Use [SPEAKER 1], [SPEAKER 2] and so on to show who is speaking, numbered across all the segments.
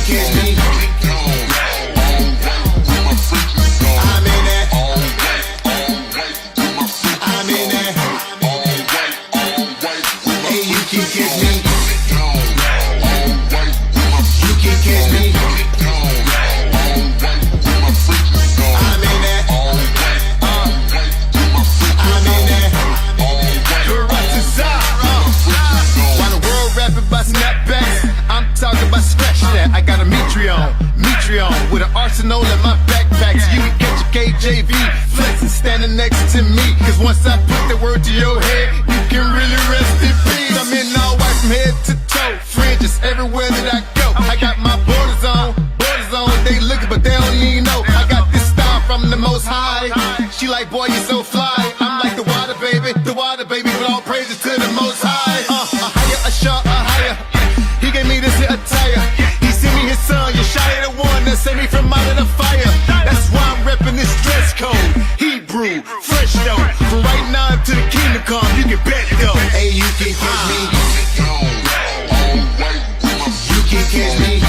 [SPEAKER 1] catch me. I'm in that. I'm in that. Hey, you can catch me. You can catch me. I'm in that. I'm in that. While the world rapping about snapbacks, I'm talking about scratch that. I got a Metreon with an arsenal in my backpacks. You can catch a KJV flexing standing next to me. Cause once I put the word to your head, you can really rest in peace. I'm in all white from head to toe, fringes everywhere that I go. I got my borders on, they looking but they don't even know. I got this style from the Most High. She like, boy, you so fly. I'm like the water baby, but all praises to the Most High. A higher, a sharp, a higher. He gave me this here attire. He sent me his son, Yeshaya, the one that saved me from out of the fire. That's why I'm repping this dress code. Hebrew, fresh though. From right now to the kingdom come, you can bet though. Hey, you can catch me. You can catch me.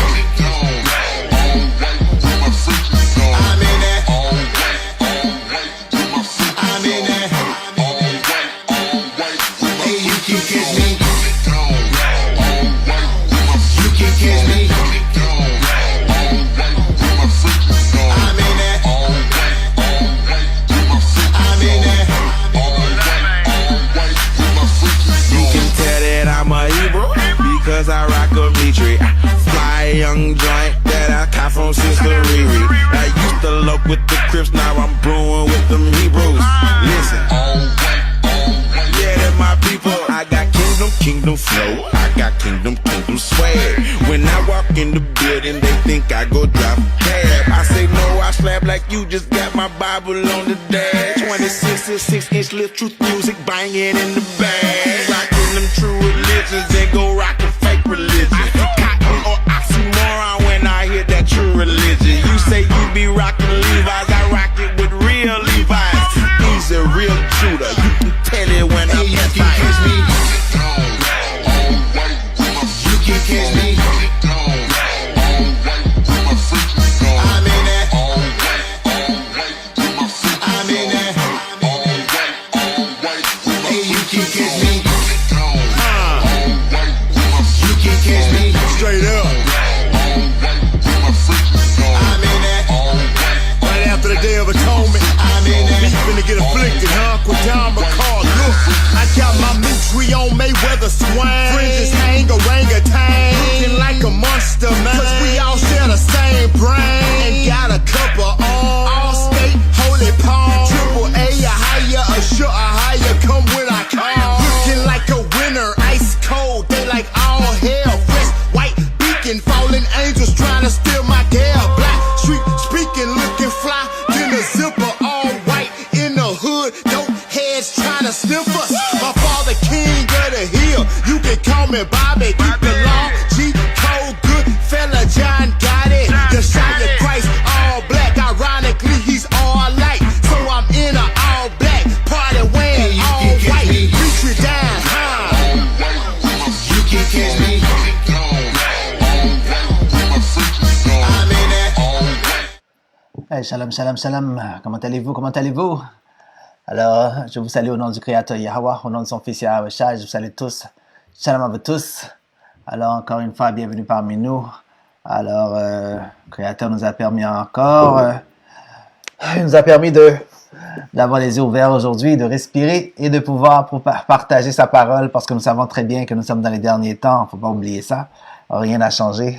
[SPEAKER 1] I'm in that. I'm in that. Hey, you can catch me. You can catch me. I'm in that. I'm in that.
[SPEAKER 2] You can tell that I'm a Hebrew because I rock a Mitri. Fly young joint that I caught from Sister Riri. I used to lope with the Crips, now I'm brewing with them Hebrews. Listen, yeah, they're my people. I got kingdom flow. I got kingdom swag. When I walk in the building, they think I go drop a cab. I say no, I slap like you just got my Bible on the dash. 26 and 6-inch lift, truth music banging in the bag. Rocking them true religions and go rockin' fake religion. Cotton or oxymoron when I hear that true religion. You say you be rockin' Levi's, I rock it with real Levi's. He's a real Judah, you can tell it when
[SPEAKER 1] Hey,
[SPEAKER 2] I'm
[SPEAKER 1] you can catch me. You can catch me. I'm in that. I'm in that. Hey, you can catch me. You can catch me.
[SPEAKER 3] Straight up.
[SPEAKER 1] I'm in that.
[SPEAKER 3] Right after the Day of Atonement,
[SPEAKER 1] I'm in
[SPEAKER 3] me
[SPEAKER 1] that.
[SPEAKER 3] finna get afflicted, huh? Quadam McCall, look, I got my Mitri on Mayweather swing. Fringes hang orangutan, looking like a monster, man. Cause we all share the same brain. And got a couple on, all state, holy palm. Triple A, a higher, a sure, a higher, come when I call. Looking like a winner, ice cold, they like all hell. Fresh, white, beacon, fallen angels trying to steal my gal. Black, street, speaking, looking fly, then a zipper, all white, in the hood, dope heads trying to sniff us. My father, king of the hill, you can call me Bobby, keep the law, G, cold, good fella, John got it. Yeshaya Christ, all black, ironically, he's all light. So I'm in a all black, party wearing
[SPEAKER 1] Hey, you
[SPEAKER 3] all
[SPEAKER 1] can catch
[SPEAKER 3] white,
[SPEAKER 1] me.
[SPEAKER 3] reach you down, huh?
[SPEAKER 1] You can catch me. I'm in that.
[SPEAKER 4] Hey, shalom, shalom, shalom. Comment allez-vous? Comment allez-vous? Alors, je vous salue au nom du Créateur Yahweh, au nom de son Fils Yahweh Shai. Je vous salue tous. Shalom à vous tous. Alors, encore une fois, bienvenue parmi nous. Alors, le Créateur nous a permis encore, il nous a permis d'avoir les yeux ouverts aujourd'hui, de respirer et de pouvoir partager sa parole parce que nous savons très bien que nous sommes dans les derniers temps. Il ne faut pas oublier ça. Rien n'a changé.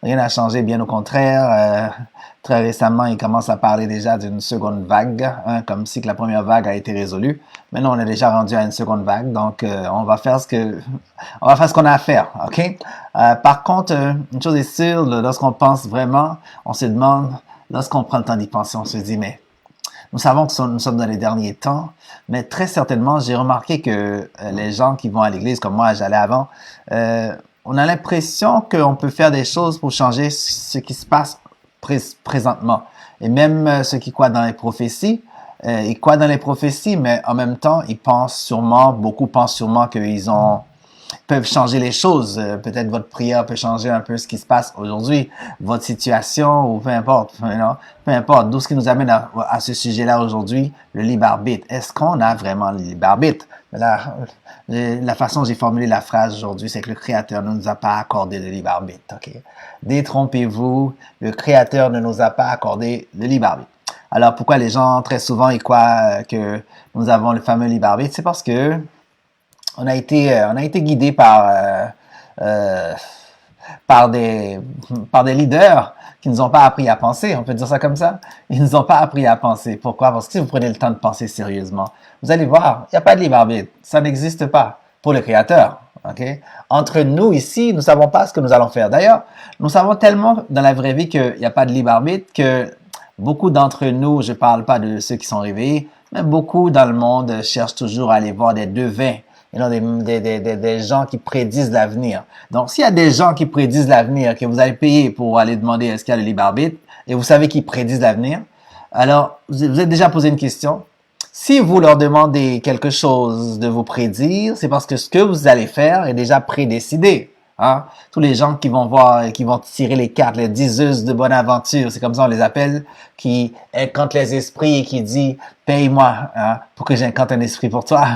[SPEAKER 4] Rien n'a changé, bien au contraire. Très récemment, il commence à parler déjà d'une seconde vague, hein, comme si que la première vague a été résolue. Maintenant, on est déjà rendu à une seconde vague, donc on va faire ce qu'on a à faire, ok? Par contre, une chose est sûre, lorsqu'on pense vraiment, on se demande, lorsqu'on prend le temps d'y penser, on se dit, mais nous savons que nous sommes dans les derniers temps, mais très certainement, j'ai remarqué que les gens qui vont à l'église, comme moi, j'allais avant, on a l'impression qu'on peut faire des choses pour changer ce qui se passe présentement. Et même ceux qui croient dans les prophéties, ils croient dans les prophéties, mais en même temps, beaucoup pensent sûrement qu'ils ont peuvent changer les choses. Peut-être votre prière peut changer un peu ce qui se passe aujourd'hui, votre situation ou peu importe, peu importe. D'où ce qui nous amène à ce sujet-là aujourd'hui, le libre arbitre. Est-ce qu'on a vraiment le libre arbitre? La façon dont j'ai formulé la phrase aujourd'hui, c'est que le Créateur ne nous a pas accordé le libre arbitre. Okay? Détrompez-vous, le Créateur ne nous a pas accordé le libre arbitre. Alors, pourquoi les gens, très souvent, ils croient que nous avons le fameux libre arbitre? C'est parce que on a été guidé par des leaders qui nous ont pas appris à penser. On peut dire ça comme ça. Ils nous ont pas appris à penser. Pourquoi? Parce que si vous prenez le temps de penser sérieusement, vous allez voir, il n'y a pas de libre arbitre. Ça n'existe pas pour le Créateur. Okay? Entre nous ici, nous ne savons pas ce que nous allons faire. D'ailleurs, nous savons tellement dans la vraie vie qu'il n'y a pas de libre arbitre que beaucoup d'entre nous, je ne parle pas de ceux qui sont réveillés, mais beaucoup dans le monde cherchent toujours à aller voir des devins, des gens qui prédisent l'avenir. Donc, s'il y a des gens qui prédisent l'avenir, que vous allez payer pour aller demander est-ce qu'il y a le libre arbitre, et vous savez qu'ils prédisent l'avenir, alors vous êtes déjà posé une question. Si vous leur demandez quelque chose de vous prédire, c'est parce que ce que vous allez faire est déjà prédécidé. Hein? Tous les gens qui vont voir, qui vont tirer les cartes, les diseuses de bonne aventure, c'est comme ça on les appelle, qui incantent les esprits et qui dit paye-moi pour que j'incante un esprit pour toi.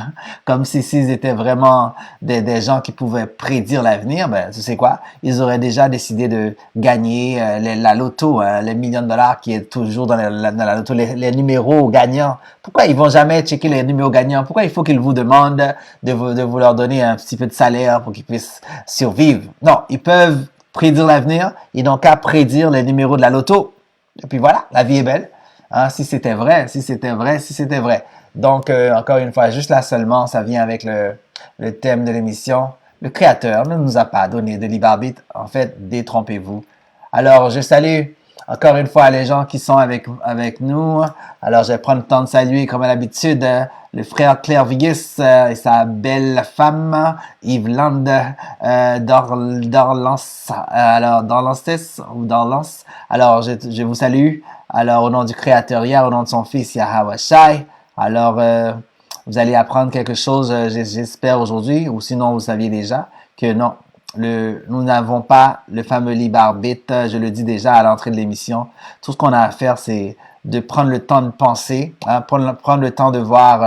[SPEAKER 4] Comme si s'ils étaient vraiment des gens qui pouvaient prédire l'avenir, ben tu sais quoi, ils auraient déjà décidé de gagner la loto, les millions de dollars qui est toujours dans la loto, les numéros gagnants. Pourquoi ils vont jamais checker les numéros gagnants? Pourquoi il faut qu'ils vous demandent de vous leur donner un petit peu de salaire pour qu'ils puissent survivre? Non, ils peuvent prédire l'avenir, ils n'ont qu'à prédire les numéros de la loto. Et puis voilà, la vie est belle. Hein, si c'était vrai. Donc, encore une fois, juste là seulement, ça vient avec le thème de l'émission. Le Créateur ne nous a pas donné de libre arbitre. En fait, détrompez-vous. Alors, je salue encore une fois les gens qui sont avec nous. Alors, je vais prendre le temps de saluer, comme à l'habitude, le frère Claire Vigis et sa belle femme, Yveland Dorlance. Alors, Dorlance. Alors, je vous salue. Alors, au nom du Créateur, au nom de son Fils, Yahweh Shai. Alors, vous allez apprendre quelque chose, j'espère aujourd'hui, ou sinon vous saviez déjà, que non, nous n'avons pas le fameux libre arbitre. Je le dis déjà à l'entrée de l'émission. Tout ce qu'on a à faire, c'est de prendre le temps de penser, prendre le temps de voir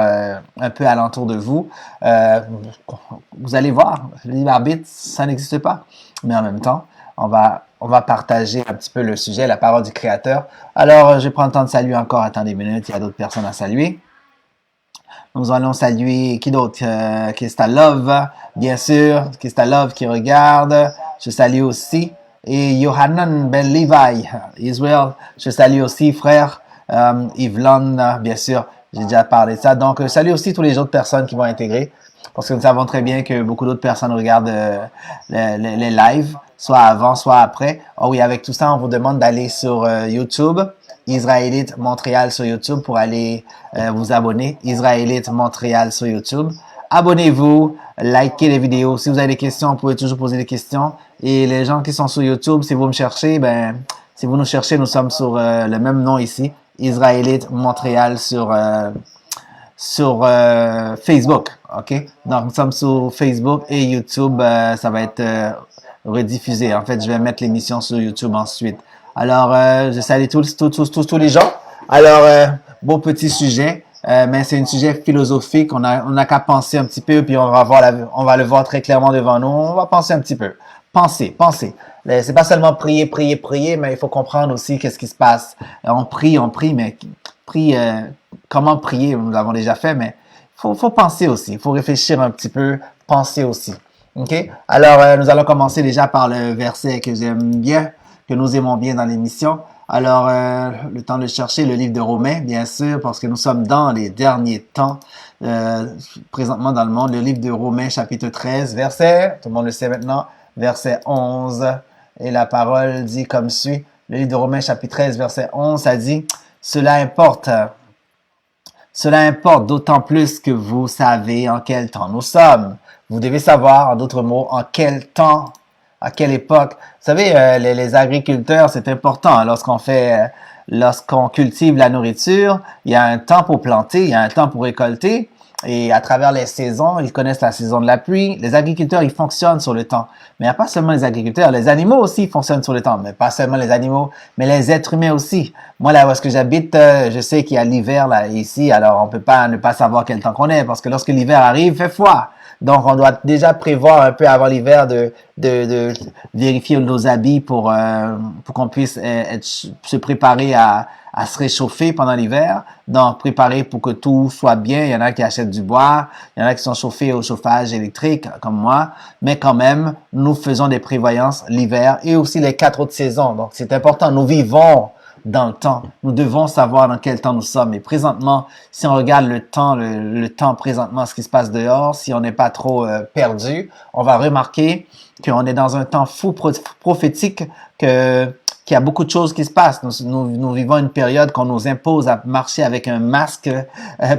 [SPEAKER 4] un peu alentour de vous. Vous allez voir, le libre arbitre, ça n'existe pas. Mais en même temps, on va partager un petit peu le sujet, la parole du Créateur. Alors, je prends le temps de saluer encore. Attendez une minute, il y a d'autres personnes à saluer. Nous allons saluer, qui d'autre? Kista Love, bien sûr. Kista Love qui regarde. Je salue aussi. Et Yohanan Ben Levi, Israel. Je salue aussi, frère. Yveland, bien sûr. J'ai déjà parlé de ça. Donc, je salue aussi toutes les autres personnes qui vont intégrer. Parce que nous savons très bien que beaucoup d'autres personnes regardent les lives, soit avant, soit après. Oh oui, avec tout ça, on vous demande d'aller sur YouTube, Israélite Montréal sur YouTube pour aller vous abonner. Israélite Montréal sur YouTube. Abonnez-vous, likez les vidéos. Si vous avez des questions, vous pouvez toujours poser des questions. Et les gens qui sont sur YouTube, si vous me cherchez, si vous nous cherchez, nous sommes sur le même nom ici, Israélite Montréal sur Facebook, ok? Donc, nous sommes sur Facebook et YouTube, ça va être rediffusé. En fait, je vais mettre l'émission sur YouTube ensuite. Alors, je salue tous les gens. Alors, beau petit sujet, mais c'est un sujet philosophique. On a qu'à penser un petit peu, puis on va le voir très clairement devant nous. On va penser un petit peu. Penser. C'est pas seulement prier, mais il faut comprendre aussi qu'est-ce qui se passe. On prie, mais comment prier, nous l'avons déjà fait, mais faut penser aussi. Il faut réfléchir un petit peu, penser aussi. OK? Alors, nous allons commencer déjà par le verset que j'aime bien, que nous aimons bien dans l'émission. Alors, le temps de chercher le livre de Romains, bien sûr, parce que nous sommes dans les derniers temps, présentement dans le monde. Le livre de Romains, chapitre 13, verset, tout le monde le sait maintenant, verset 11. Et la parole dit comme suit. Le livre de Romains, chapitre 13, verset 11, ça dit « Cela importe d'autant plus que vous savez en quel temps nous sommes. » Vous devez savoir, en d'autres mots, en quel temps, à quelle époque. Vous savez, les agriculteurs, c'est important. Lorsqu'on cultive la nourriture, il y a un temps pour planter, il y a un temps pour récolter. Et à travers les saisons, ils connaissent la saison de la pluie. Les agriculteurs, ils fonctionnent sur le temps. Mais il n'y a pas seulement les agriculteurs, les animaux aussi fonctionnent sur le temps. Mais pas seulement les animaux, mais les êtres humains aussi. Moi, là où est-ce que j'habite, je sais qu'il y a l'hiver là ici. Alors, on peut pas ne pas savoir quel temps qu'on est parce que lorsque l'hiver arrive, il fait froid. Donc, on doit déjà prévoir un peu avant l'hiver de vérifier nos habits pour qu'on puisse se préparer à se réchauffer pendant l'hiver. Donc, préparer pour que tout soit bien. Il y en a qui achètent du bois. Il y en a qui sont chauffés au chauffage électrique, comme moi. Mais quand même, nous faisons des prévoyances l'hiver et aussi les 4 autres saisons. Donc, c'est important. Nous vivons dans le temps. Nous devons savoir dans quel temps nous sommes. Et présentement, si on regarde le temps présentement, ce qui se passe dehors, si on n'est pas trop perdu, on va remarquer qu'on est dans un temps fou prophétique qu'il y a beaucoup de choses qui se passent. Nous vivons une période qu'on nous impose à marcher avec un masque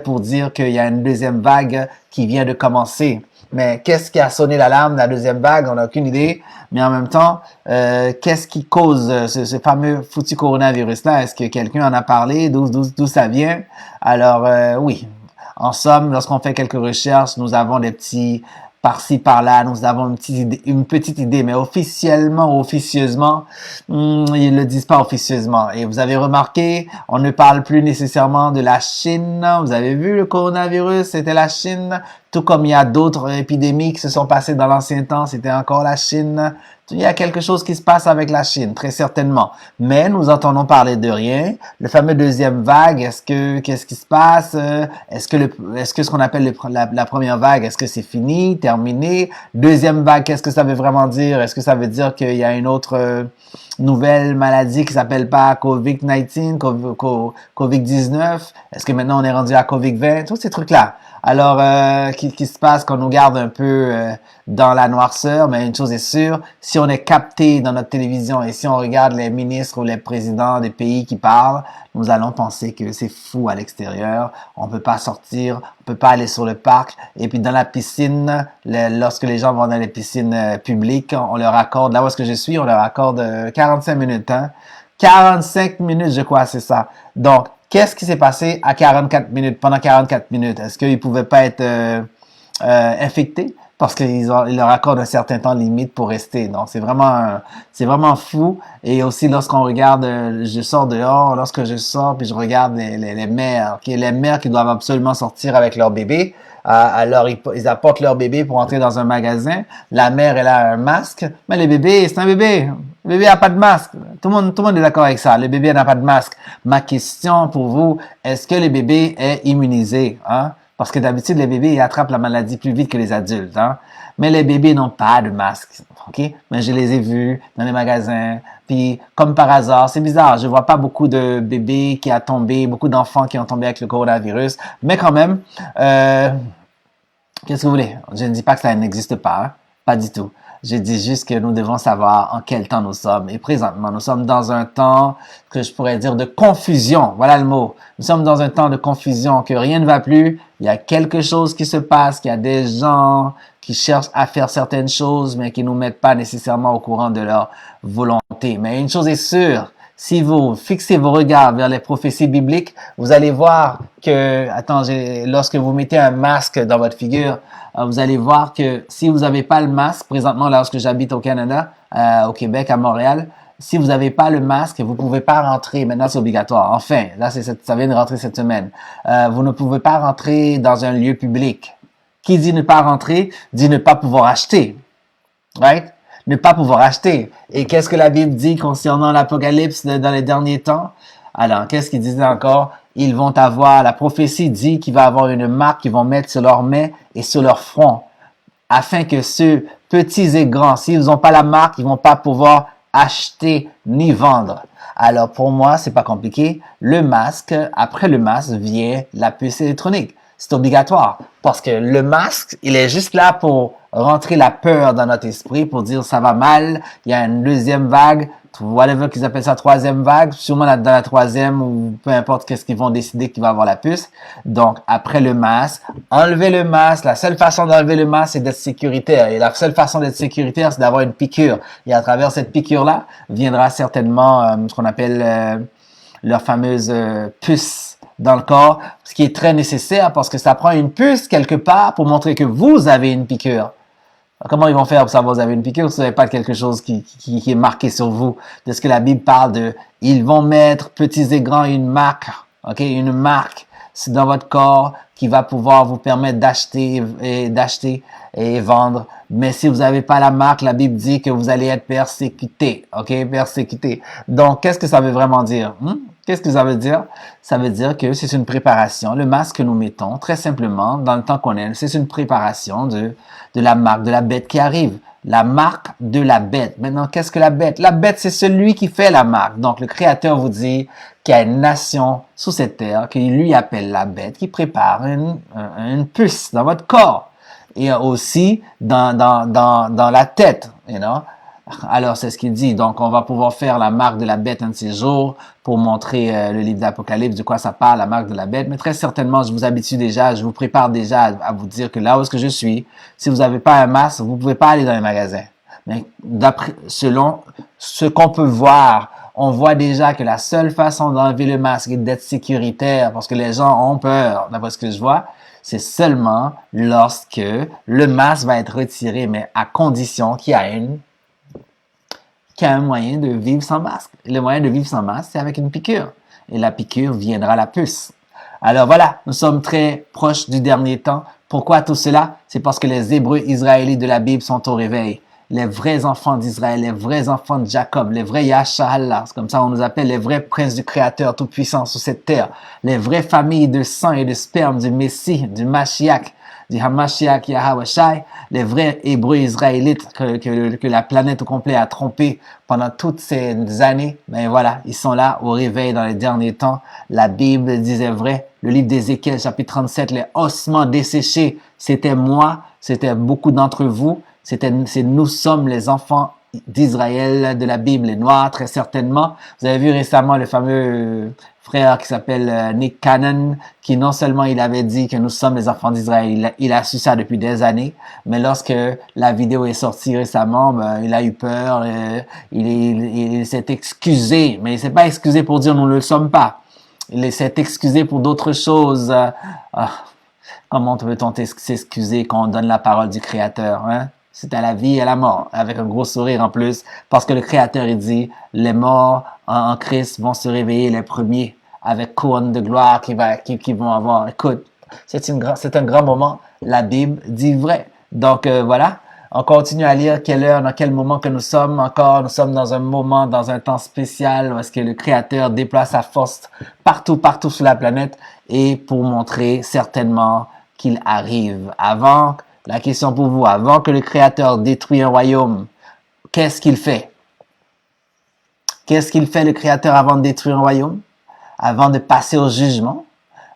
[SPEAKER 4] pour dire qu'il y a une deuxième vague qui vient de commencer. Mais qu'est-ce qui a sonné l'alarme de la deuxième vague? On n'a aucune idée. Mais en même temps, qu'est-ce qui cause ce fameux foutu coronavirus-là? Est-ce que quelqu'un en a parlé? D'où ça vient? Alors, oui. En somme, lorsqu'on fait quelques recherches, nous avons des petits par-ci, par-là, nous avons une petite idée, mais officiellement ou officieusement, ils le disent pas officieusement. Et vous avez remarqué, on ne parle plus nécessairement de la Chine. Vous avez vu le coronavirus, c'était la Chine. Tout comme il y a d'autres épidémies qui se sont passées dans l'ancien temps, c'était encore la Chine. Il y a quelque chose qui se passe avec la Chine, très certainement. Mais nous entendons parler de rien. Le fameux deuxième vague, qu'est-ce qui se passe? Est-ce que ce qu'on appelle la première vague, est-ce que c'est fini, terminé? Deuxième vague, qu'est-ce que ça veut vraiment dire? Est-ce que ça veut dire qu'il y a une autre nouvelle maladie qui s'appelle pas COVID-19, COVID-19? Est-ce que maintenant on est rendu à COVID-20? Tous ces trucs-là. Alors, qui se passe quand on nous garde un peu dans la noirceur, mais une chose est sûre, si on est capté dans notre télévision et si on regarde les ministres ou les présidents des pays qui parlent, nous allons penser que c'est fou à l'extérieur, on peut pas sortir, on peut pas aller sur le parc, et puis dans la piscine, lorsque les gens vont dans les piscines publiques, on leur accorde, là où est-ce que je suis, on leur accorde 45 minutes, hein. 45 minutes, je crois, c'est ça. Donc, qu'est-ce qui s'est passé à 44 minutes, pendant 44 minutes? Est-ce qu'ils pouvaient pas être infectés? Parce qu'ils leur accordent un certain temps limite pour rester. Donc, c'est vraiment fou. Et aussi, lorsqu'on regarde, je sors dehors, lorsque je sors, puis je regarde les mères, les mères qui doivent absolument sortir avec leur bébé. Alors, ils apportent leur bébé pour entrer dans un magasin. La mère, elle a un masque. Mais le bébé, c'est un bébé. Le bébé n'a pas de masque. Tout le monde est d'accord avec ça. Le bébé n'a pas de masque. Ma question pour vous, est-ce que le bébé est immunisé? Hein? Parce que d'habitude, les bébés ils attrapent la maladie plus vite que les adultes. Hein? Mais les bébés n'ont pas de masque. OK? Mais je les ai vus dans les magasins. Puis, comme par hasard, c'est bizarre. Je vois pas beaucoup de bébés qui ont tombé, beaucoup d'enfants qui ont tombé avec le coronavirus. Mais quand même, qu'est-ce que vous voulez? Je ne dis pas que ça n'existe pas. Hein? Pas du tout. Je dis juste que nous devons savoir en quel temps nous sommes. Et présentement, nous sommes dans un temps que je pourrais dire de confusion. Voilà le mot. Nous sommes dans un temps de confusion, que rien ne va plus. Il y a quelque chose qui se passe, qu'il y a des gens qui cherchent à faire certaines choses, mais qui nous mettent pas nécessairement au courant de leur volonté. Mais une chose est sûre, si vous fixez vos regards vers les prophéties bibliques, vous allez voir que, lorsque vous mettez un masque dans votre figure, vous allez voir que si vous n'avez pas le masque, présentement, lorsque j'habite au Canada, au Québec, à Montréal, si vous n'avez pas le masque, vous ne pouvez pas rentrer. Maintenant, c'est obligatoire. Enfin, là, ça vient de rentrer cette semaine. Vous ne pouvez pas rentrer dans un lieu public. Qui dit ne pas rentrer, dit ne pas pouvoir acheter. Right? Ne pas pouvoir acheter. Et qu'est-ce que la Bible dit concernant l'Apocalypse dans les derniers temps? Alors, qu'est-ce qu'il disait encore? Ils vont avoir, la prophétie dit qu'il va avoir une marque qu'ils vont mettre sur leurs mains et sur leur front, afin que ceux petits et grands, s'ils n'ont pas la marque, ils vont pas pouvoir acheter ni vendre. Alors, pour moi, c'est pas compliqué. Le masque, après le masque vient la puce électronique. C'est obligatoire. Parce que le masque, il est juste là pour rentrer la peur dans notre esprit, pour dire ça va mal, il y a une deuxième vague, whatever qu'ils appellent ça, troisième vague, sûrement dans la troisième ou peu importe qu'est-ce qu'ils vont décider qu'il va avoir la puce. Donc, après le masque, enlever le masque, la seule façon d'enlever le masque, c'est d'être sécuritaire. Et la seule façon d'être sécuritaire, c'est d'avoir une piqûre. Et à travers cette piqûre-là, viendra certainement ce qu'on appelle leur fameuse puce dans le corps, ce qui est très nécessaire parce que ça prend une puce quelque part pour montrer que vous avez une piqûre. Comment ils vont faire pour savoir que vous avez une piqûre si vous n'avez pas quelque chose qui est marqué sur vous? De ce que la Bible parle de, ils vont mettre, petits et grands, une marque, ok, une marque dans votre corps qui va pouvoir vous permettre d'acheter et vendre. Mais si vous n'avez pas la marque, la Bible dit que vous allez être persécuté, ok, persécuté. Donc, qu'est-ce que ça veut vraiment dire? Qu'est-ce que ça veut dire? Ça veut dire que c'est une préparation. Le masque que nous mettons, très simplement, dans le temps qu'on est, c'est une préparation de la marque de la bête qui arrive. La marque de la bête. Maintenant, qu'est-ce que la bête? La bête, c'est celui qui fait la marque. Donc, le Créateur vous dit qu'il y a une nation sous cette terre qui lui appelle la bête, qui prépare une puce dans votre corps et aussi dans la tête, you know? Alors, c'est ce qu'il dit. Donc, on va pouvoir faire la marque de la bête un de ces jours pour montrer le livre d'Apocalypse, de quoi ça parle, la marque de la bête. Mais très certainement, je vous habitue déjà, je vous prépare déjà à vous dire que là où est-ce que je suis, si vous n'avez pas un masque, vous pouvez pas aller dans les magasins. Mais selon ce qu'on peut voir, on voit déjà que la seule façon d'enlever le masque et d'être sécuritaire, parce que les gens ont peur, d'après ce que je vois, c'est seulement lorsque le masque va être retiré, mais à condition qu'il y a un moyen de vivre sans masque. Le moyen de vivre sans masque, c'est avec une piqûre. Et la piqûre viendra la puce. Alors voilà, nous sommes très proches du dernier temps. Pourquoi tout cela? C'est parce que les Hébreux israélites de la Bible sont au réveil. Les vrais enfants d'Israël, les vrais enfants de Jacob, les vrais Yashahallah, c'est comme ça on nous appelle les vrais princes du Créateur Tout-Puissant sur cette terre. Les vraies familles de sang et de sperme du Messie, du Mashiach, du Hamashiach Yahawashai, les vrais Hébreux israélites que la planète au complet a trompés pendant toutes ces années, ben voilà, ils sont là au réveil dans les derniers temps. La Bible disait vrai. Le livre d'Ézéchiel, chapitre 37, les ossements desséchés, c'était moi, c'était beaucoup d'entre vous, nous sommes les enfants d'Israël de la Bible, les Noirs, très certainement. Vous avez vu récemment le fameux frère qui s'appelle Nick Cannon, qui non seulement il avait dit que nous sommes les enfants d'Israël, il a su ça depuis des années, mais lorsque la vidéo est sortie récemment, ben, il a eu peur, il s'est excusé, mais il s'est pas excusé pour dire nous ne le sommes pas. Il s'est excusé pour d'autres choses. Comment peut-on s'excuser quand on donne la parole du Créateur, hein? C'est à la vie et à la mort, avec un gros sourire en plus, parce que le Créateur, il dit, les morts en Christ vont se réveiller les premiers, avec couronne de gloire qui vont avoir. Écoute, c'est un grand moment. La Bible dit vrai. Donc, voilà. On continue à lire quelle heure, dans quel moment que nous sommes encore. Nous sommes dans un moment, dans un temps spécial où est-ce que le Créateur déploie sa force partout sur la planète et pour montrer certainement qu'il arrive. La question pour vous, avant que le Créateur détruise un royaume, qu'est-ce qu'il fait? Qu'est-ce qu'il fait le Créateur avant de détruire un royaume? Avant de passer au jugement?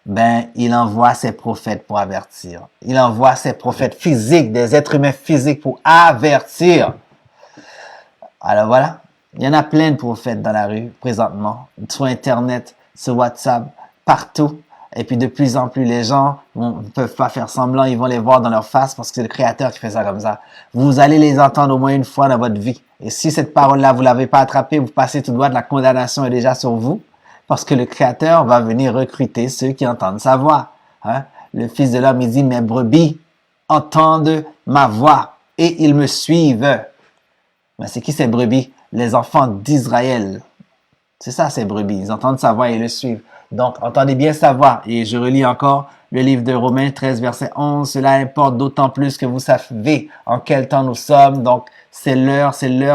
[SPEAKER 4] Ben, il envoie ses prophètes pour avertir. Il envoie ses prophètes physiques, des êtres humains physiques pour avertir. Alors voilà, il y en a plein de prophètes dans la rue présentement, sur Internet, sur WhatsApp, partout. Et puis de plus en plus, les gens ne peuvent pas faire semblant, ils vont les voir dans leur face parce que c'est le Créateur qui fait ça comme ça. Vous allez les entendre au moins une fois dans votre vie. Et si cette parole-là, vous l'avez pas attrapée, vous passez tout droit, la condamnation est déjà sur vous. Parce que le Créateur va venir recruter ceux qui entendent sa voix. Hein? Le Fils de l'homme, il dit, mes brebis entendent ma voix et ils me suivent. Mais c'est qui ces brebis? Les enfants d'Israël. C'est ça, ces brebis. Ils entendent sa voix et ils le suivent. Donc, entendez bien sa voix. Et je relis encore le livre de Romains 13, verset 11. Cela importe d'autant plus que vous savez en quel temps nous sommes. Donc, c'est l'heure,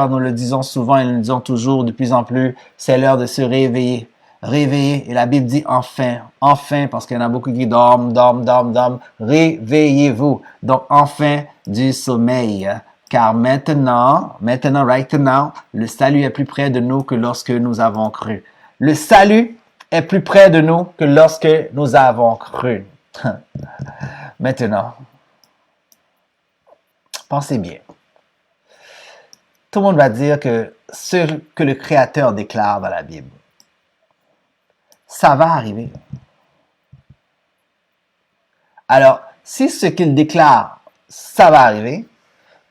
[SPEAKER 4] nous le disons souvent et nous le disons toujours de plus en plus. C'est l'heure de se réveiller. Réveillez. Et la Bible dit enfin, parce qu'il y en a beaucoup qui dorment. Réveillez-vous. Donc, enfin du sommeil. Car maintenant, right now, le salut est plus près de nous que lorsque nous avons cru. Le salut est plus près de nous que lorsque nous avons cru. Maintenant, pensez bien. Tout le monde va dire que ce que le Créateur déclare dans la Bible, ça va arriver. Alors, si ce qu'il déclare, ça va arriver,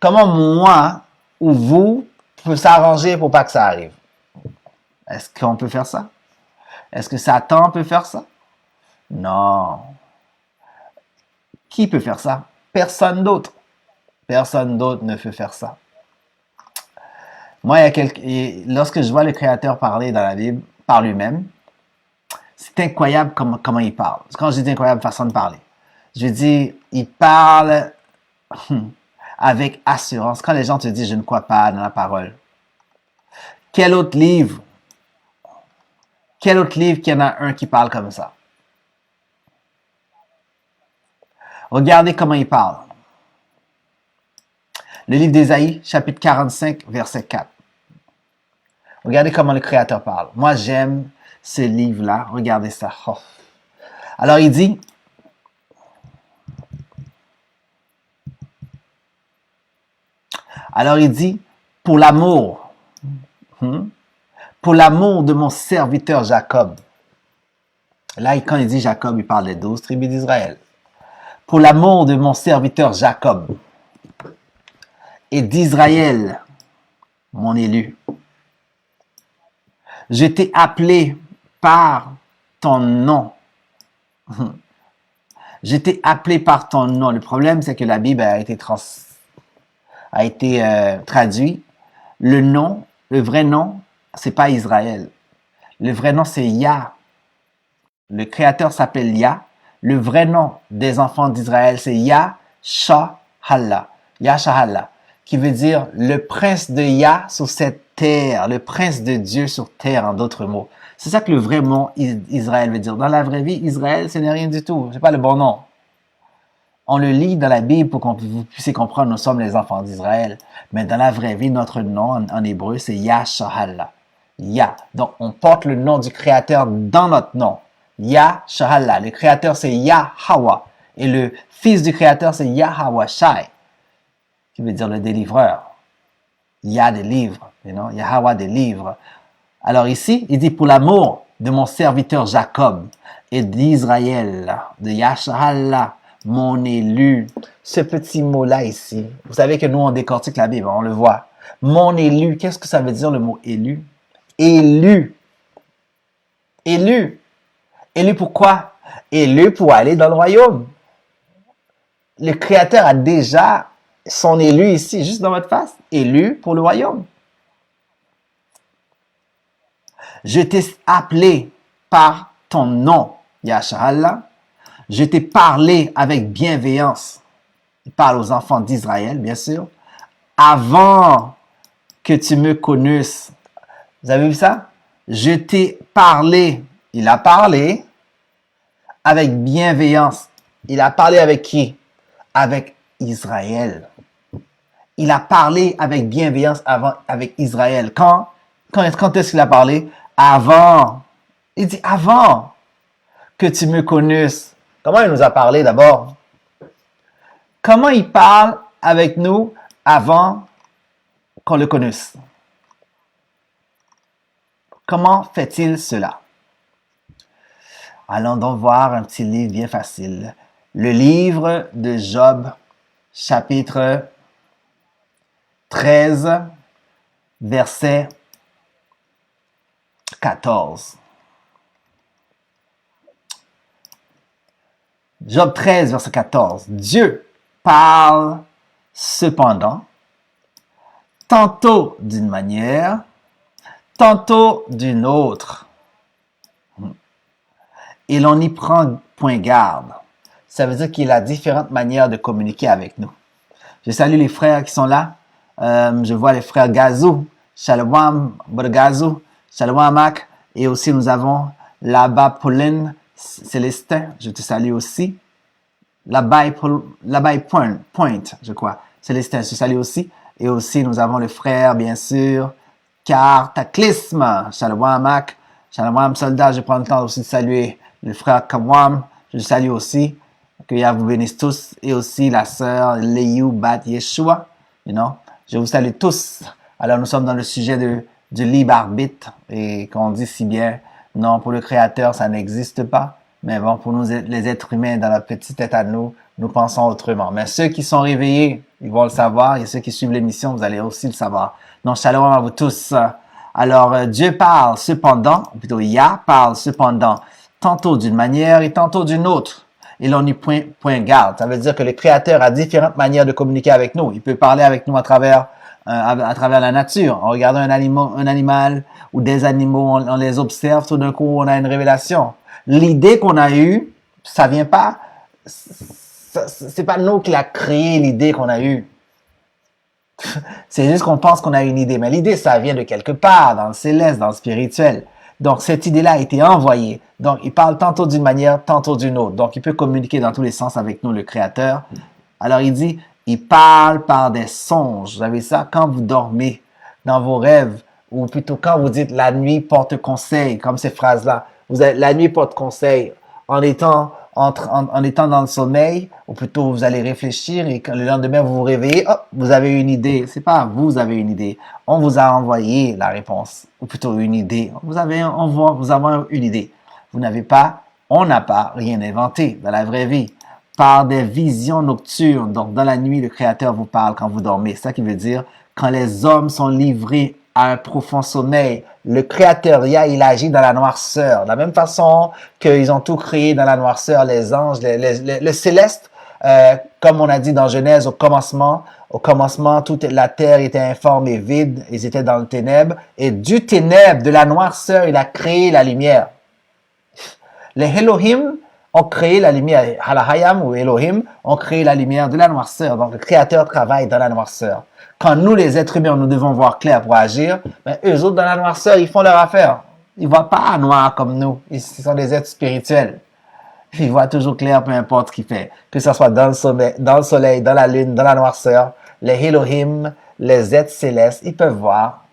[SPEAKER 4] comment moi ou vous peut s'arranger pour pas que ça arrive? Est-ce qu'on peut faire ça? Est-ce que Satan peut faire ça? Non. Qui peut faire ça? Personne d'autre. Personne d'autre ne peut faire ça. Moi, lorsque je vois le Créateur parler dans la Bible par lui-même, c'est incroyable comment il parle. Quand je dis incroyable façon de parler, je dis, il parle avec assurance. Quand les gens te disent, je ne crois pas dans la parole. Quel autre livre qu'il y en a un qui parle comme ça? Regardez comment il parle. Le livre d'Ésaïe, chapitre 45, verset 4. Regardez comment le Créateur parle. Moi, j'aime ce livre-là. Regardez ça. Oh. Alors, il dit, pour l'amour de mon serviteur Jacob. Là, quand il dit Jacob, il parle des 12 tribus d'Israël. Pour l'amour de mon serviteur Jacob et d'Israël, mon élu. Je t'ai appelé par ton nom. Je t'ai appelé par ton nom. Le problème, c'est que la Bible a été traduite. Le nom, le vrai nom, c'est pas Israël. Le vrai nom, c'est Yah. Le Créateur s'appelle Yah. Le vrai nom des enfants d'Israël, c'est Yah-Shah-Allah. Yah-Shah-Allah, qui veut dire le prince de Yah sur cette terre, le prince de Dieu sur terre, en d'autres mots. C'est ça que le vrai nom Israël veut dire. Dans la vraie vie, Israël, ce n'est rien du tout. C'est pas le bon nom. On le lit dans la Bible pour que vous puissiez comprendre, nous sommes les enfants d'Israël. Mais dans la vraie vie, notre nom en hébreu, c'est Yah-Shah-Allah. Yah. Donc, on porte le nom du Créateur dans notre nom. Yah-Shah-Allah. Le Créateur, c'est Yahweh. Et le Fils du Créateur, c'est Yahweh Shai, qui veut dire le délivreur. Yah délivre, Yahweh délivre. Alors ici, il dit pour l'amour de mon serviteur Jacob et d'Israël, de Yah-Shah-Allah, mon élu. Ce petit mot-là ici, vous savez que nous, on décortique la Bible, on le voit. Mon élu, qu'est-ce que ça veut dire le mot élu? Élu. Élu. Élu pourquoi? Élu pour aller dans le royaume. Le Créateur a déjà son élu ici, juste dans votre face. Élu pour le royaume. Je t'ai appelé par ton nom, Yahshua. Je t'ai parlé avec bienveillance. Il parle aux enfants d'Israël, bien sûr. Avant que tu me connaisses. Vous avez vu ça? Je t'ai parlé. Il a parlé avec bienveillance. Il a parlé avec qui? Avec Israël. Il a parlé avec bienveillance avec Israël. Quand est-ce qu'il a parlé? Avant. Il dit avant que tu me connaisses. Comment il nous a parlé d'abord? Comment il parle avec nous avant qu'on le connaisse? Comment fait-il cela? Allons donc voir un petit livre bien facile. Le livre de Job, chapitre 13, verset 14. Job 13, verset 14. Dieu parle cependant, tantôt d'une manière, tantôt d'une autre. Et l'on n'y prend point garde. Ça veut dire qu'il a différentes manières de communiquer avec nous. Je salue les frères qui sont là. Je vois les frères Gazou, Shalom, Gazou, Shalom Mac. Et aussi nous avons là-bas Pauline, Célestin, je te salue aussi. Là-bas Point, je crois. Célestin, je te salue aussi. Et aussi nous avons le frère, bien sûr, Cataclysme, Shalom Mac, Shalom Soldat. Je prends le temps aussi de saluer le frère Kawam, je le salue aussi. Que Yah vous bénisse tous. Et aussi la sœur Leyu Bat Yeshua. Je vous salue tous. Alors nous sommes dans le sujet du libre arbitre. Et qu'on dit si bien, non, pour le Créateur, ça n'existe pas. Mais bon, pour nous, les êtres humains, dans notre petite tête à nous, nous pensons autrement. Mais ceux qui sont réveillés, ils vont le savoir. Et ceux qui suivent l'émission, vous allez aussi le savoir. Donc, shalom à vous tous. Alors, Dieu parle cependant, plutôt Yah parle cependant, tantôt d'une manière et tantôt d'une autre. Et l'on y point garde. Ça veut dire que le Créateur a différentes manières de communiquer avec nous. Il peut parler avec nous à travers la nature. En regardant un animal ou des animaux, on les observe, tout d'un coup, on a une révélation. L'idée qu'on a eue, ça vient pas, c'est pas nous qui l'a créé, l'idée qu'on a eue. C'est juste qu'on pense qu'on a une idée. Mais l'idée, ça vient de quelque part, dans le céleste, dans le spirituel. Donc, cette idée-là a été envoyée. Donc, il parle tantôt d'une manière, tantôt d'une autre. Donc, il peut communiquer dans tous les sens avec nous, le Créateur. Alors, il dit, il parle par des songes. Vous avez ça quand vous dormez, dans vos rêves, ou plutôt quand vous dites la nuit porte conseil, comme ces phrases-là. La nuit porte conseil. En étant dans le sommeil, ou plutôt vous allez réfléchir et quand le lendemain vous vous réveillez, hop, vous avez une idée. C'est pas vous avez une idée. On vous a envoyé la réponse, ou plutôt une idée. Vous avez une idée. On n'a pas rien inventé dans la vraie vie. Par des visions nocturnes. Donc, dans la nuit, le Créateur vous parle quand vous dormez. C'est ça qui veut dire, quand les hommes sont livrés à un profond sommeil, le Créateur, il agit dans la noirceur. De la même façon qu'ils ont tout créé dans la noirceur, les anges, le céleste, comme on a dit dans Genèse, au commencement, toute la terre était informe et vide, ils étaient dans le ténèbre, et du ténèbre, de la noirceur, il a créé la lumière. Les Elohim ont créé la lumière, Halahayam ou Elohim ont créé la lumière de la noirceur. Donc, le Créateur travaille dans la noirceur. Quand nous, les êtres humains, nous devons voir clair pour agir, mais eux autres, dans la noirceur, ils font leur affaire. Ils voient pas noir comme nous. Ils sont des êtres spirituels. Ils voient toujours clair, peu importe ce qu'ils font. Que ce soit dans le soleil, dans la lune, dans la noirceur, les Elohim, les êtres célestes, ils peuvent voir.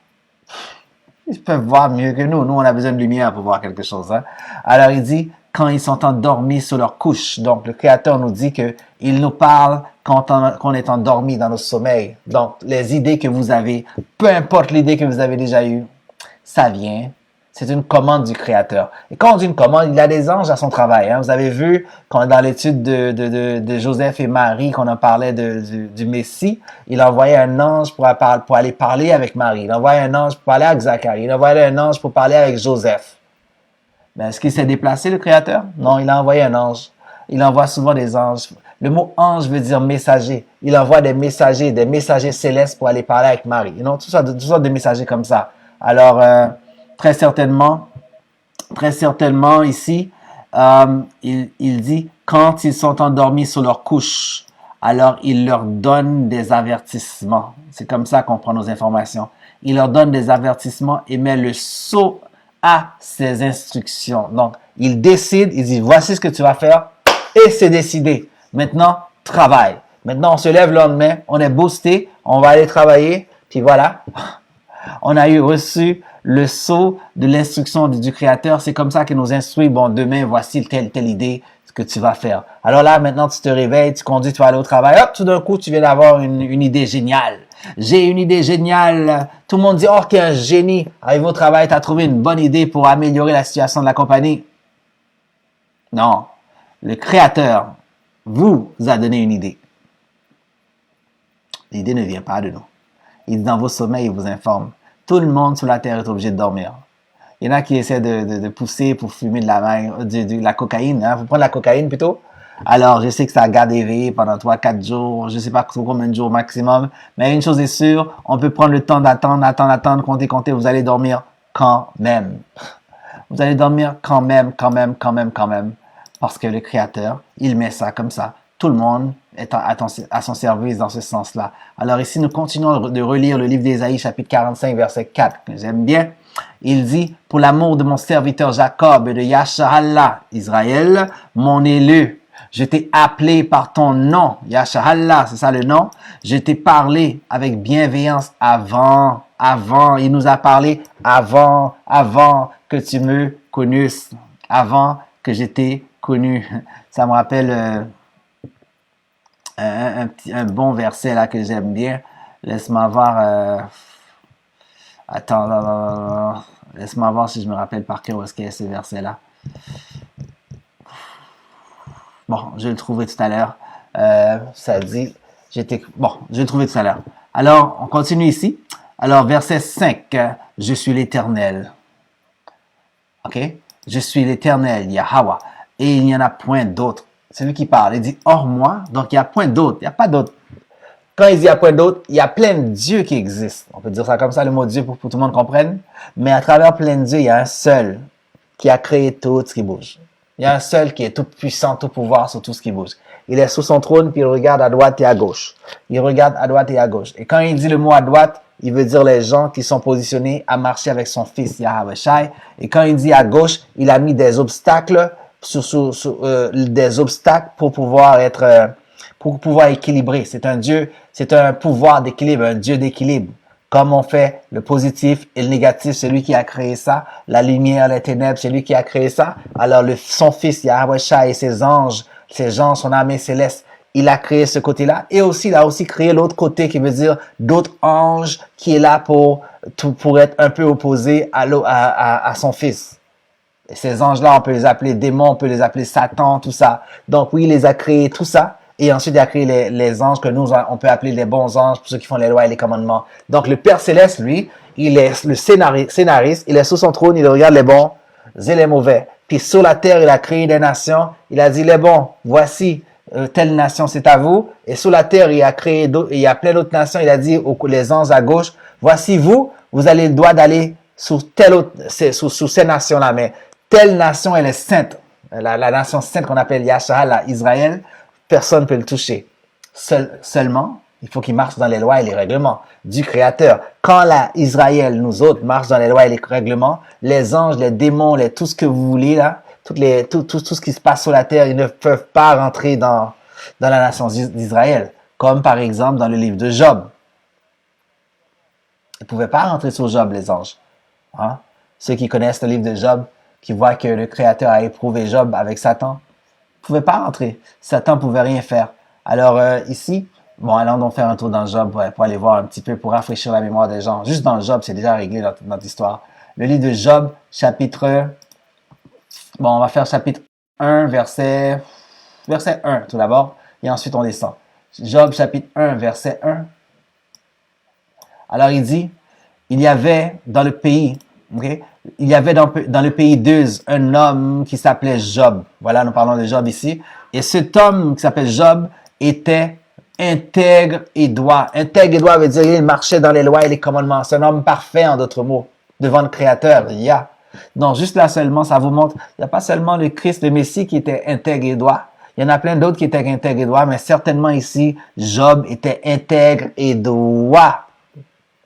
[SPEAKER 4] Ils peuvent voir mieux que nous. Nous, on a besoin de lumière pour voir quelque chose. Hein? Alors, il dit, quand ils sont endormis sur leur couche. Donc, le Créateur nous dit que il nous parle quand on est endormi dans nos sommeils. Donc, les idées que vous avez, peu importe l'idée que vous avez déjà eue, ça vient. C'est une commande du Créateur. Et quand on dit une commande, il y a des anges à son travail. Hein. Vous avez vu, quand dans l'étude de Joseph et Marie, qu'on en parlait du Messie, il envoyait un ange pour aller parler avec Marie. Il envoyait un ange pour parler avec Zacharie. Il envoyait un ange pour parler avec Joseph. Mais est-ce qu'il s'est déplacé, le Créateur? Non, il a envoyé un ange. Il envoie souvent des anges. Le mot ange veut dire messager. Il envoie des messagers célestes pour aller parler avec Marie. You know, toutes sortes de messagers comme ça. Alors, très certainement ici, il dit, quand ils sont endormis sur leur couche, alors il leur donne des avertissements. C'est comme ça qu'on prend nos informations. Il leur donne des avertissements et met le sceau à ses instructions. Donc, il décide, il dit, voici ce que tu vas faire, et c'est décidé. Maintenant, travaille. Maintenant, on se lève le lendemain, on est boosté, on va aller travailler, puis voilà. On a reçu le sceau de l'instruction du Créateur. C'est comme ça qu'il nous instruit. Bon, demain, voici telle idée, ce que tu vas faire. Alors là, maintenant, tu te réveilles, tu conduis, tu vas aller au travail. Hop, tout d'un coup, tu viens d'avoir une idée géniale. J'ai une idée géniale. Tout le monde dit, oh, qu'un génie. Arrive au travail, tu as trouvé une bonne idée pour améliorer la situation de la compagnie. Non. Le Créateur vous a donné une idée. L'idée ne vient pas de nous. Il dit dans vos sommeils, il vous informe. Tout le monde sur la terre est obligé de dormir. Il y en a qui essaient de pousser pour fumer de la cocaïne. Hein? Vous prenez la cocaïne plutôt? Alors, je sais que ça garde éveillé pendant 3-4 jours. Je ne sais pas combien de jours maximum. Mais une chose est sûre, on peut prendre le temps d'attendre, compter. Vous allez dormir quand même. Vous allez dormir quand même. Parce que le Créateur, il met ça comme ça. Tout le monde est à son service dans ce sens-là. Alors ici, nous continuons de relire le livre d'Ésaïe, chapitre 45, verset 4, que j'aime bien. Il dit, « Pour l'amour de mon serviteur Jacob et de Yasharallah, Israël, mon élu, je t'ai appelé par ton nom. » Yasharallah, c'est ça le nom. « Je t'ai parlé avec bienveillance avant. Il nous a parlé avant que tu me connusses. Avant que je t'ai connu. » Ça me rappelle un bon verset là que j'aime bien. Laisse-moi voir. Attends, laisse-moi voir si je me rappelle par cœur où est-ce qu'il y a ce verset-là. Bon, je vais le trouver tout à l'heure. Ça dit, je vais le trouver tout à l'heure. Alors, on continue ici. Alors, verset 5, je suis l'Éternel. OK? Je suis l'Éternel, Yahweh, et il n'y en a point d'autre. C'est lui qui parle. Il dit hors moi, donc il n'y a point d'autre. Il n'y a pas d'autre. Quand il dit il n'y a point d'autre, il y a plein de dieux qui existent. On peut dire ça comme ça, le mot Dieu, pour que tout le monde comprenne. Mais à travers plein de dieux, il y a un seul qui a créé tout ce qui bouge. Il y a un seul qui est tout puissant, tout pouvoir sur tout ce qui bouge. Il est sous son trône, puis il regarde à droite et à gauche. Il regarde à droite et à gauche. Et quand il dit le mot à droite, il veut dire les gens qui sont positionnés à marcher avec son fils Yahweh Shai. Et quand il dit à gauche, il a mis des obstacles des obstacles pour pouvoir équilibrer. C'est un Dieu, c'est un pouvoir d'équilibre, un Dieu d'équilibre. Comme on fait le positif et le négatif, c'est lui qui a créé ça. La lumière, les ténèbres, c'est lui qui a créé ça. Alors son fils Yahweh Shai et ses anges, son armée céleste, il a créé ce côté-là. Et aussi, il a aussi créé l'autre côté qui veut dire d'autres anges qui est là pour être un peu opposé à son fils. Et ces anges-là, on peut les appeler démons, on peut les appeler Satan, tout ça. Donc oui, il les a créés, tout ça. Et ensuite, il a créé les anges que nous, on peut appeler les bons anges, pour ceux qui font les lois et les commandements. Donc le Père Céleste, lui, il est le scénariste, il est sous son trône, il regarde les bons et les mauvais. Puis sur la terre, il a créé des nations, il a dit les bons, voici, telle nation, c'est à vous. Et sur la terre, il a créé d'autres, il y a plein d'autres nations, il a dit les anges à gauche, voici vous avez le droit d'aller sur telle autre, sous ces nations-là, mais telle nation, elle est sainte. La nation sainte qu'on appelle Yahshua, Israël, personne ne peut le toucher. Seulement, il faut qu'il marche dans les lois et les règlements du Créateur. Quand Israël, nous autres, marche dans les lois et les règlements, les anges, les démons, tout ce que vous voulez là, tout ce qui se passe sur la terre, ils ne peuvent pas rentrer dans la nation d'Israël. Comme par exemple dans le livre de Job. Ils ne pouvaient pas rentrer sur Job, les anges. Hein? Ceux qui connaissent le livre de Job, qui voient que le Créateur a éprouvé Job avec Satan, ne pouvaient pas rentrer. Satan ne pouvait rien faire. Alors ici, bon, allons donc faire un tour dans Job pour aller voir un petit peu, pour rafraîchir la mémoire des gens. Juste dans Job, c'est déjà réglé notre histoire. Le livre de Job, chapitre... Bon, on va faire chapitre 1, verset 1 tout d'abord, et ensuite on descend. Job, chapitre 1, verset 1. Alors il dit, il y avait dans le pays... Okay? Il y avait dans le pays d'Uz un homme qui s'appelait Job. Voilà, nous parlons de Job ici. Et cet homme qui s'appelle Job était intègre et droit. Intègre et droit veut dire qu'il marchait dans les lois et les commandements. C'est un homme parfait, en d'autres mots, devant le Créateur. Donc, juste là seulement, ça vous montre, il n'y a pas seulement le Christ, le Messie qui était intègre et droit. Il y en a plein d'autres qui étaient intègres et droits, mais certainement ici, Job était intègre et droit.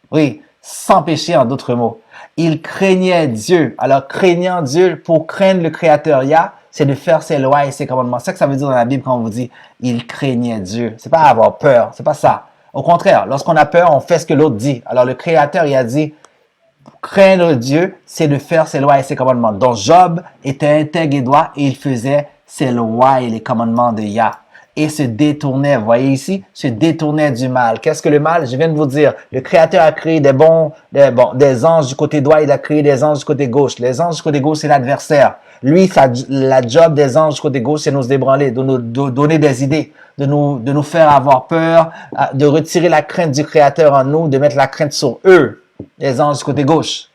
[SPEAKER 4] Oui, sans péché, en d'autres mots. Il craignait Dieu. Alors, craignant Dieu, pour craindre le Créateur, c'est de faire ses lois et ses commandements. C'est ça que ça veut dire dans la Bible quand on vous dit « il craignait Dieu ». C'est pas avoir peur, c'est pas ça. Au contraire, lorsqu'on a peur, on fait ce que l'autre dit. Alors, le Créateur, il a dit « craindre Dieu, c'est de faire ses lois et ses commandements ». Donc, Job était intègre et droit et il faisait ses lois et les commandements de Yah. Et se détournait, vous voyez ici, se détournait du mal. Qu'est-ce que le mal? Je viens de vous dire, le Créateur a créé des anges du côté droit, il a créé des anges du côté gauche. Les anges du côté gauche, c'est l'adversaire. Lui, la job des anges du côté gauche, c'est nous ébranler, de nous donner des idées, de nous faire avoir peur, de retirer la crainte du Créateur en nous, de mettre la crainte sur eux, les anges du côté gauche.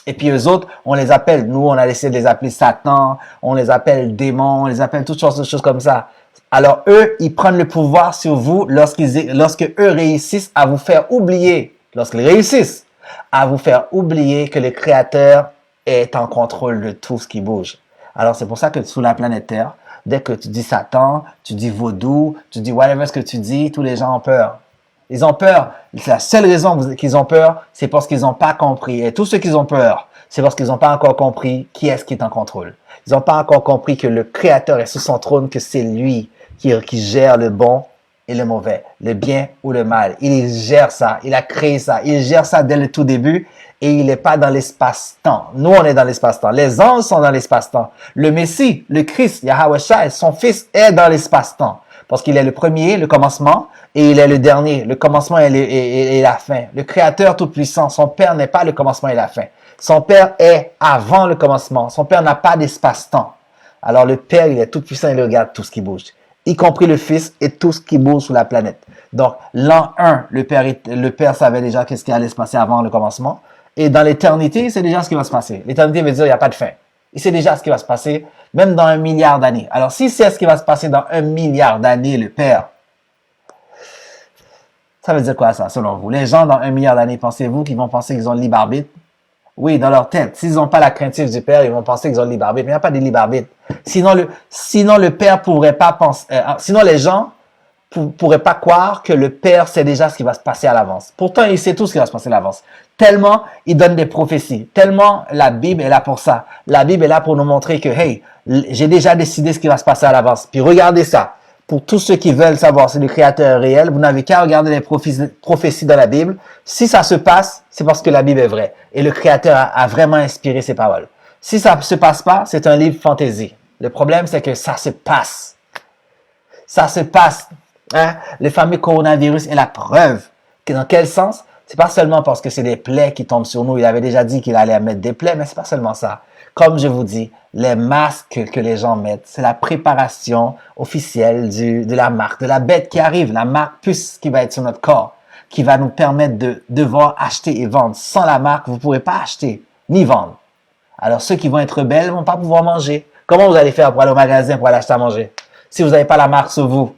[SPEAKER 4] Et puis eux autres, on les appelle, nous, on a essayé de les appeler Satan, on les appelle démons, on les appelle toutes sortes de choses comme ça. Alors eux, ils prennent le pouvoir sur vous lorsque eux réussissent à vous faire oublier, lorsqu'ils réussissent à vous faire oublier que le Créateur est en contrôle de tout ce qui bouge. Alors c'est pour ça que sur la planète Terre, dès que tu dis Satan, tu dis vaudou, tu dis whatever ce que tu dis, tous les gens ont peur. Ils ont peur. La seule raison qu'ils ont peur, c'est parce qu'ils n'ont pas compris. Et tous ceux qui ont peur, c'est parce qu'ils n'ont pas encore compris qui est-ce qui est en contrôle. Ils n'ont pas encore compris que le Créateur est sous son trône, que c'est lui qui gère le bon et le mauvais, le bien ou le mal. Il gère ça, il a créé ça, il gère ça dès le tout début et il n'est pas dans l'espace-temps. Nous, on est dans l'espace-temps. Les anges sont dans l'espace-temps. Le Messie, le Christ, Yahweh Shai, son Fils est dans l'espace-temps parce qu'il est le premier, le commencement, et il est le dernier. Le commencement et la fin. Le Créateur tout-puissant, son Père n'est pas le commencement et la fin. Son Père est avant le commencement. Son Père n'a pas d'espace-temps. Alors le Père, il est tout-puissant, il regarde tout ce qui bouge, y compris le Fils et tout ce qui bouge sur la planète. Donc, l'an 1, le Père savait déjà qu'est-ce qui allait se passer avant le commencement. Et dans l'éternité, c'est déjà ce qui va se passer. L'éternité veut dire il n'y a pas de fin. Il sait déjà ce qui va se passer, même dans 1 milliard d'années. Alors, s'il sait ce qui va se passer dans 1 milliard d'années, le Père, ça veut dire quoi ça, selon vous? Les gens dans 1 milliard d'années, pensez-vous qu'ils vont penser qu'ils ont le libre arbitre? Oui, dans leur tête. S'ils n'ont pas la craintive du Père, ils vont penser qu'ils ont le libre arbitre. Mais il n'y a pas de libre arbitre. Sinon, le Père pourrait pas penser, sinon les gens pourraient pas croire que le Père sait déjà ce qui va se passer à l'avance. Pourtant, il sait tout ce qui va se passer à l'avance. Tellement, il donne des prophéties. Tellement, la Bible est là pour ça. La Bible est là pour nous montrer que, hey, j'ai déjà décidé ce qui va se passer à l'avance. Puis regardez ça. Pour tous ceux qui veulent savoir si le Créateur est réel, vous n'avez qu'à regarder les prophéties dans la Bible. Si ça se passe, c'est parce que la Bible est vraie. Et le Créateur a vraiment inspiré ces paroles. Si ça ne se passe pas, c'est un livre fantaisie. Le problème, c'est que ça se passe. Ça se passe. Hein? Le fameux coronavirus est la preuve. Dans quel sens? C'est pas seulement parce que c'est des plaies qui tombent sur nous. Il avait déjà dit qu'il allait mettre des plaies, mais c'est pas seulement ça. Comme je vous dis, les masques que les gens mettent, c'est la préparation officielle de la marque, de la bête qui arrive, la marque plus qui va être sur notre corps, qui va nous permettre de devoir acheter et vendre. Sans la marque, vous ne pourrez pas acheter ni vendre. Alors ceux qui vont être rebelles ne vont pas pouvoir manger. Comment vous allez faire pour aller au magasin pour aller acheter à manger si vous n'avez pas la marque sur vous?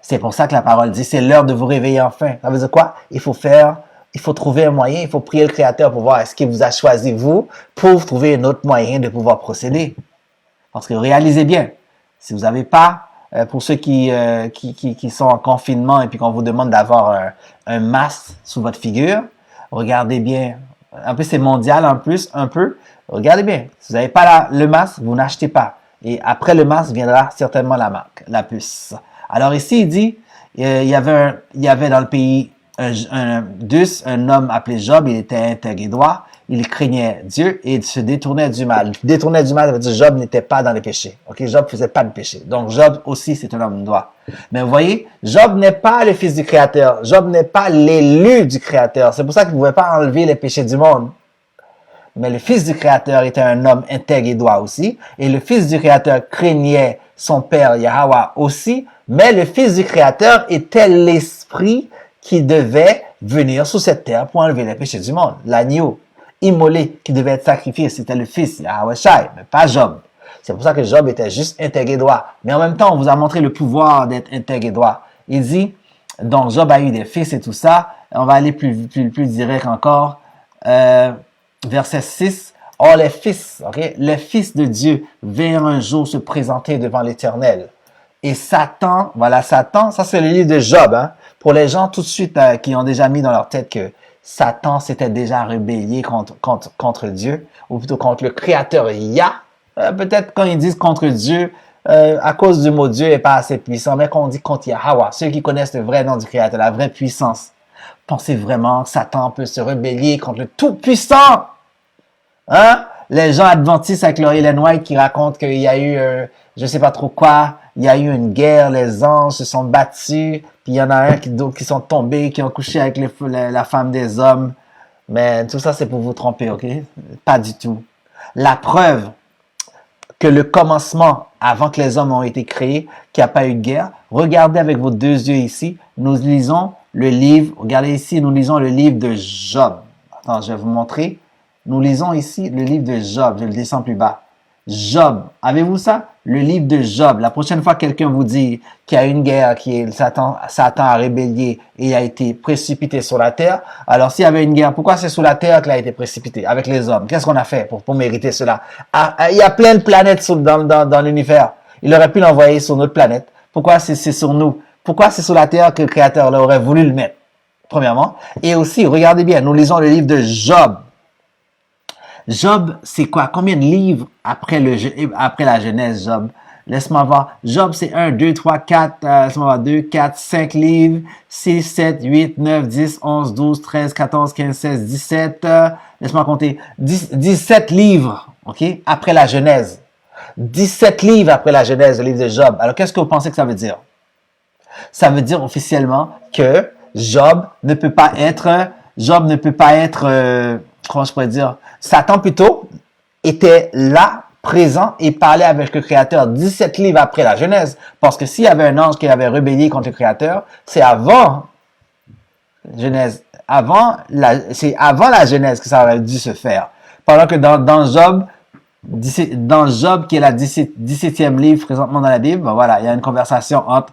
[SPEAKER 4] C'est pour ça que la parole dit, c'est l'heure de vous réveiller enfin. Ça veut dire quoi? Il faut trouver un moyen, il faut prier le Créateur pour voir est-ce qu'il vous a choisi vous pour trouver un autre moyen de pouvoir procéder. Parce que réalisez bien, si vous n'avez pas, pour ceux qui sont en confinement et puis qu'on vous demande d'avoir un masque sous votre figure, regardez bien, un peu c'est mondial en plus, un peu, regardez bien, si vous n'avez pas le masque, vous n'achetez pas. Et après le masque viendra certainement la marque, la puce. Alors ici, il dit, il y avait dans le pays un homme appelé Job, il était intègre et droit, il craignait Dieu et il se détournait du mal. Détournait du mal, ça veut dire Job n'était pas dans les péchés. Ok, Job faisait pas de péché. Donc Job aussi, c'est un homme droit. Mais vous voyez, Job n'est pas le fils du Créateur. Job n'est pas l'élu du Créateur. C'est pour ça qu'il ne pouvait pas enlever les péchés du monde. Mais le fils du Créateur était un homme intègre et droit aussi. Et le fils du Créateur craignait son père Yahweh aussi. Mais le fils du Créateur était l'esprit qui devait venir sur cette terre pour enlever les péchés du monde. L'agneau immolé qui devait être sacrifié, c'était le fils Yahweh Shai, mais pas Job. C'est pour ça que Job était juste intègre et droit. Mais en même temps, on vous a montré le pouvoir d'être intègre et droit. Il dit, donc Job a eu des fils et tout ça. On va aller plus direct encore. Verset 6. Or les fils, les fils de Dieu vinrent un jour se présenter devant l'Éternel. Et Satan, voilà Satan, ça c'est le livre de Job. Hein? Pour les gens tout de suite qui ont déjà mis dans leur tête que Satan s'était déjà rébellé contre Dieu, ou plutôt contre le Créateur Yah. Peut-être quand ils disent contre Dieu, à cause du mot Dieu n'est pas assez puissant, mais quand on dit contre Yahweh, ceux qui connaissent le vrai nom du Créateur, la vraie puissance, pensez vraiment que Satan peut se rebeller contre le Tout-Puissant? Hein? Les gens adventistes avec leur Ellen White qui racontent qu'il y a eu, je sais pas trop quoi, il y a eu une guerre, les anges se sont battus, puis il y en a d'autres qui sont tombés, qui ont couché avec la femme des hommes. Mais tout ça, c'est pour vous tromper, ok? Pas du tout. La preuve que le commencement, avant que les hommes ont été créés, qu'il n'y a pas eu de guerre, regardez avec vos deux yeux ici, nous lisons le livre, regardez ici, nous lisons le livre de Job. Attends, je vais vous montrer. Nous lisons ici le livre de Job, je le descends plus bas. Job, avez-vous ça? Le livre de Job. La prochaine fois que quelqu'un vous dit qu'il y a une guerre, Satan a rébellé et a été précipité sur la terre, alors s'il y avait une guerre, pourquoi c'est sur la terre qu'il a été précipité avec les hommes? Qu'est-ce qu'on a fait pour mériter cela? Il y a plein de planètes dans l'univers. Il aurait pu l'envoyer sur notre planète. Pourquoi c'est sur nous? Pourquoi c'est sur la terre que le Créateur aurait voulu le mettre? Premièrement. Et aussi, regardez bien, nous lisons le livre de Job. Job, c'est quoi? Combien de livres après la Genèse, Job? Laisse-moi voir. Job, c'est 1, 2, 3, 4, laisse-moi voir, 2, 4, 5 livres, 6, 7, 8, 9, 10, 11, 12, 13, 14, 15, 16, 17, laisse-moi compter, 17 livres, ok? Après la Genèse. 17 livres après la Genèse, le livre de Job. Alors, qu'est-ce que vous pensez que ça veut dire? Ça veut dire officiellement que Job ne peut pas être, comment je pourrais dire, Satan plutôt était là, présent et parlait avec le Créateur 17 livres après la Genèse. Parce que s'il y avait un ange qui avait rébellé contre le Créateur, c'est avant Genèse. C'est avant la Genèse que ça aurait dû se faire. Pendant que dans Job, Dans Job, qui est la 17e livre présentement dans la Bible, ben voilà, il y a une conversation entre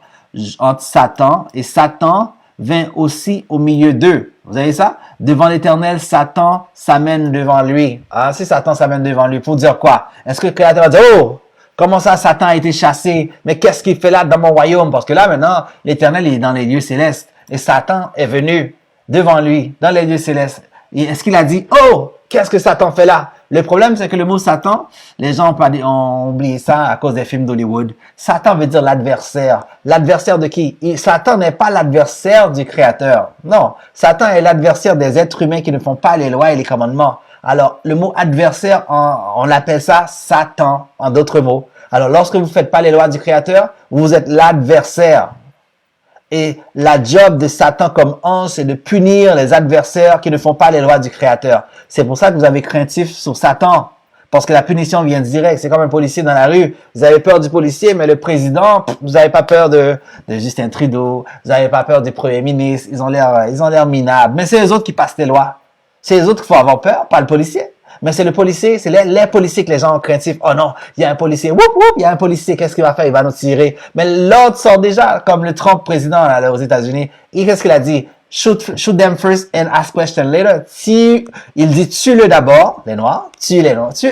[SPEAKER 4] Satan, et Satan vint aussi au milieu d'eux. Vous avez ça? Devant l'Éternel, Satan s'amène devant lui. Ah, si Satan s'amène devant lui, pour dire quoi? Est-ce que le Créateur va dire, oh, comment ça Satan a été chassé? Mais qu'est-ce qu'il fait là dans mon royaume? Parce que là, maintenant, l'Éternel est dans les lieux célestes. Et Satan est venu devant lui, dans les lieux célestes. Et est-ce qu'il a dit, oh, qu'est-ce que Satan fait là? Le problème, c'est que le mot Satan, les gens ont oublié ça à cause des films d'Hollywood. Satan veut dire l'adversaire. L'adversaire de qui? Satan n'est pas l'adversaire du Créateur. Non, Satan est l'adversaire des êtres humains qui ne font pas les lois et les commandements. Alors, le mot adversaire, on l'appelle ça Satan, en d'autres mots. Alors, lorsque vous ne faites pas les lois du Créateur, vous êtes l'adversaire. Et la job de Satan comme ange, c'est de punir les adversaires qui ne font pas les lois du Créateur. C'est pour ça que vous avez craintif sur Satan. Parce que la punition vient direct. C'est comme un policier dans la rue. Vous avez peur du policier, mais le président, vous n'avez pas peur de Justin Trudeau. Vous n'avez pas peur du premier ministre. Ils ont l'air minables. Mais c'est les autres qui passent les lois. C'est les autres qu'il faut avoir peur, pas le policier. Mais c'est le policier, c'est les policiers que les gens ont craintifs. Oh non, il y a un policier, il y a un policier, qu'est-ce qu'il va faire? Il va nous tirer. Mais l'autre sort déjà, comme le Trump président là, aux États-Unis. Et qu'est-ce qu'il a dit? Shoot them first and ask questions later. Il dit tue-le d'abord, les Noirs, tue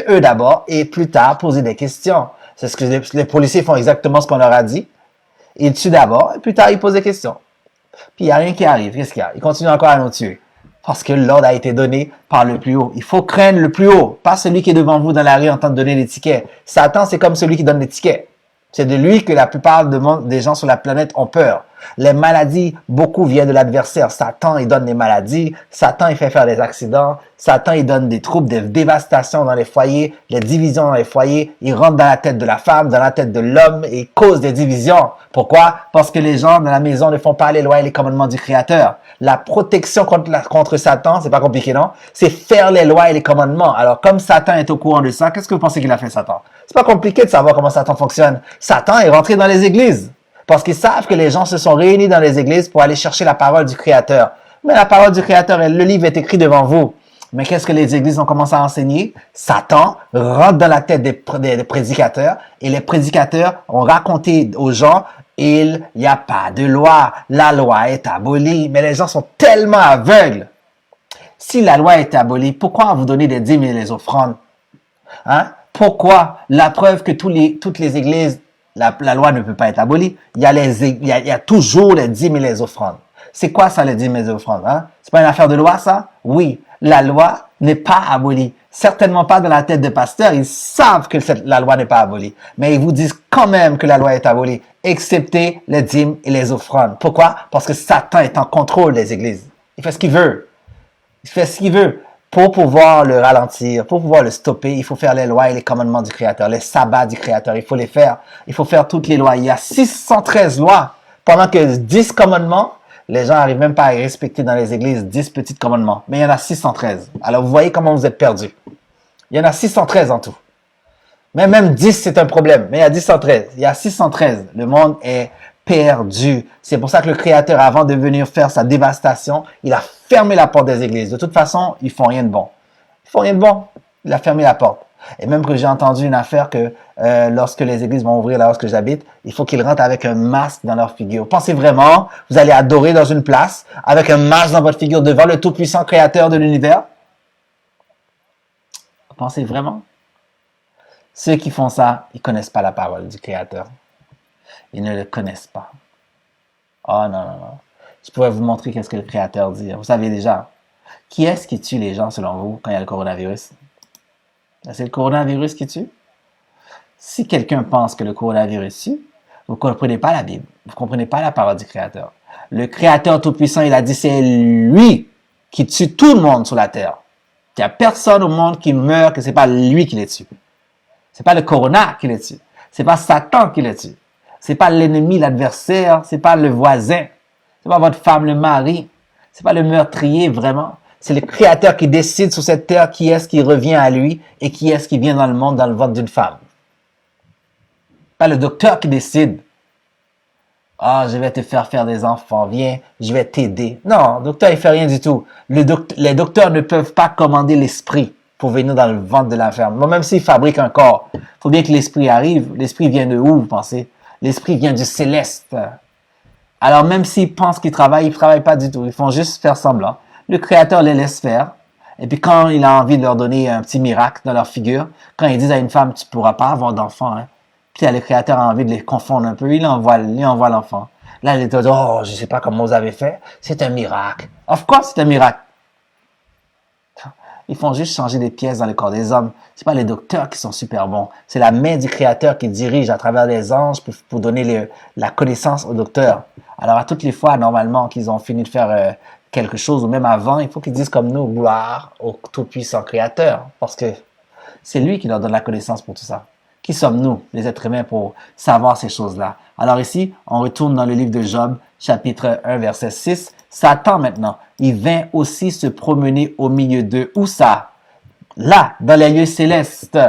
[SPEAKER 4] eux d'abord, et plus tard, poser des questions. C'est ce que les policiers font exactement ce qu'on leur a dit. Ils tuent d'abord, et plus tard, ils posent des questions. Puis il n'y a rien qui arrive. Qu'est-ce qu'il y a? Ils continuent encore à nous tuer. Parce que l'ordre a été donné par le plus haut. Il faut craindre le plus haut, pas celui qui est devant vous dans la rue en train de donner les tickets. Satan, c'est comme celui qui donne les tickets. C'est de lui que la plupart des gens sur la planète ont peur. Les maladies, beaucoup viennent de l'adversaire. Satan, il donne des maladies. Satan, il fait faire des accidents. Satan, il donne des troubles, des dévastations dans les foyers, des divisions dans les foyers. Il rentre dans la tête de la femme, dans la tête de l'homme et il cause des divisions. Pourquoi? Parce que les gens dans la maison ne font pas les lois et les commandements du Créateur. La protection contre Satan, c'est pas compliqué, non? C'est faire les lois et les commandements. Alors, comme Satan est au courant de ça, qu'est-ce que vous pensez qu'il a fait, Satan? C'est pas compliqué de savoir comment Satan fonctionne. Satan est rentré dans les églises. Parce qu'ils savent que les gens se sont réunis dans les églises pour aller chercher la parole du Créateur. Mais la parole du Créateur, le livre est écrit devant vous. Mais qu'est-ce que les églises ont commencé à enseigner? Satan rentre dans la tête des prédicateurs et les prédicateurs ont raconté aux gens, il n'y a pas de loi, la loi est abolie. Mais les gens sont tellement aveugles. Si la loi est abolie, pourquoi vous donner des dîmes et les offrandes? Hein? Pourquoi? La preuve que toutes les églises, la loi ne peut pas être abolie. Il y a toujours les dîmes et les offrandes. C'est quoi ça, les dîmes et les offrandes? Hein? C'est pas une affaire de loi, ça? Oui. La loi n'est pas abolie. Certainement pas dans la tête des pasteurs. Ils savent que la loi n'est pas abolie. Mais ils vous disent quand même que la loi est abolie, excepté les dîmes et les offrandes. Pourquoi? Parce que Satan est en contrôle des églises. Il fait ce qu'il veut. Il fait ce qu'il veut. Pour pouvoir le ralentir, pour pouvoir le stopper, il faut faire les lois et les commandements du Créateur, les sabbats du Créateur, il faut les faire. Il faut faire toutes les lois. Il y a 613 lois, pendant que 10 commandements, les gens n'arrivent même pas à respecter dans les églises 10 petits commandements. Mais il y en a 613. Alors vous voyez comment vous êtes perdus. Il y en a 613 en tout. Mais même 10, c'est un problème. Mais il y a 613. Il y a 613. Le monde est perdu. C'est pour ça que le Créateur, avant de venir faire sa dévastation, il a fermé la porte des églises. De toute façon, ils font rien de bon. Ils font rien de bon. Il a fermé la porte. Et même que j'ai entendu une affaire que lorsque les églises vont ouvrir là où j'habite, il faut qu'ils rentrent avec un masque dans leur figure. Pensez vraiment, vous allez adorer dans une place avec un masque dans votre figure devant le tout-puissant Créateur de l'univers? Pensez vraiment? Ceux qui font ça, ils connaissent pas la parole du Créateur. Ils ne le connaissent pas. Oh non, non, non. Je pourrais vous montrer qu'est-ce que le Créateur dit. Vous savez déjà. Qui est-ce qui tue les gens selon vous quand il y a le coronavirus? C'est le coronavirus qui tue? Si quelqu'un pense que le coronavirus tue, vous ne comprenez pas la Bible. Vous ne comprenez pas la parole du Créateur. Le Créateur Tout-Puissant, il a dit c'est lui qui tue tout le monde sur la terre. Il n'y a personne au monde qui meurt que ce n'est pas lui qui les tue. Ce n'est pas le corona qui les tue. Ce n'est pas Satan qui les tue. C'est pas l'ennemi, l'adversaire, c'est pas le voisin, c'est pas votre femme, le mari, c'est pas le meurtrier vraiment. C'est le Créateur qui décide sur cette terre qui est-ce qui revient à lui et qui est-ce qui vient dans le monde dans le ventre d'une femme. Pas le docteur qui décide. Ah, je vais te faire des enfants, viens, je vais t'aider. Non, le docteur il fait rien du tout. Les docteurs ne peuvent pas commander l'esprit. pour venir dans le ventre de la femme. Bon, même s'il fabrique un corps, il faut bien que l'esprit arrive. L'esprit vient de où, vous pensez? L'esprit vient du céleste. Alors, même s'ils pensent qu'ils travaillent, ils ne travaillent pas du tout. Ils font juste faire semblant. Le Créateur les laisse faire. Et puis, quand il a envie de leur donner un petit miracle dans leur figure, quand ils disent à une femme, tu ne pourras pas avoir d'enfant, hein. Puis, le Créateur a envie de les confondre un peu. Il envoie l'enfant. Là, il est dit, oh, je ne sais pas comment vous avez fait. C'est un miracle. Of course, c'est un miracle. Ils font juste changer des pièces dans le corps des hommes. C'est pas les docteurs qui sont super bons. C'est la main du Créateur qui dirige à travers les anges pour donner la connaissance aux docteurs. Alors, à toutes les fois, normalement, qu'ils ont fini de faire quelque chose, ou même avant, il faut qu'ils disent comme nous, gloire au tout-puissant Créateur. Parce que c'est lui qui leur donne la connaissance pour tout ça. Qui sommes-nous, les êtres humains, pour savoir ces choses-là? Alors ici, on retourne dans le livre de Job, chapitre 1, verset 6. Satan, maintenant, il vint aussi se promener au milieu d'eux. Où ça? Là, dans les lieux célestes.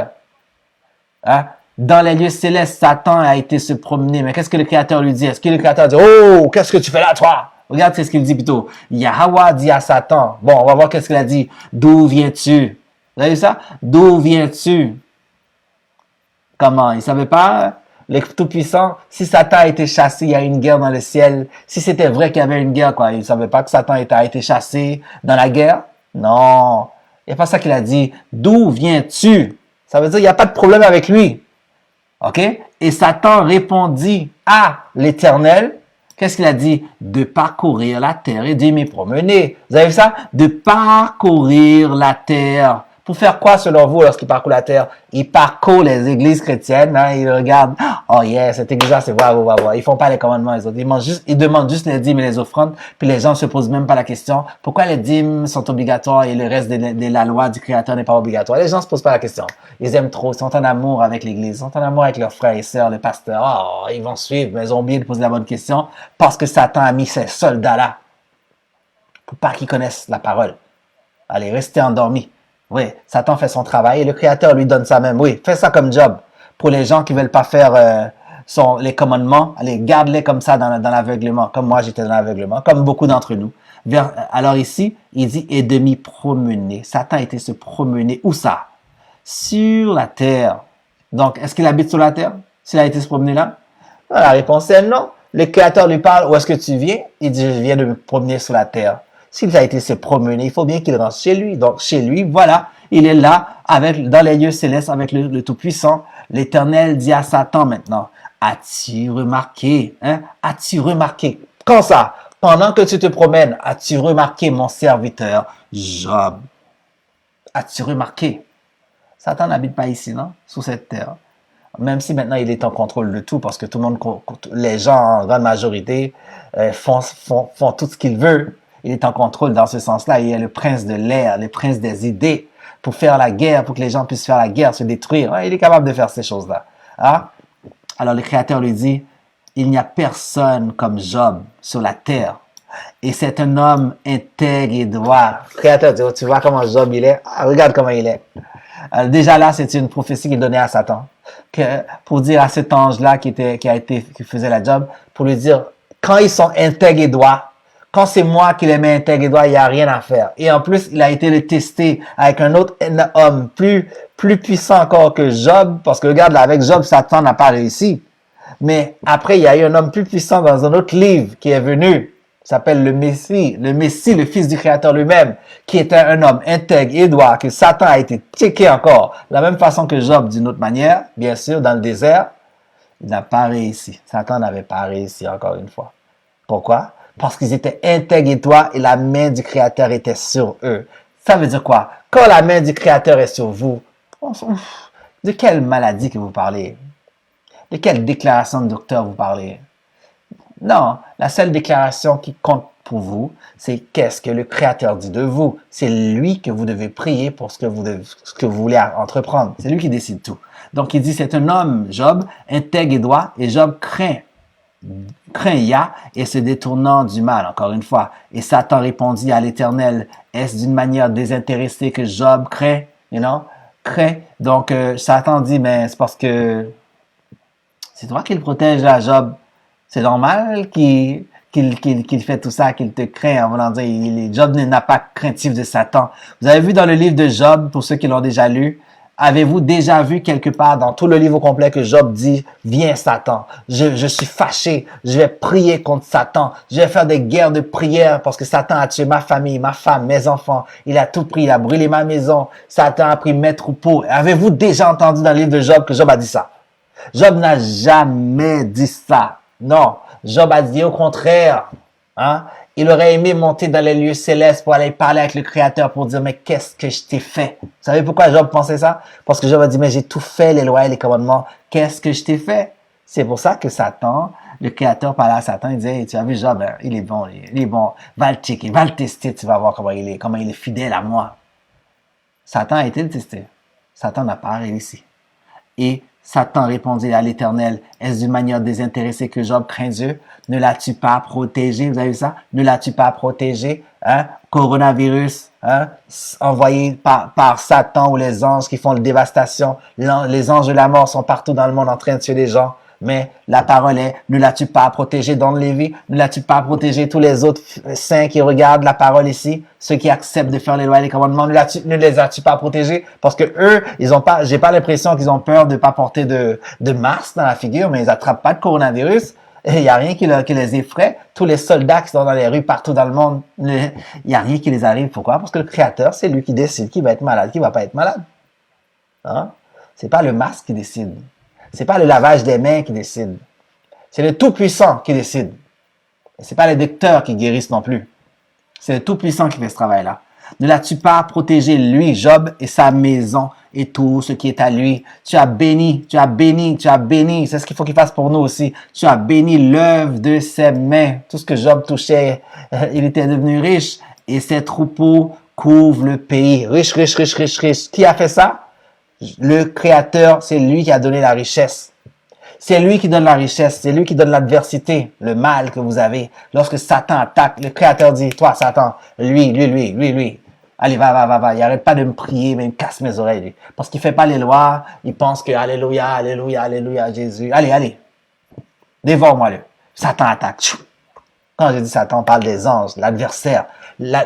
[SPEAKER 4] Hein? Dans les lieux célestes, Satan a été se promener. Mais qu'est-ce que le Créateur lui dit? Est-ce que le Créateur dit, oh, qu'est-ce que tu fais là, toi? Regarde ce qu'il dit plutôt. Yahweh dit à Satan. Bon, on va voir qu'est-ce qu'il a dit. D'où viens-tu? Vous avez vu ça? D'où viens-tu? Comment? Il ne savait pas? Le Tout-Puissant, si Satan a été chassé, il y a une guerre dans le ciel. Si c'était vrai qu'il y avait une guerre, quoi, il ne savait pas que Satan a été chassé dans la guerre? Non. Il n'y a pas ça qu'il a dit. D'où viens-tu? Ça veut dire qu'il n'y a pas de problème avec lui. OK? Et Satan répondit à l'Éternel. Qu'est-ce qu'il a dit? De parcourir la terre et d'y me promener. Vous avez vu ça? De parcourir la terre. Pour faire quoi selon vous lorsqu'il parcourt la terre? Il parcourt les églises chrétiennes, hein, il regarde, oh yeah, cette église-là, c'est bravo. Ils font pas les commandements, les autres. Ils demandent juste les dîmes et les offrandes, puis les gens ne se posent même pas la question, pourquoi les dîmes sont obligatoires et le reste de la loi du Créateur n'est pas obligatoire? Les gens ne se posent pas la question. Ils aiment trop, ils sont en amour avec l'église, ils sont en amour avec leurs frères et sœurs, les pasteurs. Oh, ils vont suivre, mais ils ont oublié de poser la bonne question parce que Satan a mis ces soldats-là pour pas qu'ils connaissent la parole. Allez, restez endormis. Oui, Satan fait son travail et le Créateur lui donne ça même. Oui, fais ça comme job. Pour les gens qui veulent pas faire les commandements, allez, garde-les comme ça dans l'aveuglement. Comme moi, j'étais dans l'aveuglement, comme beaucoup d'entre nous. Alors ici, il dit, et de m'y promener. Satan a été se promener. Où ça? Sur la terre. Donc, est-ce qu'il habite sur la terre? S'il a été se promener là? La réponse est non. Le Créateur lui parle, où est-ce que tu viens? Il dit, je viens de me promener sur la terre. S'il a été se promener, il faut bien qu'il rentre chez lui. Donc, chez lui, voilà, il est là, dans les lieux célestes, avec le Tout-Puissant. L'Éternel dit à Satan maintenant, as-tu remarqué, hein? As-tu remarqué? Quand ça? Pendant que tu te promènes, as-tu remarqué mon serviteur Job? As-tu remarqué? Satan n'habite pas ici, non? Sous cette terre. Même si maintenant il est en contrôle de tout, parce que tout le monde, les gens en grande majorité, font tout ce qu'ils veulent. Il est en contrôle dans ce sens-là. Il est le prince de l'air, le prince des idées, pour faire la guerre, pour que les gens puissent faire la guerre, se détruire. Il est capable de faire ces choses-là. Hein? Alors le Créateur lui dit, il n'y a personne comme Job sur la terre. Et c'est un homme intègre et droit. Le Créateur dit, oh, tu vois comment Job il est? Ah, regarde comment il est. Déjà là, c'est une prophétie qu'il donnait à Satan. Pour dire à cet ange-là qui faisait la job, pour lui dire, quand ils sont intègres et droits, quand c'est moi qui les mets intègres et droits, il n'y a rien à faire. Et en plus, il a été le testé avec un autre homme plus puissant encore que Job, parce que regarde, là, avec Job, Satan n'a pas réussi. Mais après, il y a eu un homme plus puissant dans un autre livre qui est venu, qui s'appelle le Messie, le fils du Créateur lui-même, qui était un homme intègre et droit, que Satan a été checké encore, de la même façon que Job, d'une autre manière, bien sûr, dans le désert. Il n'a pas réussi. Satan n'avait pas réussi encore une fois. Pourquoi? Parce qu'ils étaient intègres et droits et la main du Créateur était sur eux. Ça veut dire quoi? Quand la main du Créateur est sur vous, de quelle maladie que vous parlez? De quelle déclaration de docteur vous parlez? Non, la seule déclaration qui compte pour vous, c'est qu'est-ce que le Créateur dit de vous. C'est lui que vous devez prier pour ce que vous voulez entreprendre. C'est lui qui décide tout. Donc, il dit, c'est un homme, Job, intègre et droit, et Job craint Yah et se détournant du mal, encore une fois. Et Satan répondit à l'Éternel, est-ce d'une manière désintéressée que Job craint? Craint. Donc, Satan dit, mais c'est parce que c'est toi qui le protège là, Job. C'est normal qu'il qu'il fait tout ça, qu'il te craint en voulant dire, Job n'a pas craintif de Satan. Vous avez vu dans le livre de Job, pour ceux qui l'ont déjà lu, avez-vous déjà vu quelque part dans tout le livre complet que Job dit, viens Satan, je suis fâché, je vais prier contre Satan, je vais faire des guerres de prière parce que Satan a tué ma famille, ma femme, mes enfants, il a tout pris, il a brûlé ma maison, Satan a pris mes troupeaux. Avez-vous déjà entendu dans le livre de Job que Job a dit ça? Job n'a jamais dit ça. Non, Job a dit au contraire, hein? Il aurait aimé monter dans les lieux célestes pour aller parler avec le Créateur pour dire, mais qu'est-ce que je t'ai fait? Vous savez pourquoi Job pensait ça? Parce que Job a dit, mais j'ai tout fait, les lois et les commandements. Qu'est-ce que je t'ai fait? C'est pour ça que Satan, le Créateur parlait à Satan, il disait, hey, tu as vu Job, hein? Il est bon, va le checker, va le tester, tu vas voir comment il est fidèle à moi. Satan a été le testé. Satan n'a pas réussi. Et Satan répondit à l'Éternel, est-ce d'une manière désintéressée que Job craint Dieu? Ne l'as-tu pas protégé? Vous avez vu ça? Ne l'as-tu pas protégé? Hein? Coronavirus, hein? Envoyé par Satan ou les anges qui font la dévastation. Les anges de la mort sont partout dans le monde en train de tuer des gens. Mais la parole est, ne l'as-tu pas protégé dans le Lévi? Ne l'as-tu pas protégé tous les autres saints qui regardent la parole ici? Ceux qui acceptent de faire les lois et les commandements, ne les as-tu pas protégés? Parce que eux, j'ai pas l'impression qu'ils ont peur de pas porter de masque dans la figure, mais ils attrapent pas de coronavirus. Il y a rien qui les effraie. Tous les soldats qui sont dans les rues partout dans le monde, il y a rien qui les arrive. Pourquoi? Parce que le Créateur, c'est lui qui décide qui va être malade, qui va pas être malade. Hein? C'est pas le masque qui décide. C'est pas le lavage des mains qui décide. C'est le Tout-Puissant qui décide. C'est pas les docteurs qui guérissent non plus. C'est le Tout-Puissant qui fait ce travail-là. Ne l'as-tu pas protégé, lui, Job, et sa maison, et tout ce qui est à lui? Tu as béni. C'est ce qu'il faut qu'il fasse pour nous aussi. Tu as béni l'œuvre de ses mains. Tout ce que Job touchait, il était devenu riche. Et ses troupeaux couvrent le pays. Riche. Qui a fait ça? Le Créateur, c'est lui qui a donné la richesse. C'est lui qui donne la richesse, c'est lui qui donne l'adversité, le mal que vous avez. Lorsque Satan attaque, le Créateur dit, toi Satan, lui. Allez, va. Il arrête pas de me prier, mais il me casse mes oreilles, lui. Parce qu'il fait pas les lois, il pense que alléluia, Jésus. Allez. Dévore-moi le. Satan attaque. Quand je dis Satan, on parle des anges, l'adversaire.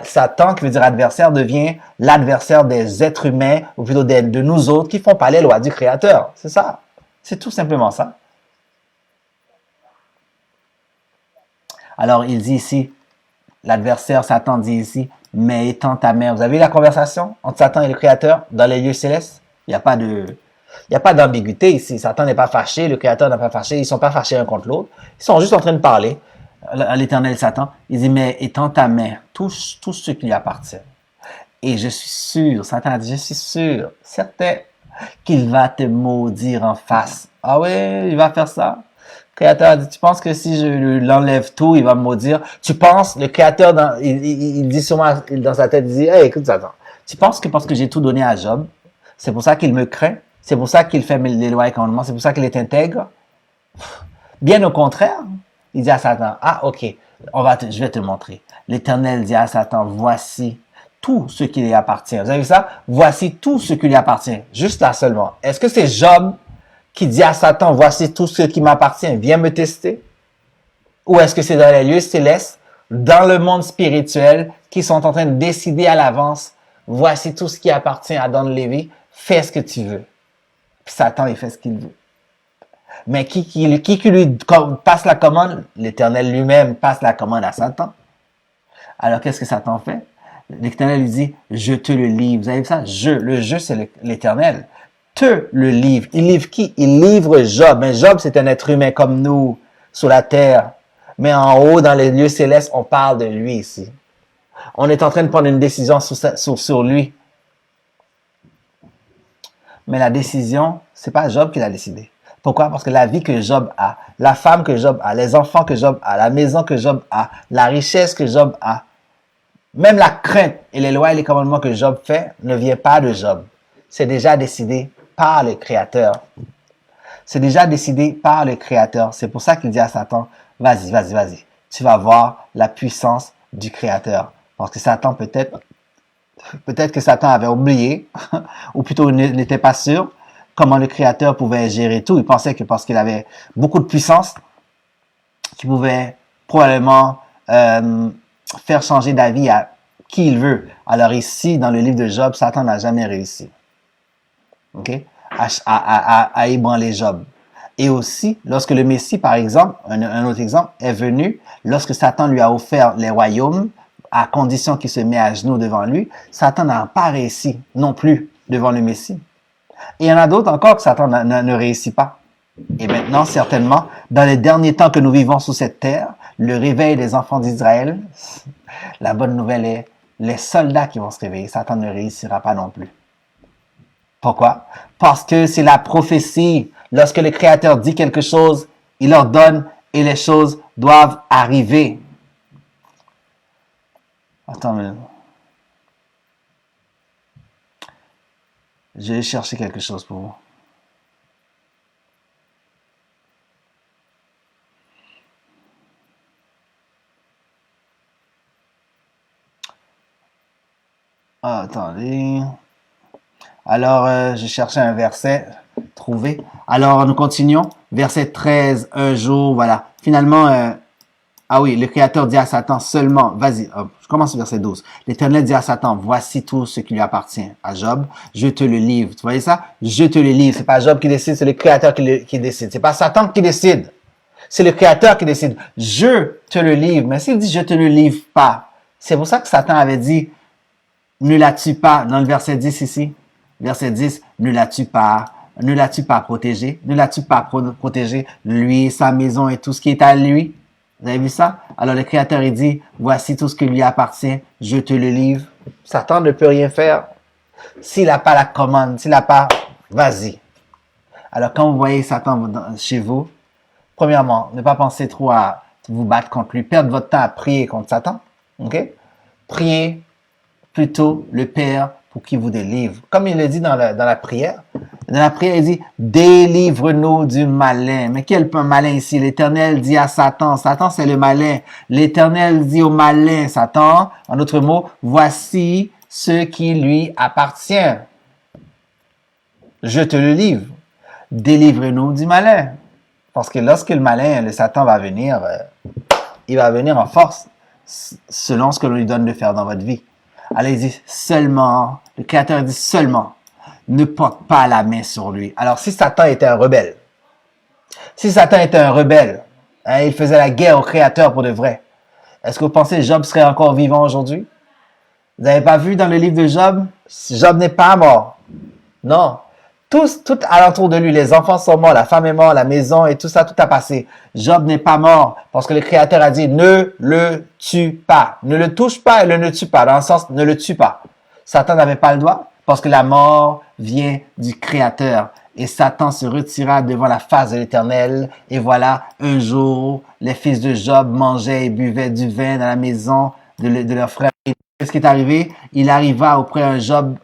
[SPEAKER 4] Satan, qui veut dire adversaire, devient l'adversaire des êtres humains, ou plutôt de nous autres, qui font pas les lois du Créateur. C'est ça. C'est tout simplement ça. Alors, il dit ici, l'adversaire, Satan dit ici, mais étant ta mère. Vous avez vu la conversation entre Satan et le Créateur dans les lieux célestes? Il n'y a pas d'ambiguïté ici. Satan n'est pas fâché, le Créateur n'est pas fâché, ils sont pas fâchés l'un contre l'autre. Ils sont juste en train de parler à l'Éternel Satan. Il dit, mais étant ta mère, tout ce qui lui appartient. Et je suis sûr, Satan a dit, je suis sûr, certain, qu'il va te maudire en face. Ah ouais, il va faire ça? Le Créateur a dit, tu penses que si je l'enlève tout, il va me maudire? Tu penses, le Créateur, il dit sûrement dans sa tête, il dit, hey, écoute Satan, tu penses que parce que j'ai tout donné à Job, c'est pour ça qu'il me craint? C'est pour ça qu'il fait les lois et commandements? C'est pour ça qu'il est intègre? Bien au contraire, il dit à Satan, ah ok, je vais te montrer. L'Éternel dit à Satan, voici tout ce qui lui appartient. Vous avez vu ça? Voici tout ce qui lui appartient. Juste là seulement. Est-ce que c'est Job qui dit à Satan, voici tout ce qui m'appartient, viens me tester? Ou est-ce que c'est dans les lieux célestes, dans le monde spirituel, qui sont en train de décider à l'avance, voici tout ce qui appartient à Don Lévi, fais ce que tu veux. Puis Satan, il fait ce qu'il veut. Mais qui lui passe la commande? L'Éternel lui-même passe la commande à Satan. Alors, qu'est-ce que Satan fait? L'Éternel lui dit, je te le livre. Vous avez vu ça? Le je, c'est l'Éternel. Te le livre. Il livre qui? Il livre Job. Mais Job, c'est un être humain comme nous, sur la terre. Mais en haut, dans les lieux célestes, on parle de lui ici. On est en train de prendre une décision sur lui. Mais la décision, c'est pas Job qui l'a décidé. Pourquoi? Parce que la vie que Job a, la femme que Job a, les enfants que Job a, la maison que Job a, la richesse que Job a, même la crainte et les lois et les commandements que Job fait ne vient pas de Job. C'est déjà décidé par le Créateur. C'est déjà décidé par le Créateur. C'est pour ça qu'il dit à Satan, vas-y. Tu vas voir la puissance du Créateur. Parce que Satan, peut-être que Satan avait oublié, ou plutôt n'était pas sûr, comment le Créateur pouvait gérer tout. Il pensait que parce qu'il avait beaucoup de puissance, qu'il pouvait probablement faire changer d'avis à qui il veut. Alors ici, dans le livre de Job, Satan n'a jamais réussi. OK? À ébranler Job. Et aussi, lorsque le Messie, par exemple, un autre exemple, est venu, lorsque Satan lui a offert les royaumes, à condition qu'il se met à genoux devant lui, Satan n'a pas réussi non plus devant le Messie. Et il y en a d'autres encore que Satan ne réussit pas. Et maintenant, certainement, dans les derniers temps que nous vivons sous cette terre, le réveil des enfants d'Israël, la bonne nouvelle est, les soldats qui vont se réveiller, Satan ne réussira pas non plus. Pourquoi? Parce que c'est la prophétie. Lorsque le Créateur dit quelque chose, il ordonne et les choses doivent arriver. Attends, mais... je vais chercher quelque chose pour vous. Ah, attendez. Alors, je cherchais un verset trouvé. Alors, nous continuons. Verset 13, un jour, voilà. Finalement, ah oui, le Créateur dit à Satan seulement, vas-y, je commence au verset 12. L'Éternel dit à Satan, voici tout ce qui lui appartient. À Job, je te le livre. Tu voyez ça? Je te le livre. C'est pas Job qui décide, c'est le Créateur qui décide. C'est pas Satan qui décide. C'est le Créateur qui décide. Je te le livre. Mais s'il dit je te le livre pas, c'est pour ça que Satan avait dit, ne la tue pas, dans le verset 10 ici. Verset 10, ne la tue pas protégé, ne la tue pas protégé, lui, sa maison et tout ce qui est à lui. Vous avez vu ça? Alors le Créateur, il dit, voici tout ce qui lui appartient, je te le livre. Satan ne peut rien faire. S'il n'a pas la commande, s'il n'a pas, vas-y. Alors quand vous voyez Satan chez vous, premièrement, ne pas penser trop à vous battre contre lui, perdre votre temps à prier contre Satan. OK? Priez plutôt le Père pour qu'il vous délivre. Comme il le dit dans la prière. Dans la prière, il dit, délivre-nous du malin. Mais quel malin ici? L'Éternel dit à Satan. Satan, c'est le malin. L'Éternel dit au malin, Satan, en d'autres mots, voici ce qui lui appartient. Je te le livre. Délivre-nous du malin. Parce que lorsque le malin, le Satan va venir, il va venir en force, selon ce que l'on lui donne de faire dans votre vie. Alors il dit seulement, le Créateur dit seulement, ne porte pas la main sur lui. Alors si Satan était un rebelle, hein, il faisait la guerre au Créateur pour de vrai, est-ce que vous pensez que Job serait encore vivant aujourd'hui? Vous n'avez pas vu dans le livre de Job? Job n'est pas mort. Non. Tout alentour de lui, les enfants sont morts, la femme est morte, la maison et tout ça, tout a passé. Job n'est pas mort parce que le Créateur a dit ne le tue pas. Ne le touche pas et ne le tue pas. Dans le sens, ne le tue pas. Satan n'avait pas le droit parce que la mort vient du Créateur. Et Satan se retira devant la face de l'Éternel. Et voilà, un jour, les fils de Job mangeaient et buvaient du vin dans la maison de leur frère. Qu'est-ce qui est arrivé? Il arriva auprès de Job,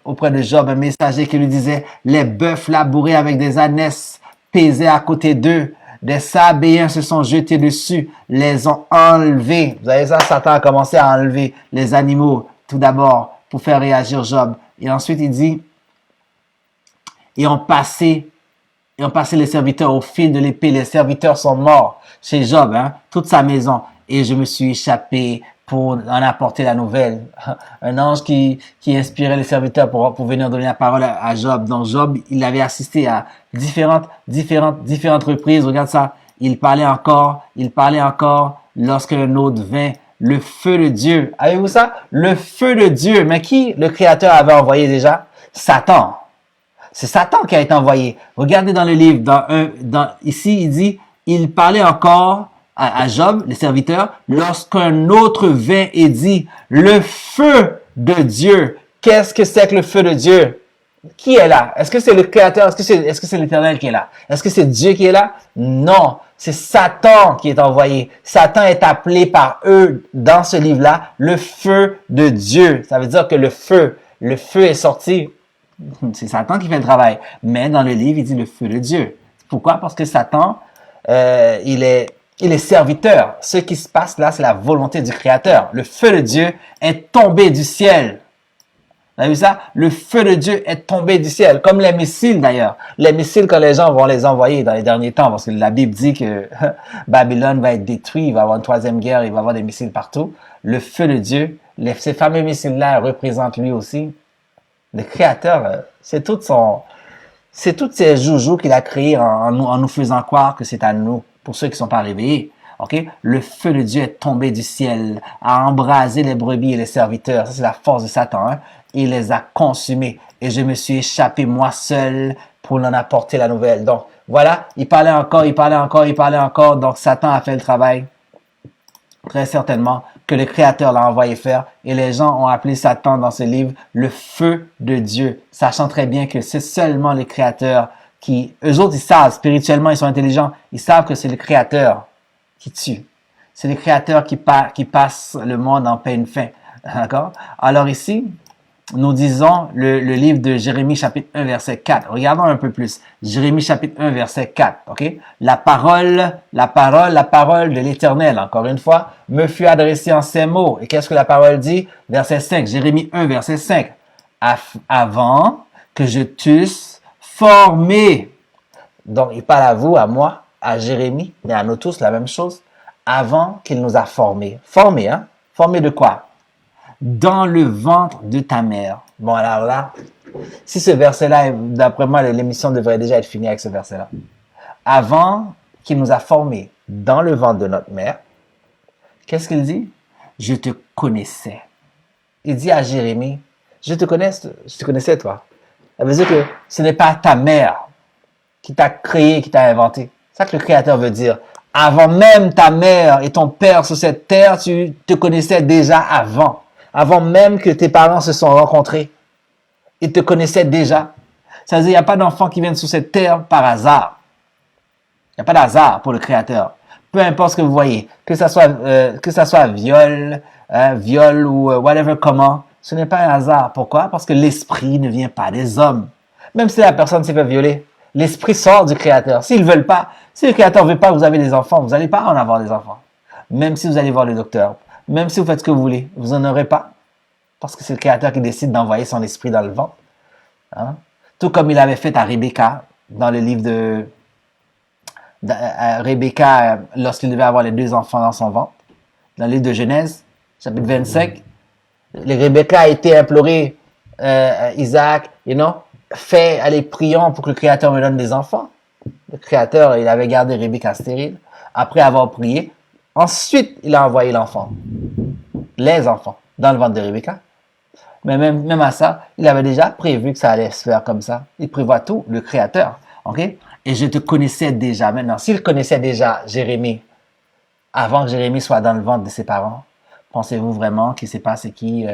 [SPEAKER 4] un messager qui lui disait, les bœufs labourés avec des ânesses pesaient à côté d'eux. Des Sabéens se sont jetés dessus, les ont enlevés. Vous savez ça? Satan a commencé à enlever les animaux, tout d'abord, pour faire réagir Job. Et ensuite, il dit, et ont passé les serviteurs au fil de l'épée. Les serviteurs sont morts chez Job, hein, toute sa maison. Et je me suis échappé pour en apporter la nouvelle. Un ange qui inspirait les serviteurs pour venir donner la parole à Job. Donc Job, il avait assisté à différentes reprises. Regarde ça. Il parlait encore lorsque un autre vint. Le feu de Dieu. Avez-vous ça? Le feu de Dieu. Mais qui le Créateur avait envoyé déjà? Satan. C'est Satan qui a été envoyé. Regardez dans le livre, ici, il dit, il parlait encore à Job, les serviteurs, lorsqu'un autre vint et dit, le feu de Dieu. Qu'est-ce que c'est que le feu de Dieu? Qui est là? Est-ce que c'est le Créateur? Est-ce que c'est l'Éternel qui est là? Est-ce que c'est Dieu qui est là? Non. C'est Satan qui est envoyé. Satan est appelé par eux dans ce livre-là, le feu de Dieu. Ça veut dire que le feu est sorti. C'est Satan qui fait le travail. Mais dans le livre, il dit le feu de Dieu. Pourquoi? Parce que Satan, il est serviteur. Ce qui se passe là, c'est la volonté du Créateur. Le feu de Dieu est tombé du ciel. Vous avez vu ça? Le feu de Dieu est tombé du ciel, comme les missiles d'ailleurs. Les missiles, quand les gens vont les envoyer dans les derniers temps, parce que la Bible dit que Babylone va être détruit, il va y avoir une troisième guerre, il va y avoir des missiles partout. Le feu de Dieu, ces fameux missiles-là représentent lui aussi. Le Créateur, c'est toutes ces joujoux qu'il a créés en nous faisant croire que c'est à nous, pour ceux qui ne sont pas réveillés. Okay? Le feu de Dieu est tombé du ciel, a embrasé les brebis et les serviteurs. Ça, c'est la force de Satan. Hein? Il les a consumés. Et je me suis échappé moi seul pour en apporter la nouvelle. Donc, voilà, il parlait encore. Donc, Satan a fait le travail. Très certainement que le Créateur l'a envoyé faire. Et les gens ont appelé Satan dans ce livre le feu de Dieu, sachant très bien que c'est seulement le Créateur qui... Eux autres, ils savent, spirituellement, ils sont intelligents. Ils savent que c'est le Créateur qui tue. C'est le Créateur qui passe le monde en paix une fin. D'accord? Alors ici, nous disons le livre de Jérémie chapitre 1 verset 4. Regardons un peu plus. Jérémie chapitre 1 verset 4. OK? La parole de l'Éternel, encore une fois, me fut adressée en ces mots. Et qu'est-ce que la parole dit? Verset 5. Jérémie 1 verset 5. Avant que je t'eusse formé. Donc, il parle à vous, à moi, à Jérémie, mais à nous tous, la même chose. Avant qu'il nous a formés. Formés, hein? Formés de quoi? Dans le ventre de ta mère. Bon, alors là, si ce verset-là, d'après moi, l'émission devrait déjà être finie avec ce verset-là. Avant qu'il nous a formés dans le ventre de notre mère, qu'est-ce qu'il dit? Je te connaissais. Il dit à Jérémie, je te connaissais toi. Ça veut dire que ce n'est pas ta mère qui t'a créé, qui t'a inventé. C'est ça que le Créateur veut dire. Avant même ta mère et ton père sur cette terre, tu te connaissais déjà avant. Avant même que tes parents se sont rencontrés. Ils te connaissaient déjà. Ça veut dire qu'il n'y a pas d'enfants qui viennent sur cette terre par hasard. Il n'y a pas d'hasard pour le Créateur. Peu importe ce que vous voyez, que ça soit viol ou whatever comment, ce n'est pas un hasard. Pourquoi? Parce que l'esprit ne vient pas des hommes. Même si la personne s'est fait violer, l'esprit sort du Créateur. S'ils ne veulent pas, si le Créateur ne veut pas que vous avez des enfants, vous n'allez pas en avoir des enfants. Même si vous allez voir le docteur. Même si vous faites ce que vous voulez, vous n'en aurez pas. Parce que c'est le Créateur qui décide d'envoyer son esprit dans le ventre. Hein? Tout comme il avait fait à Rebecca, dans le livre de Rebecca, lorsqu'il devait avoir les 2 enfants dans son ventre. Dans le livre de Genèse, chapitre 25. Rebecca a été implorée, Isaac, allez, prions pour que le Créateur me donne des enfants. Le Créateur, il avait gardé Rebecca stérile. Après avoir prié, ensuite, il a envoyé l'enfant. Les enfants, dans le ventre de Rebecca. Mais même à ça, il avait déjà prévu que ça allait se faire comme ça. Il prévoit tout, le Créateur. OK? Et je te connaissais déjà. Maintenant, s'il connaissait déjà Jérémie, avant que Jérémie soit dans le ventre de ses parents, pensez-vous vraiment qu'il sait pas c'est qui...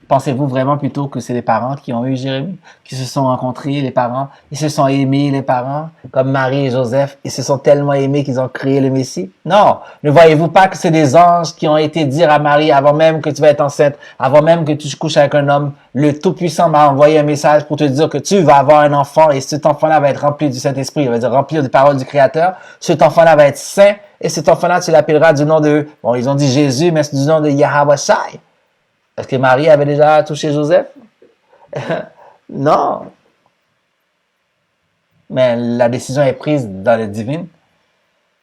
[SPEAKER 4] Pensez-vous vraiment plutôt que c'est les parents qui ont eu Jérémie, qui se sont rencontrés, les parents, ils se sont aimés, les parents, comme Marie et Joseph, ils se sont tellement aimés qu'ils ont créé le Messie? Non! Ne voyez-vous pas que c'est des anges qui ont été dire à Marie, avant même que tu vas être enceinte, avant même que tu couches avec un homme, le Tout-Puissant m'a envoyé un message pour te dire que tu vas avoir un enfant et cet enfant-là va être rempli du Saint-Esprit, il va dire rempli des paroles du Créateur, cet enfant-là va être saint et cet enfant-là tu l'appelleras du nom de, bon, ils ont dit Jésus, mais c'est du nom de Yahweh Shai. Est-ce que Marie avait déjà touché Joseph? Non. Mais la décision est prise dans le divin,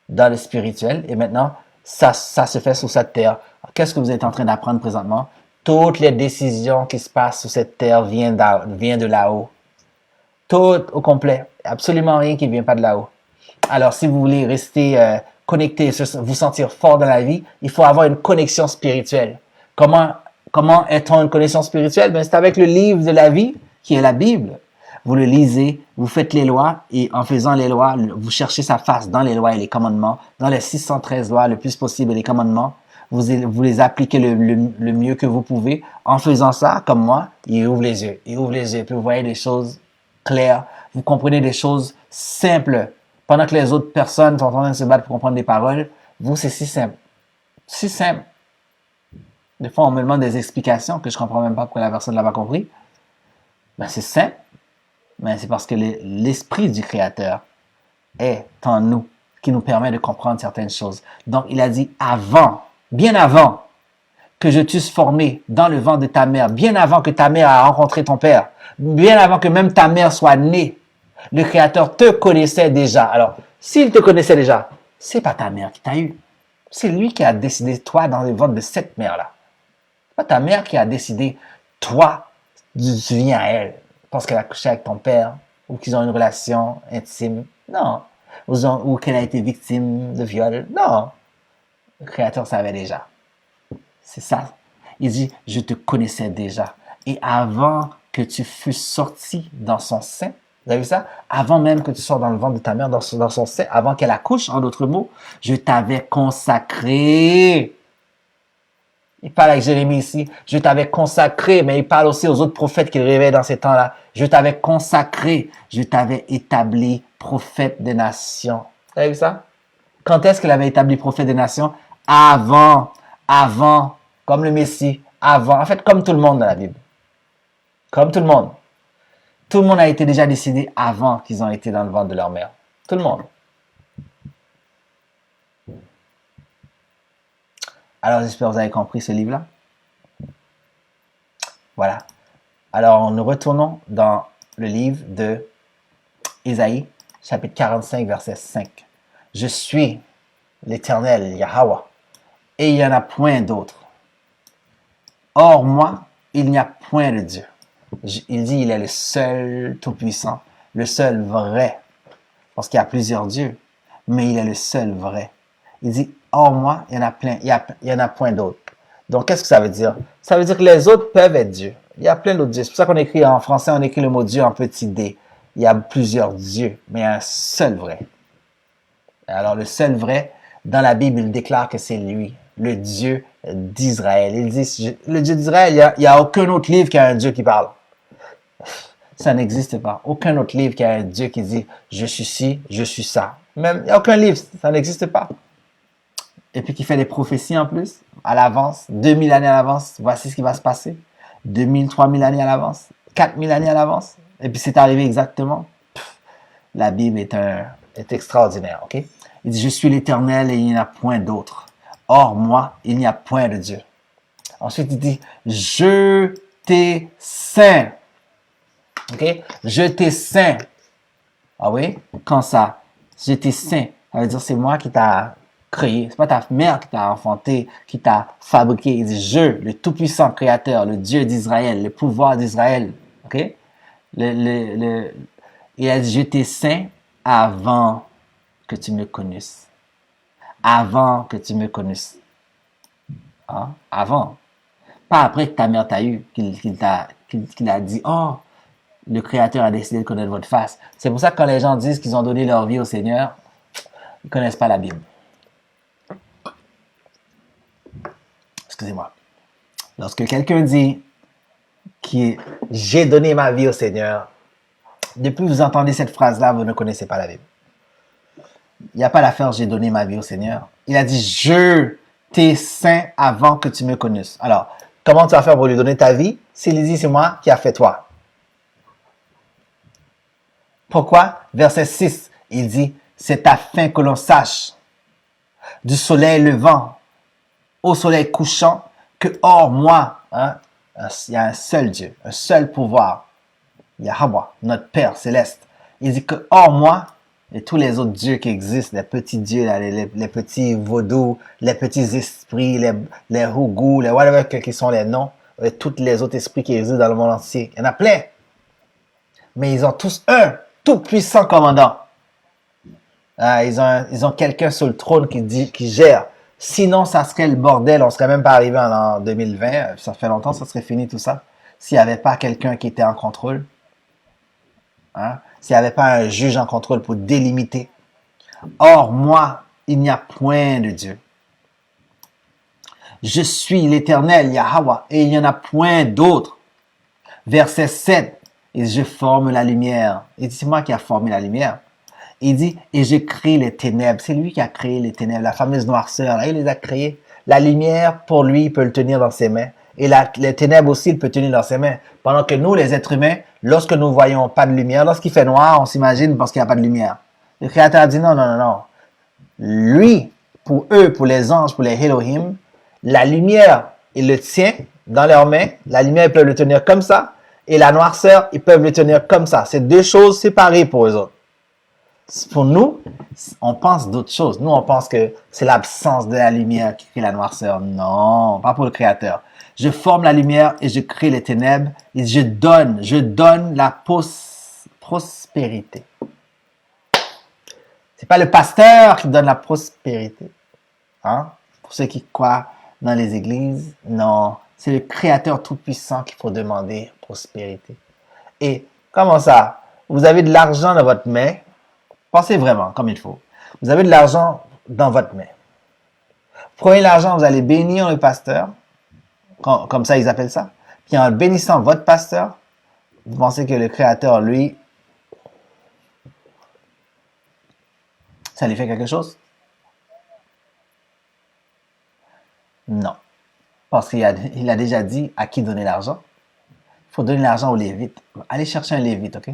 [SPEAKER 4] dans le spirituel, et maintenant, ça se fait sur cette terre. Qu'est-ce que vous êtes en train d'apprendre présentement? Toutes les décisions qui se passent sur cette terre viennent de là-haut. Tout au complet. Absolument rien qui ne vient pas de là-haut. Alors, si vous voulez rester connecté, vous sentir fort dans la vie, il faut avoir une connexion spirituelle. Comment est-on une connaissance spirituelle? Ben, c'est avec le livre de la vie, qui est la Bible. Vous le lisez, vous faites les lois, et en faisant les lois, vous cherchez sa face dans les lois et les commandements, dans les 613 lois, le plus possible, les commandements. Vous les appliquez le mieux que vous pouvez. En faisant ça, comme moi, il ouvre les yeux. Il ouvre les yeux, puis vous voyez des choses claires. Vous comprenez des choses simples. Pendant que les autres personnes sont en train de se battre pour comprendre des paroles, vous, c'est si simple. Si simple. Des fois, on me demande des explications que je comprends même pas pourquoi la personne ne l'a pas compris. Ben, c'est simple. Mais c'est parce que l'esprit du Créateur est en nous, qui nous permet de comprendre certaines choses. Donc, il a dit avant, bien avant que je t'eusse formé dans le ventre de ta mère, bien avant que ta mère a rencontré ton père, bien avant que même ta mère soit née, le Créateur te connaissait déjà. Alors, s'il te connaissait déjà, c'est pas ta mère qui t'a eu. C'est lui qui a décidé toi dans le ventre de cette mère-là. C'est pas ta mère qui a décidé toi, tu viens à elle parce qu'elle a couché avec ton père ou qu'ils ont une relation intime. Non. Ou qu'elle a été victime de viol. Non. Le Créateur savait déjà. C'est ça. Il dit, je te connaissais déjà. Et avant que tu fusses sorti dans son sein, vous avez vu ça? Avant même que tu sois dans le ventre de ta mère, dans son sein, avant qu'elle accouche, en d'autres mots, je t'avais consacré. Il parle avec Jérémie ici. Je t'avais consacré, mais il parle aussi aux autres prophètes qu'il réveille dans ces temps-là. Je t'avais consacré. Je t'avais établi prophète des nations. Vous avez vu ça? Quand est-ce qu'il avait établi prophète des nations? Avant, comme le Messie, avant. En fait, comme tout le monde dans la Bible. Comme tout le monde. Tout le monde a été déjà décidé avant qu'ils ont été dans le ventre de leur mère. Tout le monde. Alors, j'espère que vous avez compris ce livre-là. Voilà. Alors, nous retournons dans le livre de Ésaïe, chapitre 45, verset 5. Je suis l'Éternel, Yahweh, et il n'y en a point d'autre. Hors moi, il n'y a point de Dieu. Il dit, il est le seul tout-puissant, le seul vrai. Parce qu'il y a plusieurs dieux, mais il est le seul vrai. Il dit, hors moi, il y en a plein, il y en a point d'autres. Donc, qu'est-ce que ça veut dire? Ça veut dire que les autres peuvent être dieux. Il y a plein d'autres dieux. C'est pour ça qu'on écrit en français, on écrit le mot Dieu en petit d. Il y a plusieurs dieux, mais il y a un seul vrai. Alors, le seul vrai, dans la Bible, il déclare que c'est lui, le Dieu d'Israël. Il dit, le Dieu d'Israël, il n'y a aucun autre livre qui a un Dieu qui parle. Ça n'existe pas. Aucun autre livre qui a un Dieu qui dit, je suis ci, je suis ça. Même, il n'y a aucun livre, ça n'existe pas. Et puis qui fait des prophéties en plus, à l'avance, 2000 années à l'avance, voici ce qui va se passer. 2000, 3000 années à l'avance, 4000 années à l'avance. Et puis c'est arrivé exactement. La Bible est extraordinaire, ok? Il dit, je suis l'Éternel et il n'y en a point d'autre. Hors moi, il n'y a point de Dieu. Ensuite, il dit, je t'ai saint. Ok? Je t'ai saint. Ah oui? Quand ça? Je t'ai saint. Ça veut dire, c'est moi qui t'a créé. C'est pas ta mère qui t'a enfanté, qui t'a fabriqué. Il dit, je, le tout-puissant créateur, le Dieu d'Israël, le pouvoir d'Israël. Ok? Il a dit, je t'ai saint avant que tu me connaisses. Avant que tu me connaisses. Hein? Avant. Pas après que ta mère t'a eu, qu'il a dit, oh, le Créateur a décidé de connaître votre face. C'est pour ça que quand les gens disent qu'ils ont donné leur vie au Seigneur, ils ne connaissent pas la Bible. Excusez-moi. Lorsque quelqu'un dit que j'ai donné ma vie au Seigneur, depuis que vous entendez cette phrase-là, vous ne connaissez pas la Bible. Il n'y a pas l'affaire j'ai donné ma vie au Seigneur. Il a dit je t'ai saint avant que tu me connaisses. Alors, comment tu vas faire pour lui donner ta vie s'il dit c'est moi qui a fait toi? Pourquoi? Verset 6, il dit c'est afin que l'on sache du soleil levant au soleil couchant que hors moi, hein, il y a un seul Dieu, un seul pouvoir. Yahweh, notre Père céleste. Il dit que hors moi, et tous les autres dieux qui existent, les petits dieux, là, les petits vaudous, les petits esprits, les hougous, les whatever qui sont les noms, et tous les autres esprits qui existent dans le monde entier. Il y en a plein. Mais ils ont tous un tout puissant commandant. Ils ont quelqu'un sur le trône qui gère. Sinon, ça serait le bordel. On serait même pas arrivé en 2020. Ça fait longtemps, ça serait fini tout ça. S'il n'y avait pas quelqu'un qui était en contrôle. Hein? S'il n'y avait pas un juge en contrôle pour délimiter. Or, moi, il n'y a point de Dieu. Je suis l'Éternel, Yahweh, et il n'y en a point d'autre. Verset 7, et je forme la lumière. Il dit, c'est moi qui a formé la lumière. Il dit, et je crée les ténèbres. C'est lui qui a créé les ténèbres, la fameuse noirceur. Là, il les a créées. La lumière, pour lui, il peut le tenir dans ses mains. Et les ténèbres aussi, il peut tenir dans ses mains. Pendant que nous, les êtres humains, lorsque nous voyons pas de lumière, lorsqu'il fait noir, on s'imagine parce qu'il n'y a pas de lumière. Le Créateur a dit non, non, non, non. Lui, pour eux, pour les anges, pour les Elohim, la lumière il le tient dans leurs mains. La lumière, ils peuvent le tenir comme ça. Et la noirceur, ils peuvent le tenir comme ça. C'est deux choses séparées pour eux autres. Pour nous, on pense d'autres choses. Nous, on pense que c'est l'absence de la lumière qui crée la noirceur. Non, pas pour le Créateur. Je forme la lumière et je crée les ténèbres et je donne la prospérité. C'est pas le pasteur qui donne la prospérité. Hein? Pour ceux qui croient dans les églises, non. C'est le Créateur Tout-Puissant qu'il faut demander prospérité. Et comment ça? Vous avez de l'argent dans votre main. Pensez vraiment comme il faut. Vous avez de l'argent dans votre main. Prenez l'argent, vous allez bénir le pasteur. Comme ça, ils appellent ça. Puis en bénissant votre pasteur, vous pensez que le Créateur, lui, ça lui fait quelque chose? Non. Parce qu'il a déjà dit à qui donner l'argent. Il faut donner l'argent aux Lévites. Allez chercher un Lévite, ok?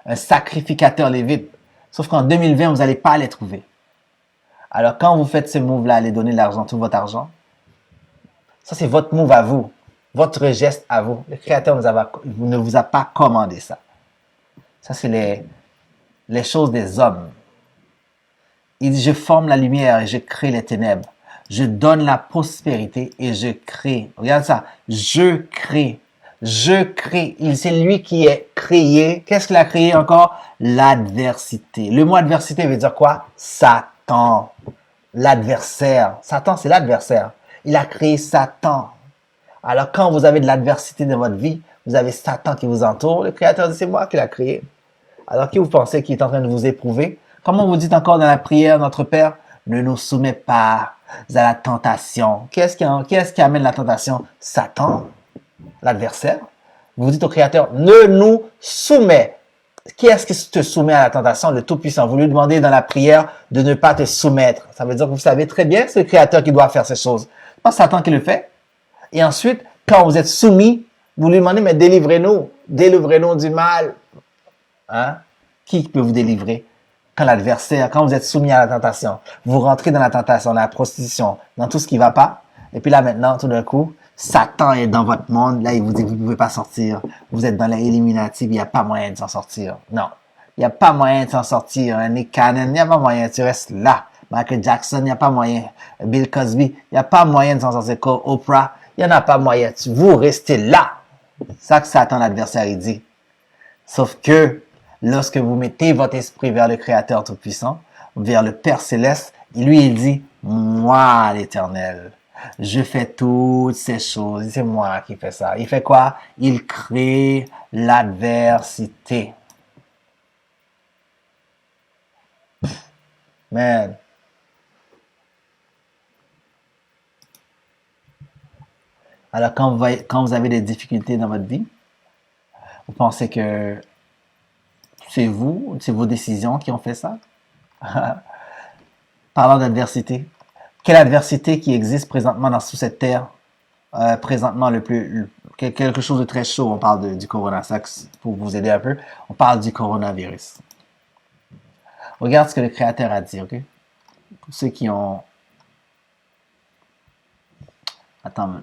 [SPEAKER 4] Un sacrificateur Lévite. Sauf qu'en 2020, vous n'allez pas les trouver. Alors, quand vous faites ce move-là, allez donner l'argent, tout votre argent, ça, c'est votre move à vous. Votre geste à vous. Le Créateur ne vous a pas commandé ça. Ça, c'est les choses des hommes. Il dit, je forme la lumière et je crée les ténèbres. Je donne la prospérité et je crée. Regarde ça. Je crée. Je crée. C'est lui qui est créé. Qu'est-ce qu'il a créé encore? L'adversité. Le mot adversité veut dire quoi? Satan. L'adversaire. Satan, c'est l'adversaire. Il a créé Satan. Alors, quand vous avez de l'adversité dans votre vie, vous avez Satan qui vous entoure. Le Créateur dit, c'est moi qui l'ai créé. Alors, qui vous pensez qu'il est en train de vous éprouver? Comment vous dites encore dans la prière, notre Père, ne nous soumets pas à la tentation. Qu'est-ce qui amène la tentation? Satan, l'adversaire. Vous dites au Créateur, ne nous soumets. Qui est-ce qui te soumet à la tentation? Le Tout-Puissant. Vous lui demandez dans la prière de ne pas te soumettre. Ça veut dire que vous savez très bien que c'est le Créateur qui doit faire ces choses. C'est pas Satan qui le fait. Et ensuite, quand vous êtes soumis, vous lui demandez, mais délivrez-nous. Délivrez-nous du mal. Hein? Qui peut vous délivrer? Quand l'adversaire, quand vous êtes soumis à la tentation, vous rentrez dans la tentation, dans la prostitution, dans tout ce qui ne va pas. Et puis là, maintenant, tout d'un coup, Satan est dans votre monde. Là, il vous dit, vous ne pouvez pas sortir. Vous êtes dans les Illuminati, il n'y a pas moyen de s'en sortir. Non. Il n'y a pas moyen de s'en sortir. Nick Cannon, il n'y a pas moyen. Tu restes là. Michael Jackson, il n'y a pas moyen. Bill Cosby, il n'y a pas moyen de s'en sortir. Oprah, il n'y en a pas moyen. Vous restez là. C'est ça que Satan, l'adversaire, il dit. Sauf que, lorsque vous mettez votre esprit vers le Créateur Tout-Puissant, vers le Père Céleste, lui, il dit, moi, l'Éternel, je fais toutes ces choses. C'est moi qui fais ça. Il fait quoi? Il crée l'adversité. Man. Alors, quand vous avez des difficultés dans votre vie, vous pensez que c'est vos décisions qui ont fait ça? Parlant d'adversité. Quelle adversité qui existe présentement sous cette terre? Présentement, quelque chose de très chaud. On parle du coronavirus. Pour vous aider un peu, on parle du coronavirus. Regarde ce que le Créateur a dit, ok? Pour ceux qui ont... Attends,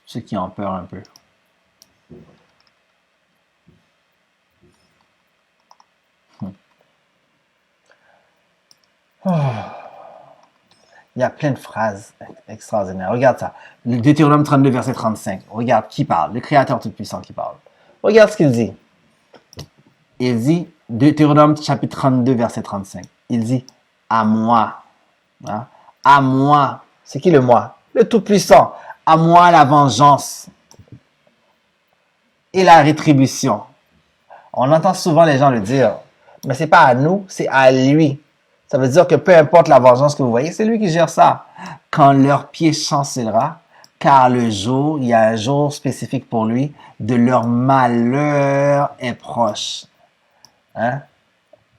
[SPEAKER 4] ceux qui ont peur un peu. Oh. Il y a plein de phrases extraordinaires. Regarde ça. Le Deutéronome 32, verset 35. Regarde qui parle. Le Créateur Tout-Puissant qui parle. Regarde ce qu'il dit. Il dit, Deutéronome chapitre 32, verset 35. Il dit, à moi. Hein? À moi. C'est qui le moi? Le Tout-Puissant. À moi la vengeance et la rétribution. On entend souvent les gens le dire, mais c'est pas à nous, c'est à lui. Ça veut dire que peu importe la vengeance que vous voyez, c'est lui qui gère ça. Quand leur pied chancellera, car il y a un jour spécifique pour lui, de leur malheur est proche. Hein?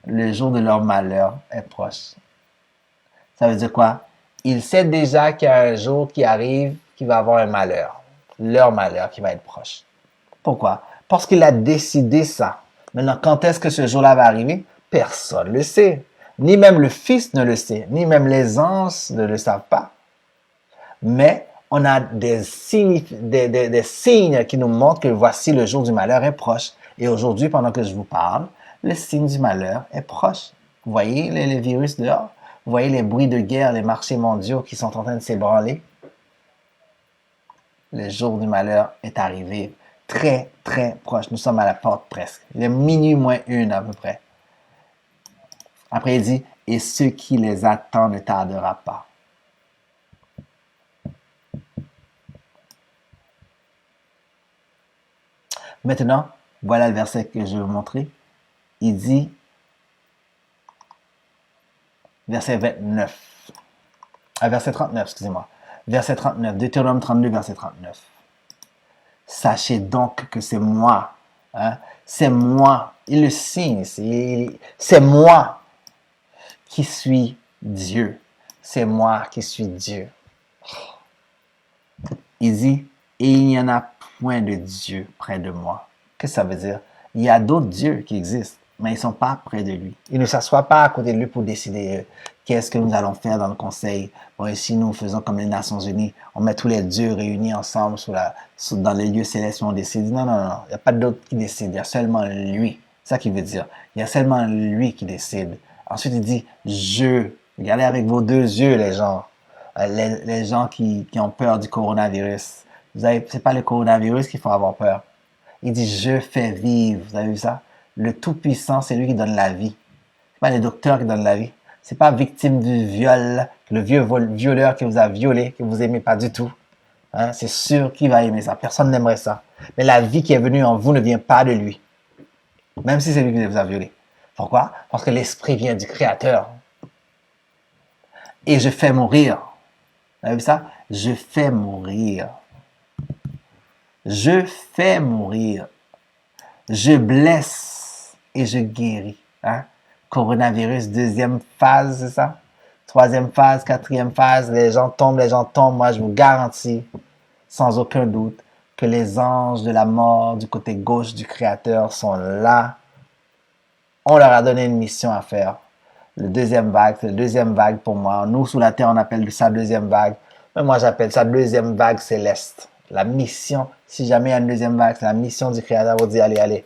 [SPEAKER 4] Le jour de leur malheur est proche. Ça veut dire quoi? Il sait déjà qu'il y a un jour qui arrive qui va avoir un malheur. Leur malheur qui va être proche. Pourquoi? Parce qu'il a décidé ça. Maintenant, quand est-ce que ce jour-là va arriver? Personne ne le sait. Ni même le Fils ne le sait. Ni même les anges ne le savent pas. Mais on a des signes qui nous montrent que voici le jour du malheur est proche. Et aujourd'hui, pendant que je vous parle, le signe du malheur est proche. Vous voyez les virus dehors? Vous voyez les bruits de guerre, les marchés mondiaux qui sont en train de s'ébranler? Le jour du malheur est arrivé très, très proche. Nous sommes à la porte presque. Il est minuit moins une à peu près. Après, il dit, et ceux qui les attendent ne tardera pas. Maintenant, voilà le verset que je vais vous montrer. Il dit, verset 29, verset 39, excusez-moi. Verset 39, Deutéronome 32, verset 39. Sachez donc que c'est moi, c'est moi, il le signe, c'est moi qui suis Dieu. C'est moi qui suis Dieu. Il dit, et il n'y en a point de Dieu près de moi. Qu'est-ce que ça veut dire? Il y a d'autres dieux qui existent, mais ils ne sont pas près de lui. Il ne s'assoit pas à côté de lui pour décider qu'est-ce que nous allons faire dans le conseil. Bon, ici, nous faisons comme les Nations Unies. On met tous les dieux réunis ensemble dans les lieux célestes où on décide. Non, non, non. Il n'y a pas d'autres qui décident. Il y a seulement lui. C'est ça qu'il veut dire. Il y a seulement lui qui décide. Ensuite, il dit, regardez avec vos deux yeux, les gens. Les gens qui ont peur du coronavirus. C'est pas le coronavirus qu'il faut avoir peur. Il dit, je fais vivre. Vous avez vu ça? Le Tout-Puissant, c'est lui qui donne la vie. C'est pas les docteurs qui donnent la vie. C'est pas victime du viol, le vieux violeur qui vous a violé, que vous aimez pas du tout. C'est sûr qu'il va aimer ça. Personne n'aimerait ça. Mais la vie qui est venue en vous ne vient pas de lui. Même si c'est lui qui vous a violé. Pourquoi? Parce que l'esprit vient du Créateur. Et je fais mourir. Vous avez vu ça? Je fais mourir. Je fais mourir. Je blesse et je guéris. Coronavirus, deuxième phase, c'est ça? Troisième phase, quatrième phase, les gens tombent. Moi, je vous garantis, sans aucun doute, que les anges de la mort du côté gauche du Créateur sont là. On leur a donné une mission à faire. Le deuxième vague, c'est la deuxième vague pour moi. Nous, sous la terre, on appelle ça deuxième vague. Mais moi, j'appelle ça deuxième vague céleste. La mission, si jamais il y a une deuxième vague, c'est la mission du Créateur. Vous dit, allez,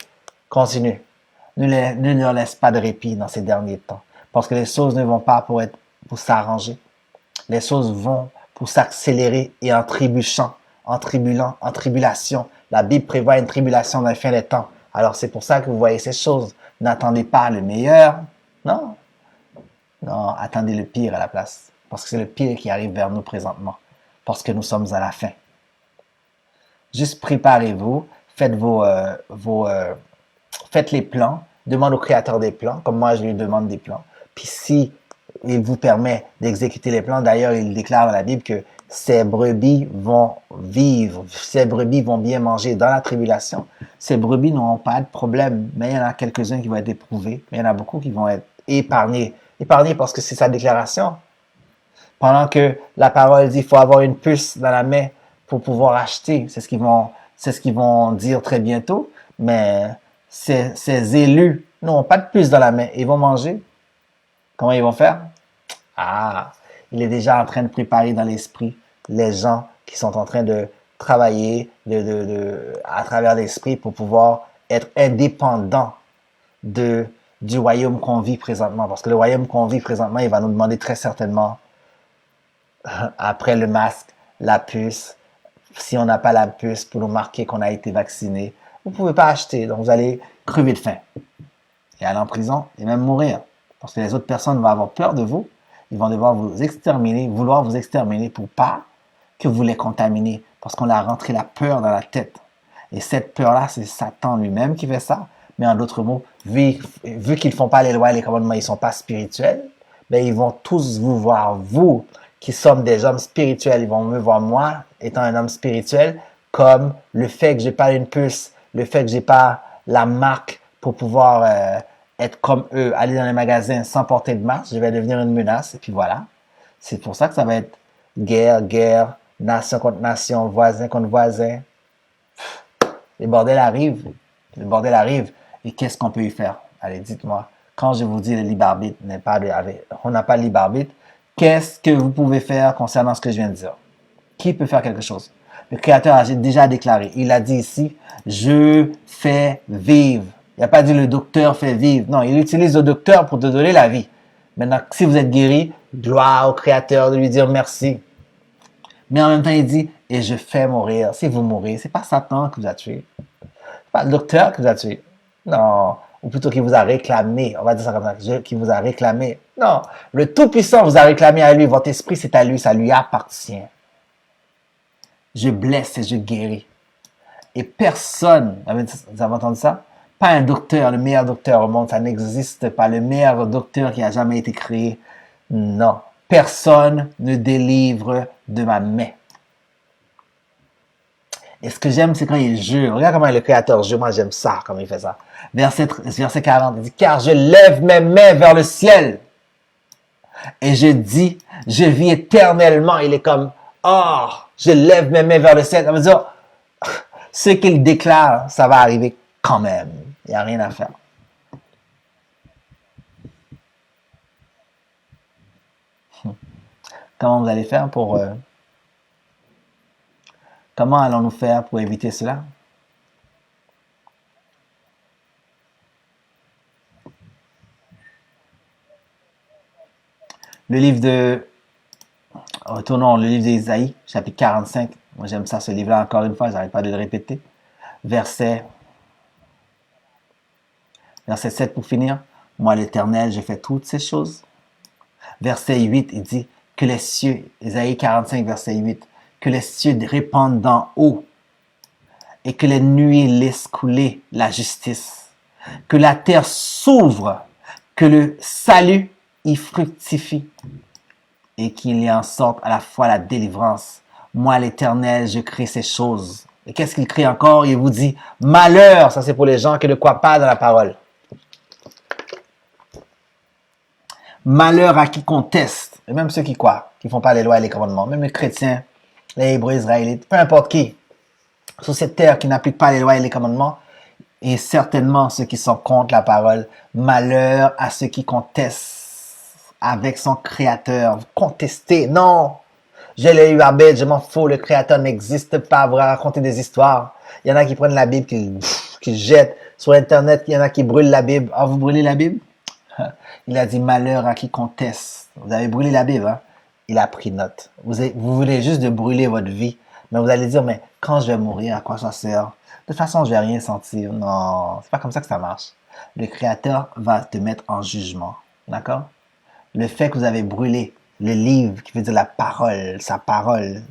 [SPEAKER 4] continue. Ne leur laisse pas de répit dans ces derniers temps. Parce que les choses ne vont pas pour s'arranger. Les choses vont pour s'accélérer et en trébuchant, en tribulation. La Bible prévoit une tribulation dans la fin des temps. Alors c'est pour ça que vous voyez ces choses. N'attendez pas le meilleur. Non, attendez le pire à la place. Parce que c'est le pire qui arrive vers nous présentement. Parce que nous sommes à la fin. Juste préparez-vous. Faites les plans. Demande au Créateur des plans. Comme moi, je lui demande des plans. Puis si il vous permet d'exécuter les plans, d'ailleurs, il déclare dans la Bible que ces brebis vont vivre. Ces brebis vont bien manger dans la tribulation. Ces brebis n'auront pas de problème. Mais il y en a quelques-uns qui vont être éprouvés. Mais il y en a beaucoup qui vont être épargnés. Épargnés parce que c'est sa déclaration. Pendant que la parole dit qu'il faut avoir une puce dans la main pour pouvoir acheter. C'est ce qu'ils vont dire très bientôt. Mais ces élus n'ont pas de puce dans la main. Ils vont manger. Comment ils vont faire? Il est déjà en train de préparer dans l'esprit les gens qui sont en train de travailler à travers l'esprit pour pouvoir être indépendants du royaume qu'on vit présentement. Parce que le royaume qu'on vit présentement, il va nous demander très certainement, après le masque, la puce. Si on n'a pas la puce pour nous marquer qu'on a été vacciné, vous ne pouvez pas acheter. Donc, vous allez crever de faim et aller en prison et même mourir. Parce que les autres personnes vont avoir peur de vous. Ils vont devoir vouloir vous exterminer pour pas que vous les contaminez. Parce qu'on a rentré la peur dans la tête. Et cette peur-là, c'est Satan lui-même qui fait ça. Mais en d'autres mots, vu qu'ils ne font pas les lois et les commandements, ils ne sont pas spirituels, ben ils vont tous vous voir, vous qui sommes des hommes spirituels, ils vont me voir moi, étant un homme spirituel, comme le fait que j'ai pas une puce, le fait que j'ai pas la marque pour pouvoir être comme eux, aller dans les magasins sans porter de masque, je vais devenir une menace, et puis voilà. C'est pour ça que ça va être guerre, nation contre nation, voisin contre voisin. Les bordels arrivent. Et qu'est-ce qu'on peut y faire? Allez, dites-moi. Quand je vous dis le libre arbitre, on n'a pas de libre arbitre, qu'est-ce que vous pouvez faire concernant ce que je viens de dire? qui peut faire quelque chose? Le Créateur a déjà déclaré. Il a dit ici, je fais vivre. Il n'a pas dit le docteur fait vivre. Non, il utilise le docteur pour te donner la vie. Maintenant, si vous êtes guéri, gloire au Créateur de lui dire merci. Mais en même temps, il dit, et je fais mourir. Si vous mourrez, c'est pas Satan qui vous a tué. C'est pas le docteur qui vous a tué. Non. Ou plutôt qui vous a réclamé. On va dire ça comme ça. Qui vous a réclamé. Non. Le Tout-Puissant vous a réclamé à lui. Votre esprit, c'est à lui. Ça lui appartient. Je blesse et je guéris. Et personne, vous avez entendu ça? Pas un docteur, le meilleur docteur au monde, ça n'existe pas. Le meilleur docteur qui a jamais été créé. Non. Personne ne délivre de ma main. Et ce que j'aime, c'est quand il jure. Regarde comment le Créateur jure. Moi, j'aime ça, comment il fait ça. Verset 40, il dit, car je lève mes mains vers le ciel. Et je dis, je vis éternellement. Il est comme, oh, je lève mes mains vers le ciel. Ça veut dire, ce qu'il déclare, ça va arriver quand même. Il n'y a rien à faire. Comment vous allez faire pour... comment allons-nous faire pour éviter cela? Le livre de... Retournons, le livre d'Ésaïe, chapitre 45. Moi, j'aime ça, ce livre-là, encore une fois, je n'arrête pas de le répéter. Verset 7 pour finir. Moi, l'Éternel, j'ai fait toutes ces choses. Verset 8, il dit que les cieux, Ésaïe 45, verset 8, que les cieux répandent d'en haut et que les nuées laissent couler la justice, que la terre s'ouvre, que le salut y fructifie et qu'il y en sorte à la fois la délivrance. Moi, l'Éternel, je crée ces choses. Et qu'est-ce qu'il crée encore? Il vous dit, malheur, ça c'est pour les gens qui ne croient pas dans la parole. Malheur à qui conteste, et même ceux qui croient, qui font pas les lois et les commandements, même les chrétiens, les Hébreux, Israélites, peu importe qui, sur cette terre qui n'applique pas les lois et les commandements, et certainement ceux qui sont contre la parole. Malheur à ceux qui contestent avec son Créateur. Contester, non! Je l'ai eu à bête, je m'en fous, le Créateur n'existe pas, vous racontez des histoires. Il y en a qui prennent la Bible, qui jettent sur Internet, il y en a qui brûlent la Bible. Ah, vous brûlez la Bible? Il a dit malheur à qui conteste. Vous avez brûlé la Bible, hein? Il a pris note. Vous voulez juste de brûler votre vie. Mais vous allez dire, mais quand je vais mourir, à quoi ça sert? De toute façon, je vais rien sentir. Non, c'est pas comme ça que ça marche. Le Créateur va te mettre en jugement. D'accord? Le fait que vous avez brûlé le livre, qui veut dire la parole, sa parole,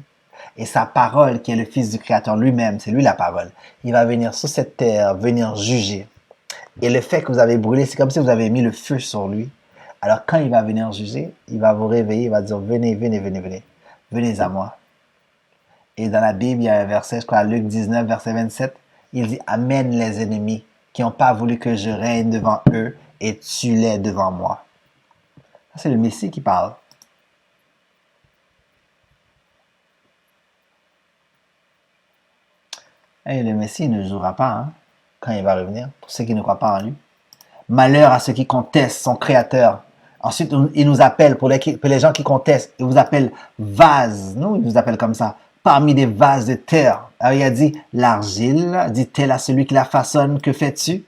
[SPEAKER 4] et sa parole qui est le Fils du Créateur lui-même, c'est lui la parole. Il va venir sur cette terre, venir juger. Et le fait que vous avez brûlé, c'est comme si vous avez mis le feu sur lui. Alors quand il va venir juger, il va vous réveiller, il va dire, venez, venez, venez, venez, venez à moi. Et dans la Bible, il y a un verset, je crois, Luc 19, verset 27, il dit, amène les ennemis qui n'ont pas voulu que je règne devant eux et tue-les devant moi. Ça, c'est le Messie qui parle. Et le Messie ne jouera pas, hein, quand il va revenir, pour ceux qui ne croient pas en lui. Malheur à ceux qui contestent son Créateur. Ensuite, il nous appelle, pour les gens qui contestent, il vous appelle vase. Nous, il nous appelle comme ça. Parmi des vases de terre. Alors, il a dit, l'argile, dit-elle à celui qui la façonne, que fais-tu?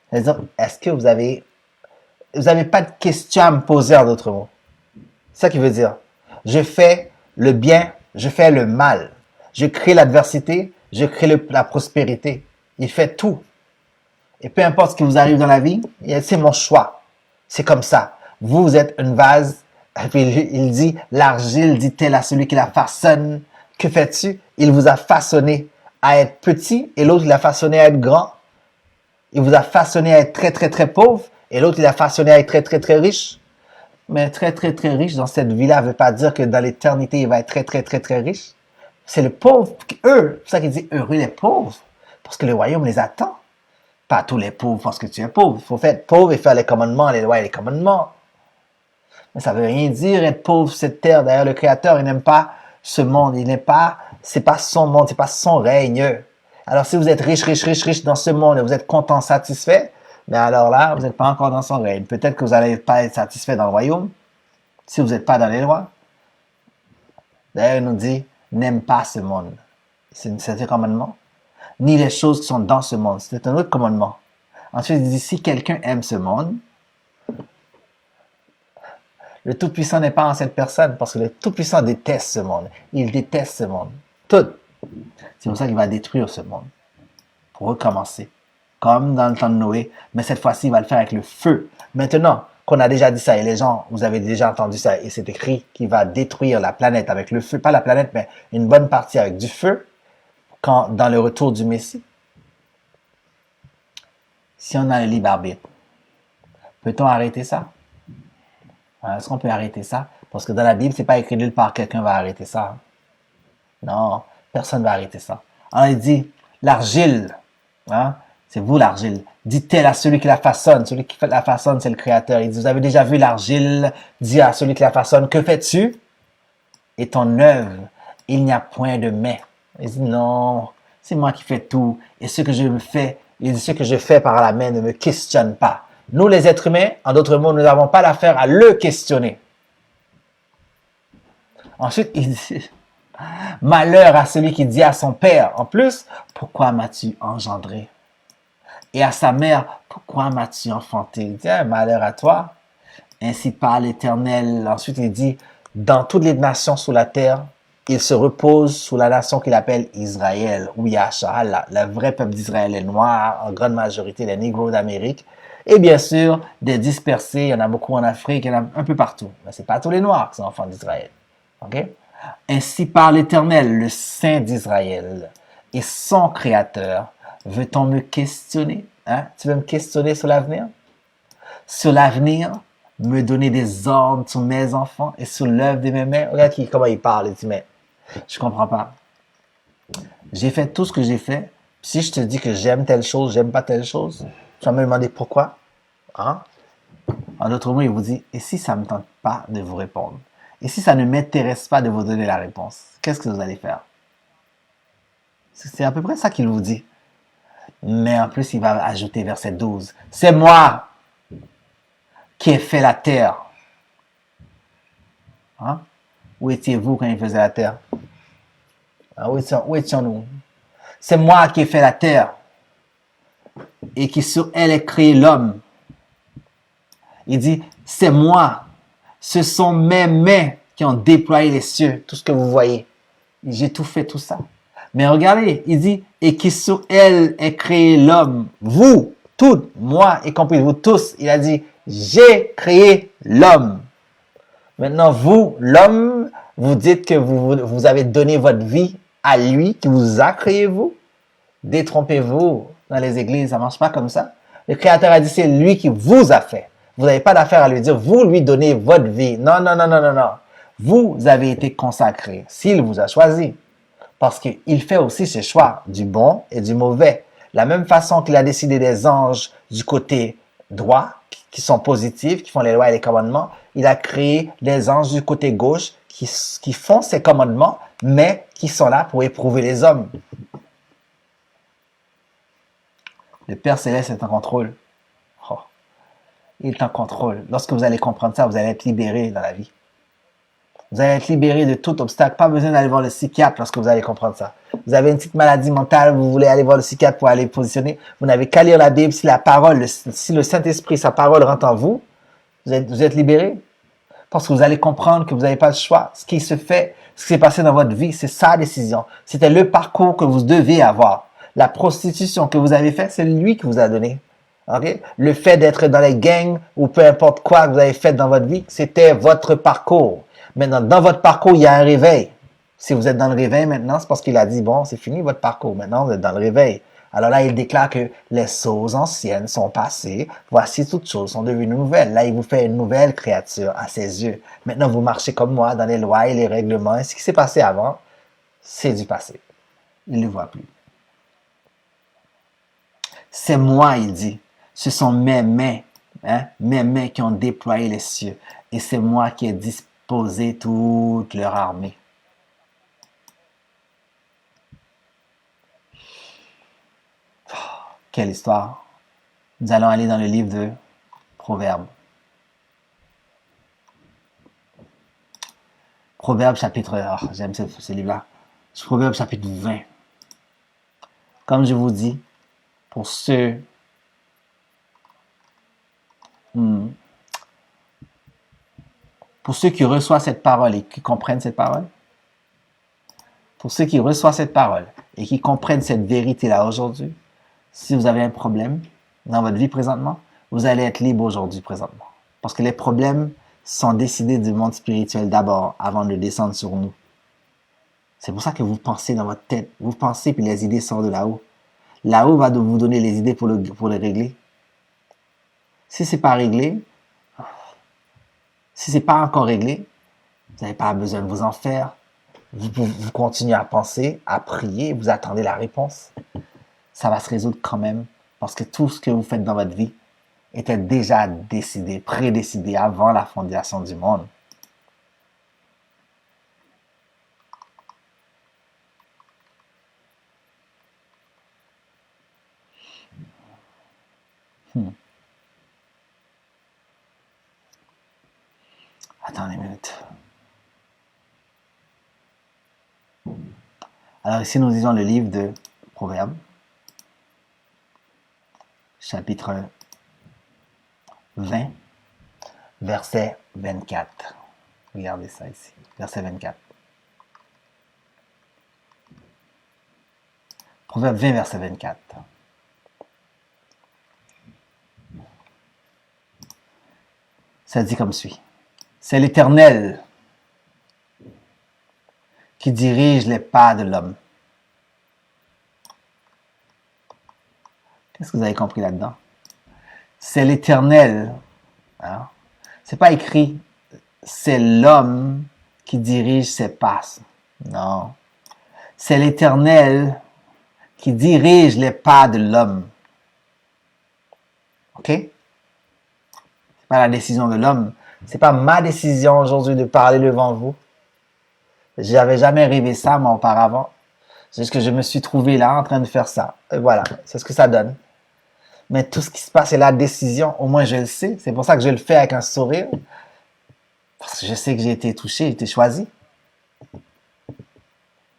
[SPEAKER 4] C'est-à-dire, est-ce que vous avez pas de questions à me poser en d'autres mots? C'est ça qu'il veut dire. Je fais le bien, je fais le mal. Je crée l'adversité, je crée la prospérité. Il fait tout. Et peu importe ce qui vous arrive dans la vie, c'est mon choix. C'est comme ça. Vous êtes une vase. Et puis il dit, l'argile dit-elle à celui qui la façonne. Que fais-tu? Il vous a façonné à être petit et l'autre il a façonné à être grand. Il vous a façonné à être très très très pauvre et l'autre il a façonné à être très très très riche. Mais très très très riche dans cette vie-là ne veut pas dire que dans l'éternité il va être très très très très riche. C'est le pauvre, eux. C'est pour ça qu'il dit heureux les pauvres. Parce que le royaume les attend. Pas tous les pauvres parce que tu es pauvre. Il faut être pauvre et faire les commandements, les lois et les commandements. Mais ça veut rien dire être pauvre sur cette terre. D'ailleurs, le Créateur, il n'aime pas ce monde. C'est pas son monde, c'est pas son règne. Alors, si vous êtes riche, riche, riche, riche dans ce monde et vous êtes content, satisfait, mais alors là, vous n'êtes pas encore dans son règne. Peut-être que vous n'allez pas être satisfait dans le royaume si vous n'êtes pas dans les lois. D'ailleurs, il nous dit, n'aime pas ce monde. C'est un commandement. Ni les choses qui sont dans ce monde. C'est un autre commandement. Ensuite, il dit, si quelqu'un aime ce monde, le Tout-Puissant n'est pas en cette personne parce que le Tout-Puissant déteste ce monde. Il déteste ce monde. Tout. C'est pour ça qu'il va détruire ce monde. Pour recommencer. Comme dans le temps de Noé. Mais cette fois-ci, il va le faire avec le feu. Maintenant qu'on a déjà dit ça, et les gens, vous avez déjà entendu ça, et c'est écrit qu'il va détruire la planète avec le feu. Pas la planète, mais une bonne partie avec du feu. Dans le retour du Messie. Si on a le libre arbitre, peut-on arrêter ça? Est-ce qu'on peut arrêter ça? Parce que dans la Bible, c'est pas écrit nulle part quelqu'un va arrêter ça. Non, personne va arrêter ça. Alors il dit, l'argile, hein, c'est vous l'argile. Dit-elle à celui qui la façonne. Celui qui la façonne, c'est le Créateur. Il dit, vous avez déjà vu l'argile, dit à celui qui la façonne, que fais-tu? Et ton œuvre, il n'y a point de mais. Il dit, non, c'est moi qui fais tout. Et ce que je fais, il dit, ce que je fais par la main ne me questionne pas. Nous, les êtres humains, en d'autres mots, nous n'avons pas l'affaire à le questionner. Ensuite, il dit, malheur à celui qui dit à son père, en plus, pourquoi m'as-tu engendré? Et à sa mère, pourquoi m'as-tu enfanté? Il dit, malheur à toi. Ainsi parle l'Éternel. Ensuite, il dit, dans toutes les nations sous la terre, il se repose sous la nation qu'il appelle Israël, ou Yahshua, le vrai peuple d'Israël, les Noirs, en grande majorité, les Négros d'Amérique. Et bien sûr, des dispersés, il y en a beaucoup en Afrique, il y en a un peu partout. Mais ce n'est pas tous les Noirs qui sont enfants d'Israël. Okay? Ainsi parle l'Éternel, le Saint d'Israël, et son Créateur. Veut-on me questionner? Hein? Tu veux me questionner sur l'avenir? Sur l'avenir, me donner des ordres sur mes enfants et sur l'œuvre de mes mains. Regarde comment il parle. Il dit, mais je comprends pas. J'ai fait tout ce que j'ai fait. Si je te dis que j'aime telle chose, j'aime pas telle chose, tu vas me demander pourquoi. Hein? En d'autres mots, il vous dit, et si ça ne me tente pas de vous répondre? Et si ça ne m'intéresse pas de vous donner la réponse? Qu'est-ce que vous allez faire? C'est à peu près ça qu'il vous dit. Mais en plus, il va ajouter verset 12. C'est moi qui ai fait la terre. Hein? Où étiez-vous quand il faisait la terre? Où étions-nous? C'est moi qui ai fait la terre et qui sur elle est créé l'homme. Il dit, c'est moi. Ce sont mes mains qui ont déployé les cieux, tout ce que vous voyez. J'ai tout fait, tout ça. Mais regardez, il dit, et qui sur elle est créé l'homme. Vous, tous, moi, y compris vous tous, il a dit, j'ai créé l'homme. Maintenant, vous, l'homme, vous dites que vous avez donné votre vie à lui qui vous a créé vous. Détrompez-vous dans les églises, ça ne marche pas comme ça. Le Créateur a dit, c'est lui qui vous a fait. Vous n'avez pas d'affaire à lui dire, vous lui donnez votre vie. Non, non, non, non, non, non. Vous avez été consacré, s'il vous a choisi. Parce qu'il fait aussi ses choix, du bon et du mauvais. La même façon qu'il a décidé des anges du côté droit, qui sont positifs, qui font les lois et les commandements, il a créé des anges du côté gauche qui font ces commandements, mais qui sont là pour éprouver les hommes. Le Père Céleste est en contrôle. Oh, il est en contrôle. Lorsque vous allez comprendre ça, vous allez être libéré dans la vie. Vous allez être libéré de tout obstacle. Pas besoin d'aller voir le psychiatre lorsque vous allez comprendre ça. Vous avez une petite maladie mentale, vous voulez aller voir le psychiatre pour aller positionner. Vous n'avez qu'à lire la Bible. Si la parole, si le Saint-Esprit, sa parole rentre en vous, vous êtes libéré. Parce que vous allez comprendre que vous n'avez pas le choix. Ce qui se fait, ce qui s'est passé dans votre vie, c'est sa décision. C'était le parcours que vous deviez avoir. La prostitution que vous avez faite, c'est lui qui vous a donné. Okay? Le fait d'être dans les gangs ou peu importe quoi que vous avez fait dans votre vie, c'était votre parcours. Maintenant, dans votre parcours, il y a un réveil. Si vous êtes dans le réveil maintenant, c'est parce qu'il a dit, bon, c'est fini votre parcours. Maintenant, vous êtes dans le réveil. Alors là, il déclare que les choses anciennes sont passées. Voici toutes choses sont devenues nouvelles. Là, il vous fait une nouvelle créature à ses yeux. Maintenant, vous marchez comme moi dans les lois et les règlements. Et ce qui s'est passé avant, c'est du passé. Il ne le voit plus. C'est moi, il dit. Ce sont mes mains, hein, mes mains qui ont déployé les cieux. Et c'est moi qui ai disposé toute leur armée. Oh, quelle histoire. Nous allons aller dans le livre de Proverbes. Proverbes chapitre... Oh, j'aime ce livre-là. Proverbe chapitre 20. Comme je vous dis, pour ceux qui reçoivent cette parole et qui comprennent cette parole, pour ceux qui reçoivent cette parole et qui comprennent cette vérité-là aujourd'hui, si vous avez un problème dans votre vie présentement, vous allez être libre aujourd'hui présentement. Parce que les problèmes sont décidés du monde spirituel d'abord, avant de descendre sur nous. C'est pour ça que vous pensez dans votre tête. Vous pensez, puis les idées sortent de là-haut. Là-haut va vous donner les idées pour les régler. Si c'est pas réglé, si c'est pas encore réglé, vous n'avez pas besoin de vous en faire. Vous continuez à penser, à prier, vous attendez la réponse. Ça va se résoudre quand même, parce que tout ce que vous faites dans votre vie était déjà décidé, prédécidé avant la fondation du monde. Attendez une minute. Alors ici, nous lisons le livre de Proverbes, chapitre 20, verset 24. Regardez ça ici, verset 24. Proverbe 20, verset 24. Ça dit comme suit. C'est l'Éternel qui dirige les pas de l'homme. Qu'est-ce que vous avez compris là-dedans? C'est l'Éternel. Hein? C'est pas écrit c'est l'homme qui dirige ses pas. Non. C'est l'Éternel qui dirige les pas de l'homme. OK? C'est pas la décision de l'homme. C'est pas ma décision aujourd'hui de parler devant vous. J'avais jamais rêvé ça, moi, auparavant. C'est juste que je me suis trouvé là, en train de faire ça. Et voilà, c'est ce que ça donne. Mais tout ce qui se passe, c'est la décision. Au moins, je le sais. C'est pour ça que je le fais avec un sourire. Parce que je sais que j'ai été touché, j'ai été choisi.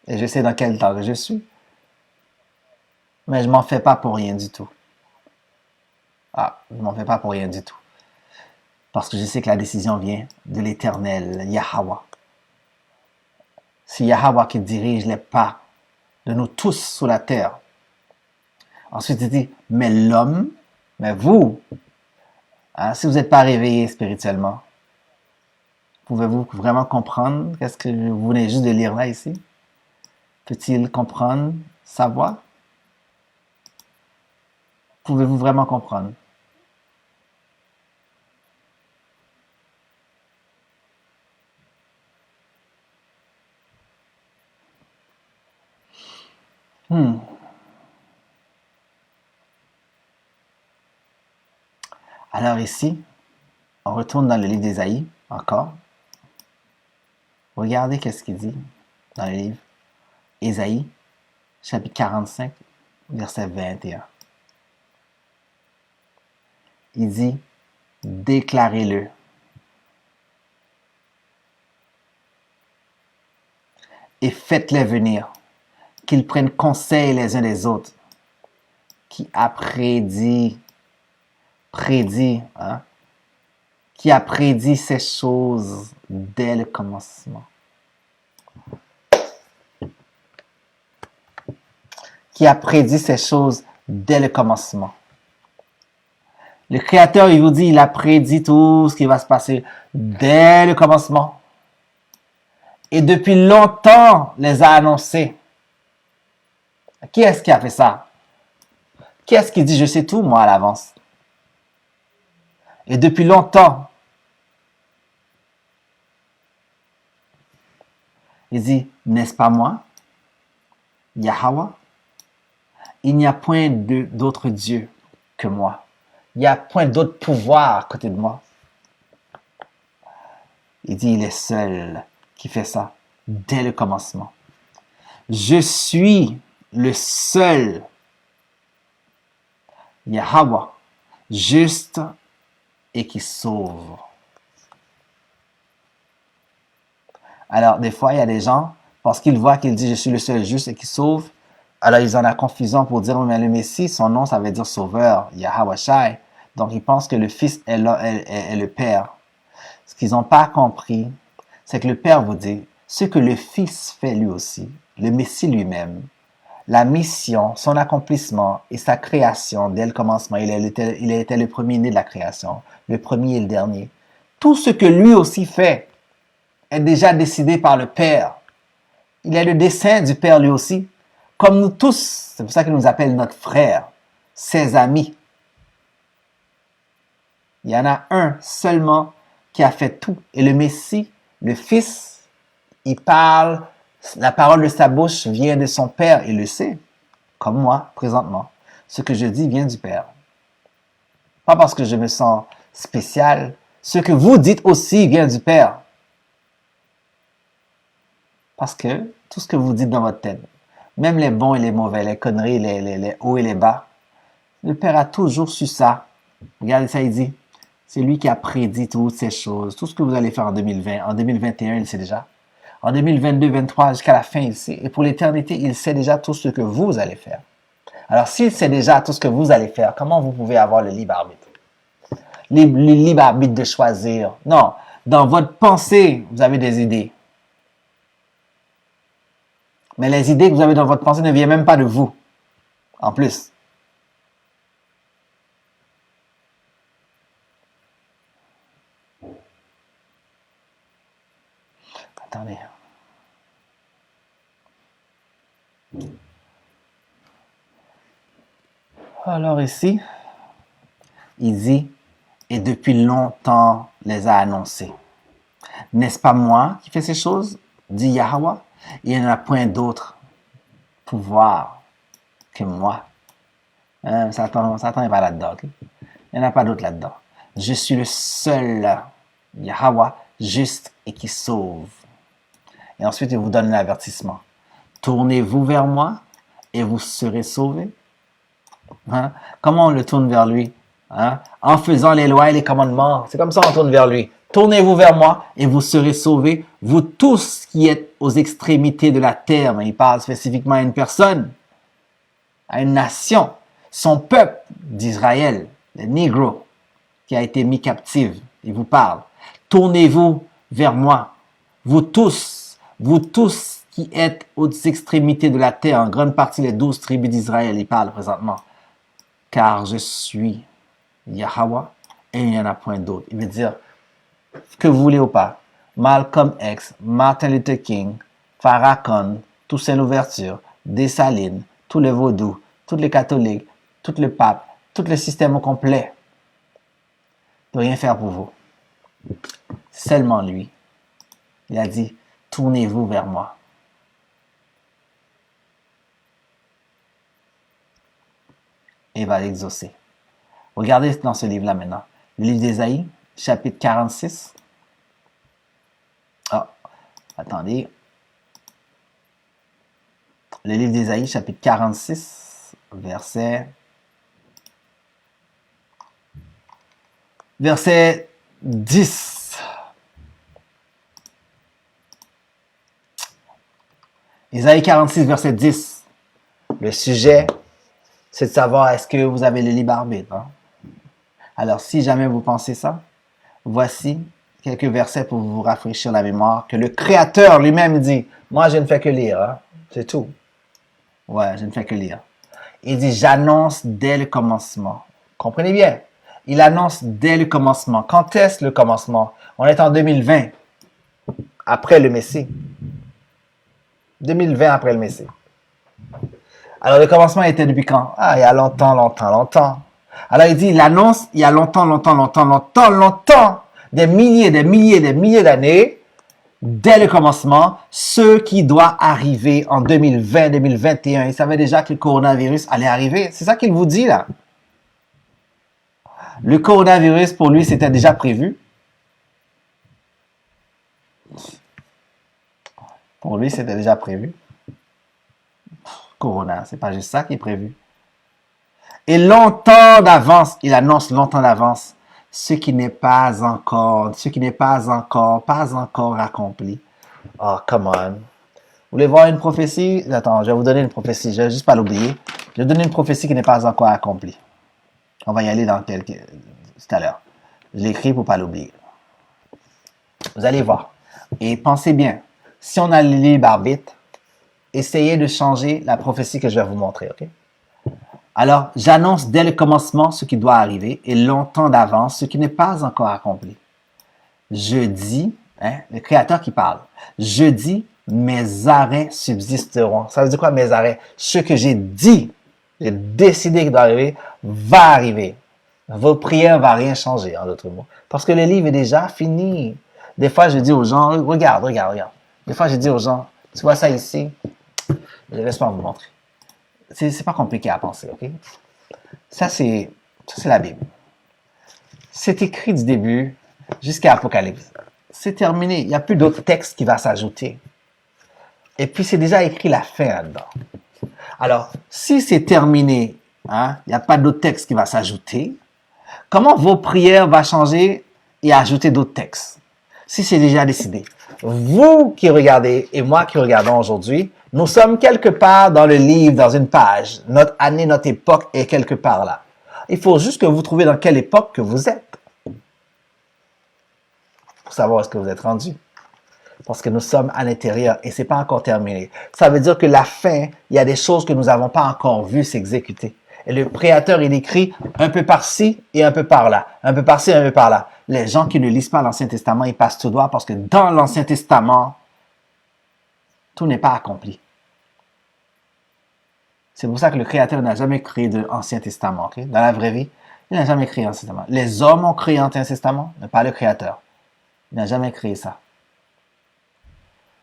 [SPEAKER 4] Et je sais dans quel temps que je suis. Mais je m'en fais pas pour rien du tout. Je m'en fais pas pour rien du tout. Parce que je sais que la décision vient de l'Éternel, Yahweh. C'est Yahweh qui dirige les pas de nous tous sur la terre. Ensuite, il dit, mais l'homme, mais vous, si vous n'êtes pas réveillé spirituellement, pouvez-vous vraiment comprendre qu'est-ce que vous venez juste de lire là ici? Peut-il comprendre, savoir? Pouvez-vous vraiment comprendre? Alors ici, on retourne dans le livre d'Ésaïe, encore. Regardez qu'est-ce qu'il dit dans le livre. Ésaïe, chapitre 45, verset 21. Il dit, déclarez-le. Et faites-les venir, qu'ils prennent conseil les uns des autres. Qui a prédit, qui a prédit ces choses dès le commencement. Qui a prédit ces choses dès le commencement. Le Créateur, il vous dit, il a prédit tout ce qui va se passer dès le commencement. Et depuis longtemps, les a annoncés. Qui est-ce qui a fait ça? Qui est-ce qui dit, je sais tout, moi, à l'avance? Et depuis longtemps, il dit, n'est-ce pas moi, Yahweh? Il n'y a point d'autre Dieu que moi. Il n'y a point d'autre pouvoir à côté de moi. Il dit, il est seul qui fait ça dès le commencement. Je suis le seul Yahweh, juste et qui sauve. Alors, des fois, il y a des gens Parce qu'il voit qu'il dit « Je suis le seul juste et qui sauve ». Alors, ils ont la confusion pour dire « Mais le Messie, son nom, ça veut dire sauveur, Yahweh Shai ». Donc, ils pensent que le Fils est le Père. Ce qu'ils n'ont pas compris, c'est que le Père vous dit ce que le Fils fait lui aussi, le Messie lui-même. La mission, son accomplissement et sa création dès le commencement. Il a été le premier-né de la création, le premier et le dernier. Tout ce que lui aussi fait est déjà décidé par le Père. Il est le dessein du Père lui aussi. Comme nous tous, c'est pour ça qu'il nous appelle notre frère, ses amis. Il y en a un seulement qui a fait tout. Et le Messie, le Fils, il parle, la parole de sa bouche vient de son Père, il le sait, comme moi, présentement. Ce que je dis vient du Père. Pas parce que je me sens spécial. Ce que vous dites aussi vient du Père. Parce que tout ce que vous dites dans votre tête, même les bons et les mauvais, les conneries, les hauts et les bas, le Père a toujours su ça. Regardez ça, il dit, c'est lui qui a prédit toutes ces choses, tout ce que vous allez faire en 2020, en 2021, il sait déjà. En 2022, 2023, jusqu'à la fin, il sait. Et pour l'éternité, il sait déjà tout ce que vous allez faire. Alors, s'il sait déjà tout ce que vous allez faire, comment vous pouvez avoir le libre arbitre? Le libre arbitre de choisir. Non, dans votre pensée, vous avez des idées. Mais les idées que vous avez dans votre pensée ne viennent même pas de vous. En plus. Attendez. Alors ici, il dit, et depuis longtemps les a annoncés. N'est-ce pas moi qui fais ces choses, dit Yahweh? Il n'y en a point d'autre pouvoir que moi. Satan n'est pas là-dedans. Okay? Il n'y en a pas d'autre là-dedans. Je suis le seul Yahweh juste et qui sauve. Et ensuite, il vous donne l'avertissement. Tournez-vous vers moi et vous serez sauvés. Hein? Comment on le tourne vers lui? Hein? En faisant les lois et les commandements. C'est comme ça on tourne vers lui. Tournez-vous vers moi et vous serez sauvés, vous tous qui êtes aux extrémités de la terre. Mais il parle spécifiquement à une personne, à une nation, son peuple d'Israël, le Négro, qui a été mis captif. Il vous parle. Tournez-vous vers moi, vous tous qui êtes aux extrémités de la terre, en grande partie les 12 tribus d'Israël, il parle présentement. Car je suis Yahweh et il n'y en a point d'autre. Il veut dire, que vous voulez ou pas, Malcolm X, Martin Luther King, Farrakhan, Toussaint Louverture, Dessalines, tous les vaudous, tous les catholiques, tous les papes, tout le système au complet, ne peut rien faire pour vous. Seulement lui. Il a dit, tournez-vous vers moi. Et il va l'exaucer. Regardez dans ce livre-là maintenant. Le livre d'Ésaïe, chapitre 46. Ah, attendez. Le livre d'Ésaïe, chapitre 46, verset 10. Ésaïe 46, verset 10. Le sujet, c'est de savoir est-ce que vous avez le libre arbitre. Hein? Alors, si jamais vous pensez ça, voici quelques versets pour vous rafraîchir la mémoire que le Créateur lui-même dit. Moi, je ne fais que lire. Hein? C'est tout. Ouais, je ne fais que lire. Il dit, j'annonce dès le commencement. Comprenez bien. Il annonce dès le commencement. Quand est-ce le commencement? On est en 2020, après le Messie. 2020 après le Messie. Alors, le commencement était depuis quand? Ah, il y a longtemps. Alors, il dit, il annonce, il y a longtemps, des milliers d'années, dès le commencement, ce qui doit arriver en 2020, 2021. Il savait déjà que le coronavirus allait arriver. C'est ça qu'il vous dit, là. Le coronavirus, pour lui, c'était déjà prévu. Pour lui, c'était déjà prévu. Corona, c'est pas juste ça qui est prévu. Et longtemps d'avance, il annonce longtemps d'avance ce qui n'est pas encore accompli. Oh, come on. Vous voulez voir une prophétie? Attends, je vais vous donner une prophétie. Je vais juste pas l'oublier. Je vais donner une prophétie qui n'est pas encore accomplie. On va y aller dans tout à l'heure. Je l'écris pour pas l'oublier. Vous allez voir. Et pensez bien. Si on a le libre arbitre, essayez de changer la prophétie que je vais vous montrer, ok? Alors, j'annonce dès le commencement ce qui doit arriver et longtemps d'avance ce qui n'est pas encore accompli. Je dis, le Créateur qui parle, je dis, mes arrêts subsisteront. Ça veut dire quoi, mes arrêts? Ce que j'ai dit, j'ai décidé qu'il doit arriver, va arriver. Vos prières ne vont rien changer, en d'autres mots. Parce que le livre est déjà fini. Des fois, je dis aux gens, regarde. Des fois, je dis aux gens, tu vois ça ici? Laisse-moi vous montrer. C'est pas compliqué à penser, ok? Ça, c'est la Bible. C'est écrit du début jusqu'à Apocalypse. C'est terminé. Il n'y a plus d'autres textes qui vont s'ajouter. Et puis, c'est déjà écrit la fin là-dedans. Alors, si c'est terminé, il n'y a pas d'autres textes qui vont s'ajouter, comment vos prières vont changer et ajouter d'autres textes? Si c'est déjà décidé. Vous qui regardez et moi qui regardons aujourd'hui, nous sommes quelque part dans le livre, dans une page. Notre année, notre époque est quelque part là. Il faut juste que vous trouviez dans quelle époque que vous êtes. Pour savoir où est-ce que vous êtes rendu. Parce que nous sommes à l'intérieur et c'est pas encore terminé. Ça veut dire que la fin, il y a des choses que nous n'avons pas encore vues s'exécuter. Et le Créateur, il écrit un peu par-ci et un peu par-là. Un peu par-ci et un peu par-là. Les gens qui ne lisent pas l'Ancien Testament, ils passent tout droit parce que dans l'Ancien Testament, tout n'est pas accompli. C'est pour ça que le Créateur n'a jamais créé de l'Ancien Testament. Okay? Dans la vraie vie, il n'a jamais créé l'Ancien Testament. Les hommes ont créé l'Ancien Testament, mais pas le Créateur. Il n'a jamais créé ça.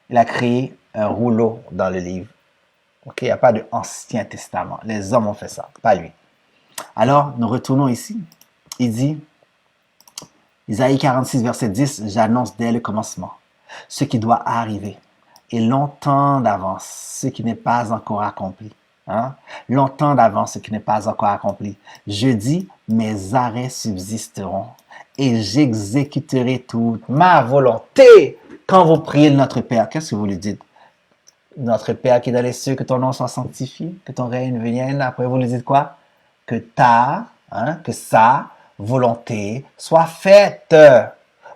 [SPEAKER 4] Il a créé un rouleau dans le livre. Okay? Il n'y a pas d'Ancien Testament. Les hommes ont fait ça, pas lui. Alors, nous retournons ici. Il dit, Isaïe 46, verset 10, « J'annonce dès le commencement ce qui doit arriver, et longtemps d'avance ce qui n'est pas encore accompli. » Longtemps d'avance ce qui n'est pas encore accompli. Je dis, mes arrêts subsisteront, et j'exécuterai toute ma volonté. Quand vous priez Notre Père, qu'est-ce que vous lui dites? Notre Père qui est dans les cieux, que ton nom soit sanctifié, que ton règne vienne. Après, vous lui dites quoi? Que sa volonté soit faite.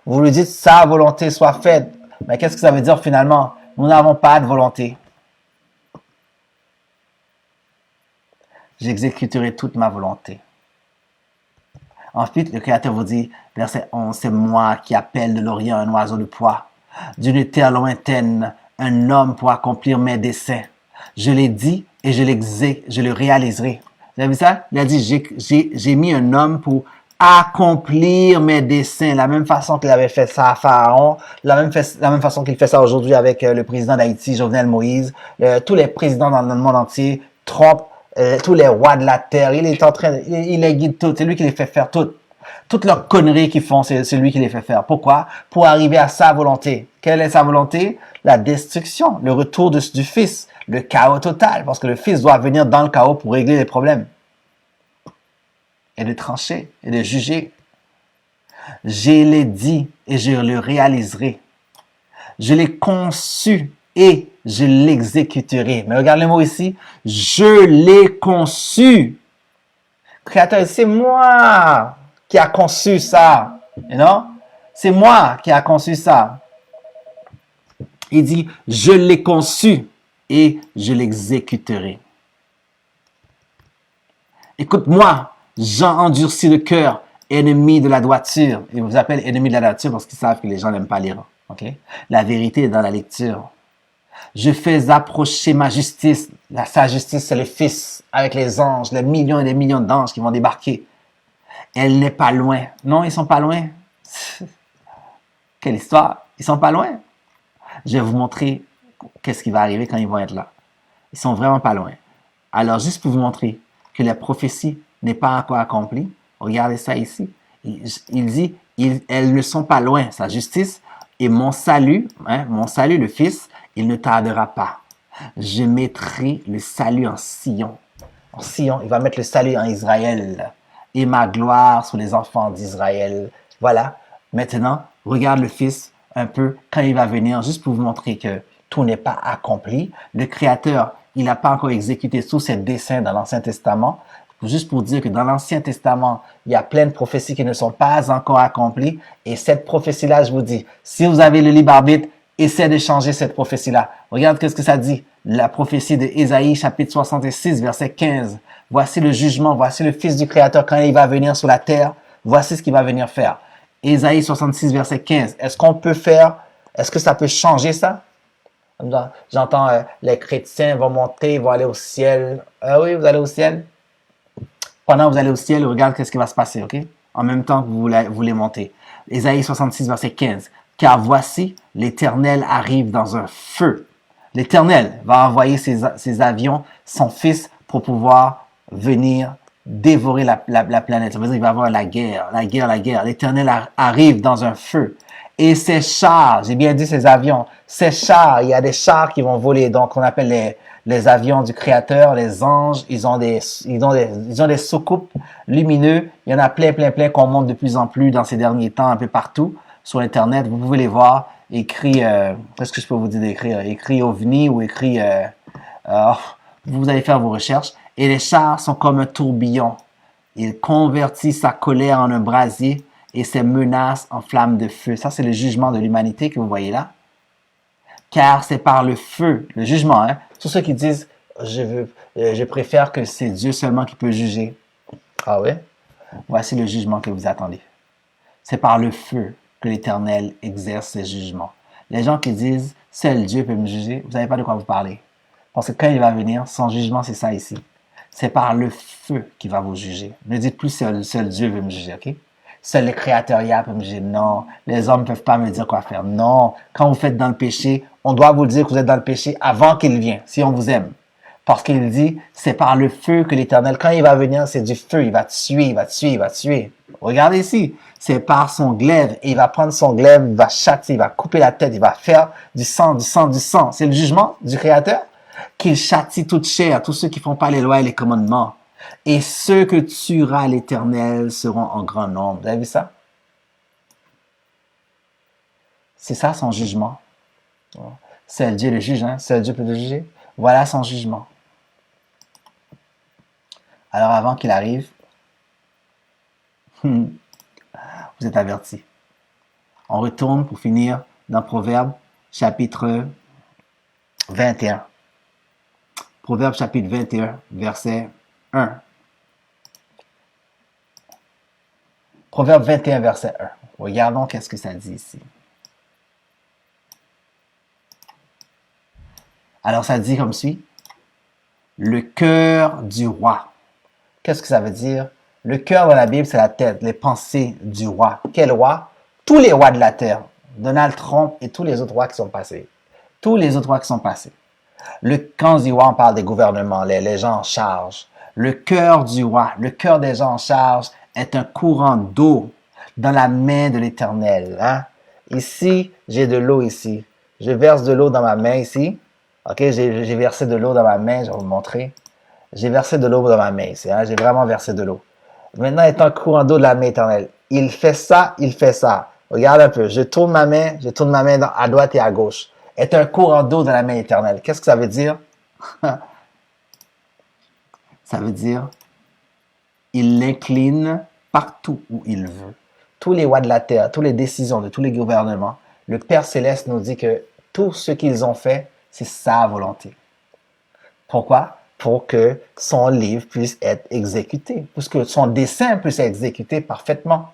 [SPEAKER 4] Vous lui dites sa volonté soit faite. Mais qu'est-ce que ça veut dire finalement? Nous n'avons pas de volonté. J'exécuterai toute ma volonté. Ensuite, le Créateur vous dit, verset 11, c'est moi qui appelle de l'Orient un oiseau de proie, d'une terre lointaine, un homme pour accomplir mes desseins. Je l'ai dit et je le réaliserai. Vous avez vu ça? Il a dit, j'ai mis un homme pour accomplir mes desseins. La même façon qu'il avait fait ça à Pharaon, la même façon qu'il fait ça aujourd'hui avec le président d'Haïti, Jovenel Moïse, tous les présidents dans le monde entier, Trump, tous les rois de la terre, il les guide tous, c'est lui qui les fait faire toutes. Toutes leurs conneries qu'ils font, c'est lui qui les fait faire. Pourquoi? Pour arriver à sa volonté. Quelle est sa volonté? La destruction, le retour du Fils, le chaos total, parce que le Fils doit venir dans le chaos pour régler les problèmes. Et de trancher, et de juger. Je l'ai dit et je le réaliserai. Je l'ai conçu et je l'exécuterai. Mais regarde le mot ici. Je l'ai conçu. Créateur, c'est moi qui a conçu ça. Non? C'est moi qui a conçu ça. Il dit, je l'ai conçu et je l'exécuterai. Écoute-moi, Jean endurci le cœur, ennemi de la droiture. Il vous appelle ennemi de la droiture parce qu'ils savent que les gens n'aiment pas lire. Okay? La vérité est dans la lecture. Je fais approcher ma justice. Sa justice, c'est le Fils avec les anges, les millions et des millions d'anges qui vont débarquer. Elle n'est pas loin. Non, ils sont pas loin. Quelle histoire. Ils sont pas loin. Je vais vous montrer qu'est-ce qui va arriver quand ils vont être là. Ils sont vraiment pas loin. Alors, juste pour vous montrer que la prophétie n'est pas encore accomplie, regardez ça ici. Il dit, elles ne sont pas loin, sa justice et mon salut, le Fils, il ne tardera pas. Je mettrai le salut en Sion. En Sion, il va mettre le salut en Israël. Et ma gloire sur les enfants d'Israël. Voilà. Maintenant, regarde le Fils un peu quand il va venir, juste pour vous montrer que tout n'est pas accompli. Le Créateur, il n'a pas encore exécuté tous ses desseins dans l'Ancien Testament. Juste pour dire que dans l'Ancien Testament, il y a plein de prophéties qui ne sont pas encore accomplies. Et cette prophétie-là, je vous dis, si vous avez le libre arbitre, essayez de changer cette prophétie-là. Regarde qu'est-ce que ça dit. La prophétie de Ésaïe, chapitre 66, verset 15. Voici le jugement, voici le Fils du Créateur quand il va venir sur la terre. Voici ce qu'il va venir faire. Ésaïe 66, verset 15. Est-ce que ça peut changer ça? J'entends les chrétiens vont monter, vont aller au ciel. Ah oui, vous allez au ciel? Pendant que vous allez au ciel, regarde qu'est-ce qui va se passer, ok? En même temps que vous voulez monter. Ésaïe 66, verset 15. Car voici, l'Éternel arrive dans un feu. L'Éternel va envoyer ses avions, son Fils, pour pouvoir venir dévorer la planète. Ça veut dire qu'il va y avoir la guerre. L'Éternel arrive dans un feu. Et ces chars, j'ai bien dit ces avions, ces chars, il y a des chars qui vont voler. Donc, on appelle les avions du Créateur, les anges. Ils ont des soucoupes lumineux. Il y en a plein qu'on monte de plus en plus dans ces derniers temps, un peu partout sur Internet. Vous pouvez les voir. Écrit, qu'est-ce que je peux vous dire d'écrire? Écrit OVNI ou écrit, vous allez faire vos recherches. Et les chars sont comme un tourbillon. Il convertit sa colère en un brasier et ses menaces en flammes de feu. Ça, c'est le jugement de l'humanité que vous voyez là. Car c'est par le feu, le jugement, hein. Tous ceux qui disent, je préfère que c'est Dieu seulement qui peut juger. Ah ouais? Voici le jugement que vous attendez. C'est par le feu que l'Éternel exerce ses jugements. Les gens qui disent, seul Dieu peut me juger, vous savez pas de quoi vous parlez. Parce que quand il va venir, son jugement, c'est ça ici. C'est par le feu qu'il va vous juger. Ne dites plus seul Dieu veut me juger, ok? Seul le Créateur peut me juger. Non. Les hommes ne peuvent pas me dire quoi faire. Non. Quand vous faites dans le péché, on doit vous dire que vous êtes dans le péché avant qu'il vienne, si on vous aime. Parce qu'il dit, c'est par le feu que l'Éternel, quand il va venir, c'est du feu. Il va tuer. Regardez ici. C'est par son glaive. Et il va prendre son glaive, il va châtier, il va couper la tête, il va faire du sang. C'est le jugement du Créateur qu'il châtie toute chair, tous ceux qui font pas les lois et les commandements. Et ceux que tuera l'Éternel seront en grand nombre. Vous avez vu ça? C'est ça son jugement. Seul Dieu le juge, hein? Seul Dieu peut le juger. Voilà son jugement. Alors avant qu'il arrive, vous êtes avertis. On retourne pour finir dans Proverbes chapitre 21. Proverbes chapitre 21, verset 1. Proverbe 21, verset 1. Regardons qu'est-ce que ça dit ici. Alors, ça dit comme suit. Le cœur du roi. Qu'est-ce que ça veut dire? Le cœur dans la Bible, c'est la tête, les pensées du roi. Quel roi? Tous les rois de la terre. Donald Trump et tous les autres rois qui sont passés. Quand on dit roi, on parle des gouvernements, les gens en charge. Le cœur du roi, le cœur des gens en charge est un courant d'eau dans la main de l'Éternel. Hein? Ici, j'ai de l'eau ici. Je verse de l'eau dans ma main ici. Ok, j'ai versé de l'eau dans ma main, je vais vous montrer. J'ai versé de l'eau dans ma main ici. Hein? J'ai vraiment versé de l'eau. Maintenant, est un courant d'eau de la main éternelle. Il fait ça. Regarde un peu. Je tourne ma main à droite et à gauche. Est un courant d'eau dans la main éternelle. Qu'est-ce que ça veut dire? Ça veut dire, il l'incline partout où il veut. Tous les rois de la terre, toutes les décisions de tous les gouvernements, le Père Céleste nous dit que tout ce qu'ils ont fait, c'est sa volonté. Pourquoi? Pour que son livre puisse être exécuté, pour que son dessein puisse être exécuté parfaitement.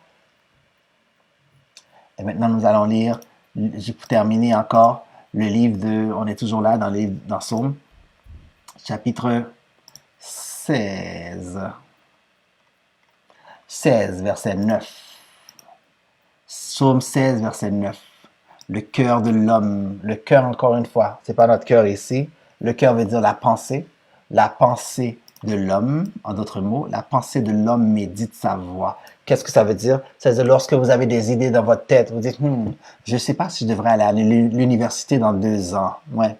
[SPEAKER 4] Et maintenant, nous allons lire, pour terminer encore, le livre on est toujours là dans Psaume, chapitre 16, verset 9. Psaume 16, verset 9. Le cœur de l'homme, le cœur encore une fois, c'est pas notre cœur ici. Le cœur veut dire la pensée de l'homme, en d'autres mots, la pensée de l'homme médite sa voix. Qu'est-ce que ça veut dire? Ça veut dire lorsque vous avez des idées dans votre tête, vous dites, je sais pas si je devrais aller à l'université dans 2 ans. Ouais.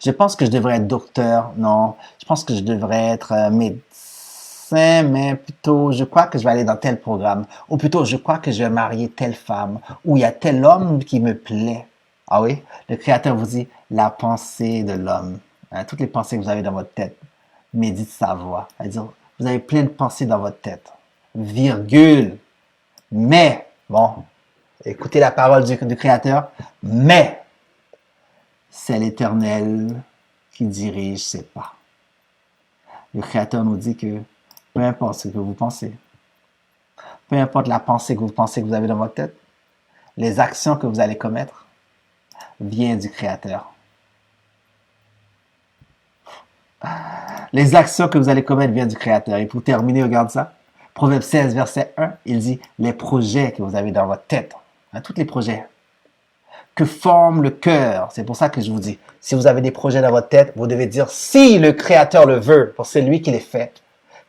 [SPEAKER 4] Je pense que je devrais être docteur. Non. Je pense que je devrais être médecin, mais plutôt, je crois que je vais aller dans tel programme. Ou plutôt, je crois que je vais marier telle femme. Ou il y a tel homme qui me plaît. Ah oui? Le Créateur vous dit la pensée de l'homme. Hein, toutes les pensées que vous avez dans votre tête, médite sa voix. C'est-à-dire, vous avez plein de pensées dans votre tête. Virgule. Mais, bon, écoutez la parole du Créateur, mais c'est l'Éternel qui dirige ses pas. Le Créateur nous dit que peu importe ce que vous pensez, peu importe la pensée que vous pensez que vous avez dans votre tête, les actions que vous allez commettre viennent du Créateur. Les actions que vous allez commettre viennent du Créateur. Et pour terminer, regarde ça. Proverbe 16, verset 1, il dit les projets que vous avez dans votre tête, hein, tous les projets que forme le cœur. C'est pour ça que je vous dis, si vous avez des projets dans votre tête, vous devez dire si le Créateur le veut, pour c'est lui qui les fait.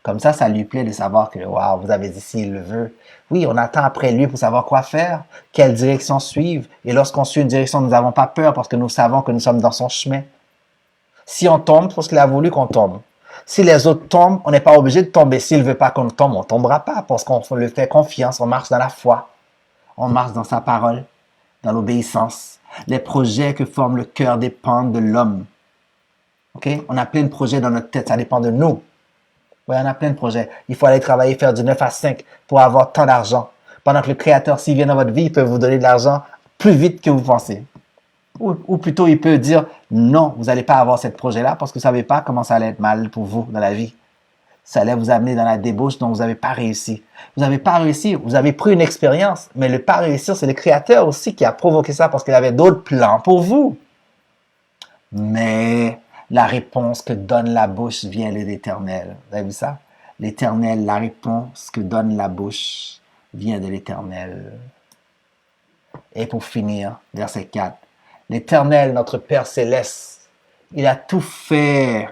[SPEAKER 4] Comme ça lui plaît de savoir que, waouh, vous avez dit s'il le veut. Oui, on attend après lui pour savoir quoi faire, quelle direction suivre. Et lorsqu'on suit une direction, nous n'avons pas peur parce que nous savons que nous sommes dans son chemin. Si on tombe, c'est parce qu'il a voulu qu'on tombe. Si les autres tombent, on n'est pas obligé de tomber. S'il ne veut pas qu'on tombe, on ne tombera pas parce qu'on lui fait confiance, on marche dans la foi. On marche dans sa parole, dans l'obéissance. Les projets que forme le cœur dépendent de l'homme. OK? On a plein de projets dans notre tête, ça dépend de nous. Oui, on a plein de projets. Il faut aller travailler, faire du 9 à 5 pour avoir tant d'argent. Pendant que le Créateur, s'il vient dans votre vie, il peut vous donner de l'argent plus vite que vous pensez. Ou plutôt, il peut dire, non, vous n'allez pas avoir ce projet-là parce que vous ne savez pas comment ça allait être mal pour vous dans la vie. Ça allait vous amener dans la débauche dont vous n'avez pas réussi. Vous n'avez pas réussi, vous avez pris une expérience, mais le pas réussir, c'est le Créateur aussi qui a provoqué ça parce qu'il avait d'autres plans pour vous. Mais la réponse que donne la bouche vient de l'Éternel. Vous avez vu ça? L'Éternel, la réponse que donne la bouche vient de l'Éternel. Et pour finir, verset 4. L'Éternel, notre Père céleste, il a tout fait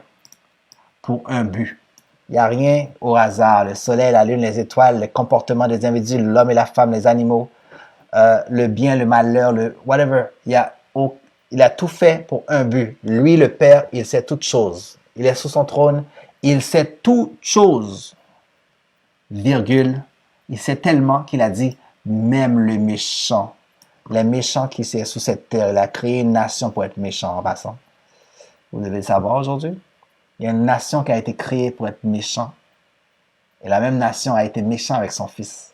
[SPEAKER 4] pour un but. Il n'y a rien au hasard. Le soleil, la lune, les étoiles, les comportements des individus, l'homme et la femme, les animaux, le bien, le malheur, le whatever. Il a tout fait pour un but. Lui, le Père, il sait toutes choses. Il est sous son trône. Il sait toutes choses. Virgule. Il sait tellement qu'il a dit, même le méchant. Les méchants qui sont sous cette terre, il a créé une nation pour être méchant en passant. Vous devez le savoir aujourd'hui. Il y a une nation qui a été créée pour être méchant. Et la même nation a été méchant avec son fils.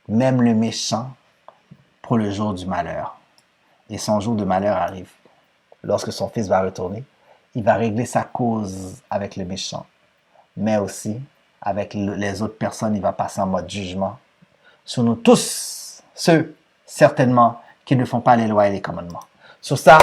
[SPEAKER 4] Même le méchant pour le jour du malheur. Et son jour de malheur arrive. Lorsque son fils va retourner, il va régler sa cause avec le méchant. Mais aussi, avec les autres personnes, il va passer en mode jugement. Sur nous tous, ceux certainement qui ne font pas les lois et les commandements. Sur ça,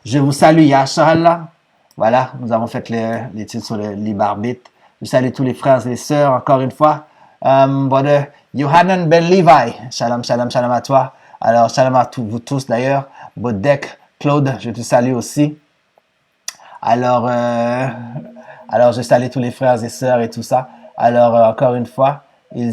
[SPEAKER 4] je vous salue, Yahshua. Voilà, nous avons fait l'étude sur le libre arbitre. Je salue tous les frères et les sœurs, encore une fois. Brother Yohanan Ben Levi, shalom, shalom, shalom à toi. Alors, shalom à vous tous d'ailleurs. Bodek, Claude, je te salue aussi. Alors, je salue tous les frères et sœurs et tout ça. Alors, encore une fois, il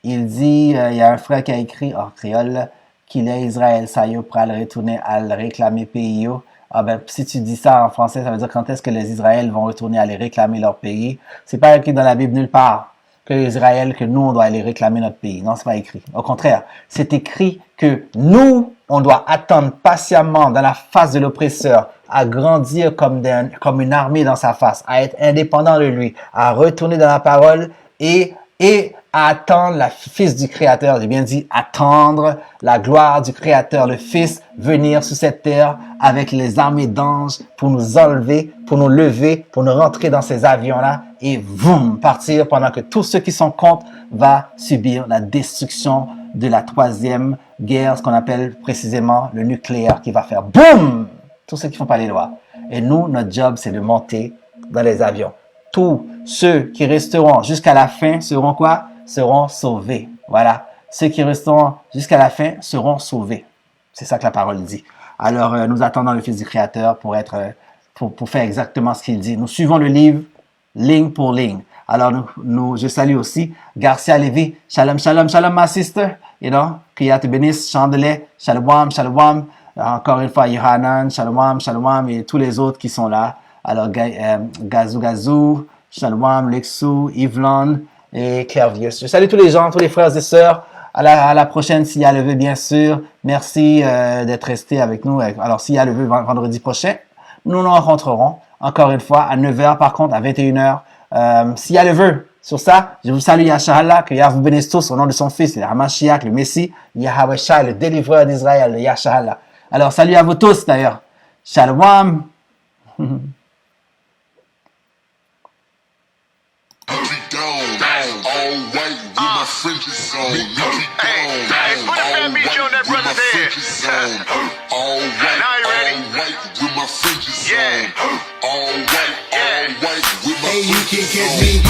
[SPEAKER 4] y a un frère qui a écrit en créole qu'il est Israël, ça y est, pour aller retourner à le réclamer pays. Ah ben, si tu dis ça en français, ça veut dire quand est-ce que les Israël vont retourner à aller réclamer leur pays. C'est pas écrit dans la Bible nulle part que Israël, que nous, on doit aller réclamer notre pays. Non, c'est pas écrit. Au contraire, c'est écrit que nous, on doit attendre patiemment dans la face de l'oppresseur, à grandir comme une armée dans sa face, à être indépendant de lui, à retourner dans la parole et à attendre le Fils du Créateur. J'ai bien dit attendre la gloire du Créateur, le Fils, venir sur cette terre avec les armées d'anges pour nous enlever, pour nous lever, pour nous rentrer dans ces avions-là et boum, partir pendant que tous ceux qui sont contre vont subir la destruction de la troisième guerre, ce qu'on appelle précisément le nucléaire qui va faire boum, tous ceux qui font pas les lois. Et nous, notre job, c'est de monter dans les avions. Tous ceux qui resteront jusqu'à la fin seront quoi? Seront sauvés. Voilà. Ceux qui resteront jusqu'à la fin seront sauvés. C'est ça que la parole dit. Alors, nous attendons le Fils du Créateur pour faire exactement ce qu'il dit. Nous suivons le livre ligne pour ligne. Alors, je salue aussi Garcia Lévy. Shalom, shalom, shalom, ma sister. You know, Kriya te bénisse, Chandelet, shalom, shalom. Encore une fois, Yohanan, shalom, shalom, et tous les autres qui sont là. Alors, Gazou, Shalom, Lexou, Yvlon et Claire Vieux. Je salue tous les gens, tous les frères et sœurs. À la prochaine, s'il y a le vœu, bien sûr. Merci d'être resté avec nous. Alors, s'il y a le vœu vendredi prochain, nous nous rencontrerons encore une fois à 9h, par contre, à 21h. S'il y a le vœu, sur ça, je vous salue, Yahshua, que Yah vous bénisse tous au nom de son Fils, le Hamashiach, le Messie, Yahweh Shai, le délivreur d'Israël, le Yahshua. Alors, salut à vous tous d'ailleurs. Shalom.
[SPEAKER 3] Hey, you can catch me